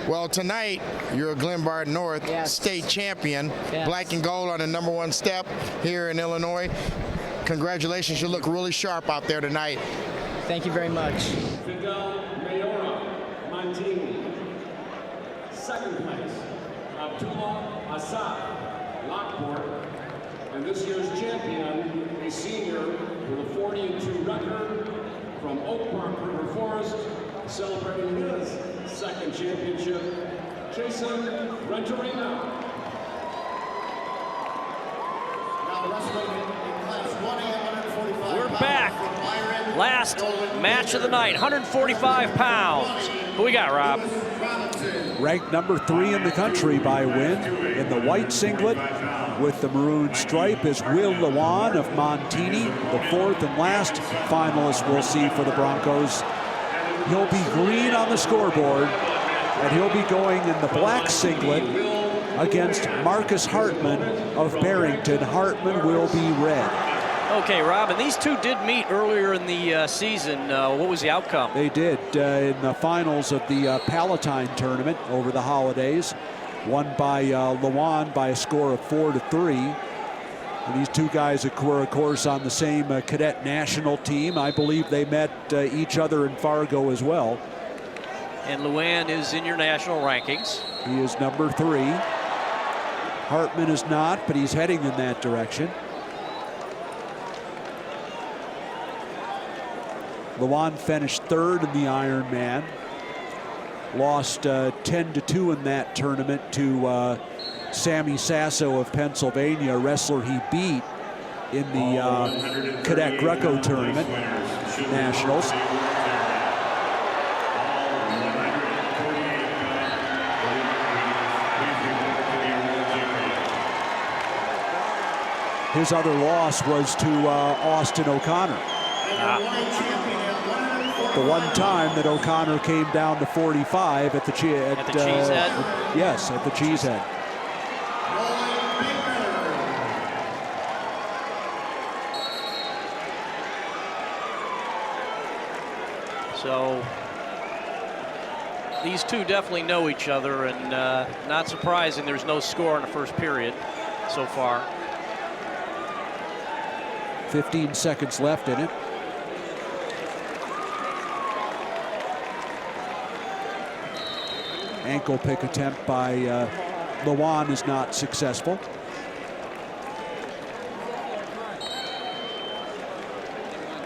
Well, tonight, you're a Glenbard North state champion, black and gold on the #1 step here in Illinois. Congratulations, you look really sharp out there tonight. Thank you very much. Fidel Mayora Montini. Second place, Abdullah Assad Lockport. And this year's champion, a senior with a 40-2 record from Oak Park River Forest, celebrating his second championship, Jason Renterina. Now wrestling in class 1A, 145 We're back. Last match of the night, 145 pounds. Who we got, Rob? Ranked #3 in the country by win in the white singlet with the maroon stripe is Will Lewan of Montini, the 4th and last finalist we'll see for the Broncos. He'll be green on the scoreboard, and he'll be going in the black singlet against Marcus Hartman of Barrington. Hartman will be red. Okay, Rob, and these two did meet earlier in the season. What was the outcome? They did in the finals of the Palatine tournament over the holidays. Won by Lewan by a score of 4-3. And these two guys were, of course, on the same cadet national team. I believe they met each other in Fargo as well. And Lewan is in your national rankings. He is #3. Hartman is not, but he's heading in that direction. Lewan finished 3rd in the Ironman. Lost 10-2 in that tournament to Sammy Sasso of Pennsylvania, a wrestler he beat in the Cadet Greco tournament, nationals. His other loss was to Austin O'Connor. The one time that O'Connor came down to 45 at the Cheesehead. Yes, at the Cheesehead. So these two definitely know each other, and not surprising there's no score in the first period so far. 15 seconds left in it. Ankle pick attempt by Lewan is not successful.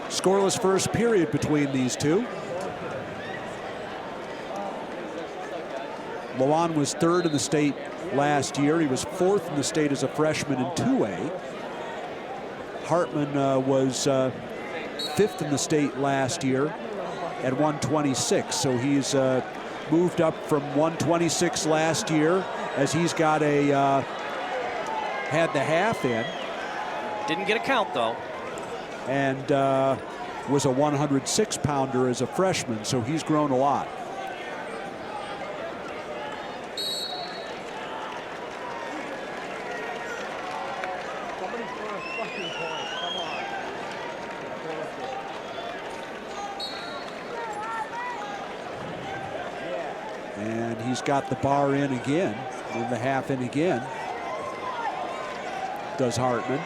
Scoreless first period between these two. Lewan was 3rd in the state last year. He was 4th in the state as a freshman in 2A. Hartman was 5th in the state last year at 126, so he's moved up from 126 last year as he's got a had the half in. Didn't get a count though. And was a 106-pounder as a freshman, so he's grown a lot. And he's got the bar in again, and the half in again. Does Hartman.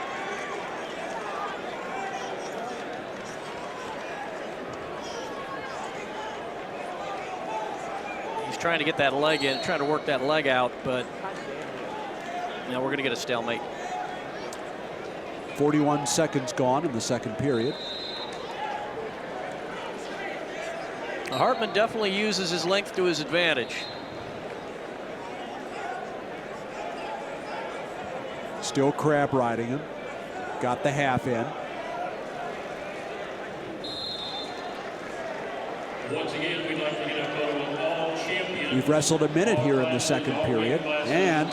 He's trying to get that leg in, trying to work that leg out, but you know, we're going to get a stalemate. 41 seconds gone in the second period. Hartman definitely uses his length to his advantage. Still crab riding him. Got the half in. Once again, we'd like to get a photo of all champions. We've wrestled a minute here in the second period, and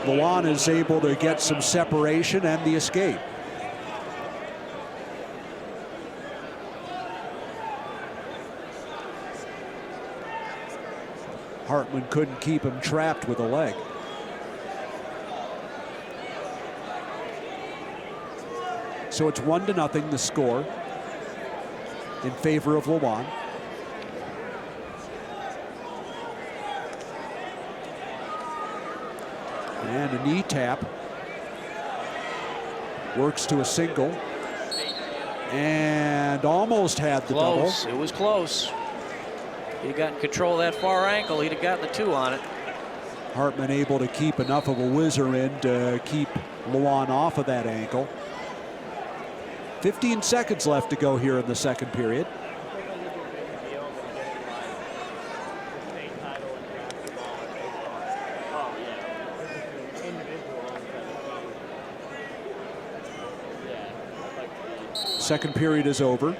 Lawan is able to get some separation and the escape. Hartman couldn't keep him trapped with a leg. So it's 1-0 the score in favor of Lawan. And a knee tap. Works to a single. And almost had the Close. double. It was close. He'd gotten control of that far ankle, he'd have gotten the 2 on it. Hartman able to keep enough of a whizzer in to keep Lawan off of that ankle. 15 seconds left to go here in the second period. Second period is over.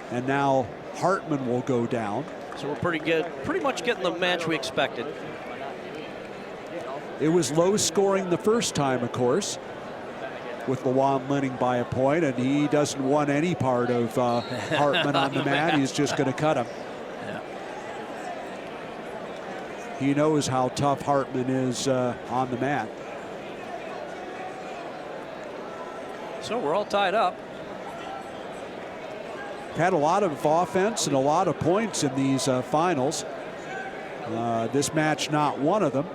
And now Hartman will go down. So we're pretty much getting the match we expected. It was low scoring the first time, of course, with Lawan winning by a point, and he doesn't want any part of Hartman on the mat. He's just going to cut him. Yeah. He knows how tough Hartman is on the mat. So we're all tied up. Had a lot of offense and a lot of points in these finals. This match not one of them.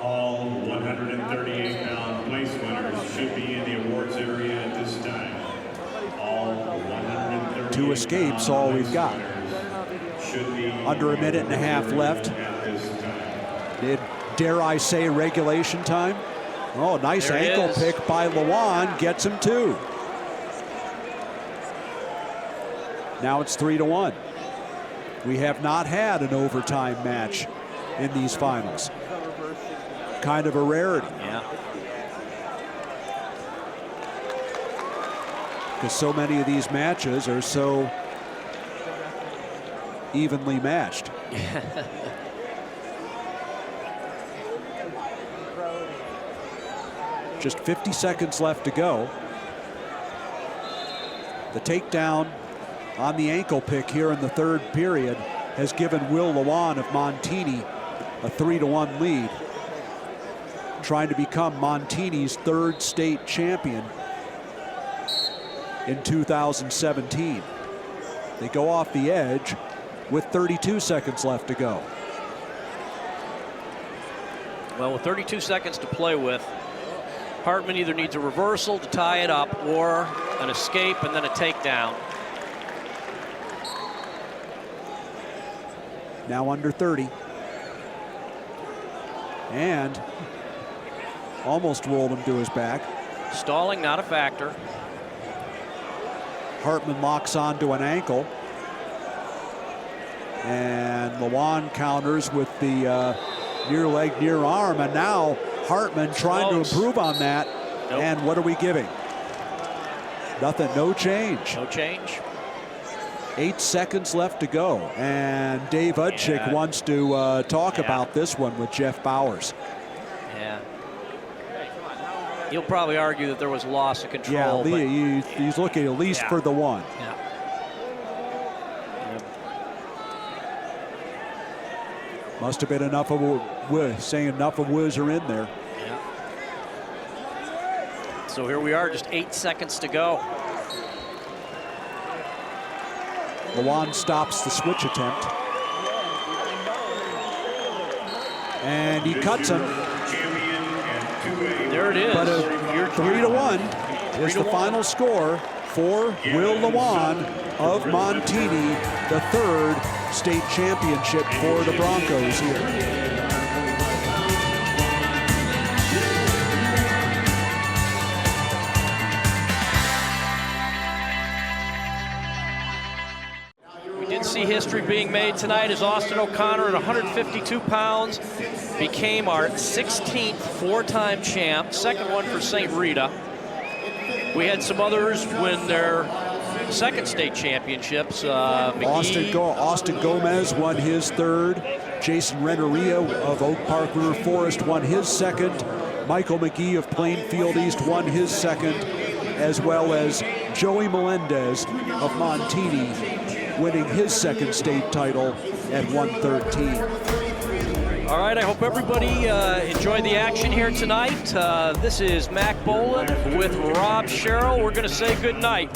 All 138-pound place winners should be in the awards area at this time. All 138 2 escapes, all we've got. Under a minute and a half left. Dare I say regulation time? Oh, nice ankle pick by Lawan, gets him 2. Now it's 3-1. We have not had an overtime match in these finals. Kind of a rarity. Yeah. Because so many of these matches are so evenly matched. Just 50 seconds left to go. The takedown on the ankle pick here in the third period has given Will Lawan of Montini a 3-1 lead, trying to become Montini's third state champion in 2017. They go off the edge with 32 seconds left to go. Well, with 32 seconds to play with, Hartman either needs a reversal to tie it up or an escape and then a takedown. Now under 30. And almost rolled him to his back. Stalling not a factor. Hartman locks onto an ankle. And Lawan counters with the near leg, near arm. And now Hartman trying to improve on that. Nope. And what are we giving? Nothing, no change. No change. 8 seconds left to go. And Dave Udchik wants to talk about this one with Jeff Bowers. Yeah. He'll probably argue that there was loss of control. Yeah, he's looking at least for the one. Yeah. Must have been enough of saying enough of whiz are in there. Yeah. So here we are, just 8 seconds to go. Lawan stops the switch attempt. And he cuts him. There it is. But a 3-1 is the final score for Will Lawan of Montini, the 3rd state championship for the Broncos here. See history being made tonight as Austin O'Connor at 152 pounds became our 16th four-time champ, second one for St. Rita. We had some others win their second state championships. Austin Gomez won his 3rd. Jason Renneria of Oak Park River Forest won his 2nd. Michael McGee of Plainfield East won his 2nd, as well as Joey Melendez of Montini winning his 2nd state title at 113. All right, I hope everybody enjoyed the action here tonight. This is Mac Boland with Rob Sherrill. We're going to say good night.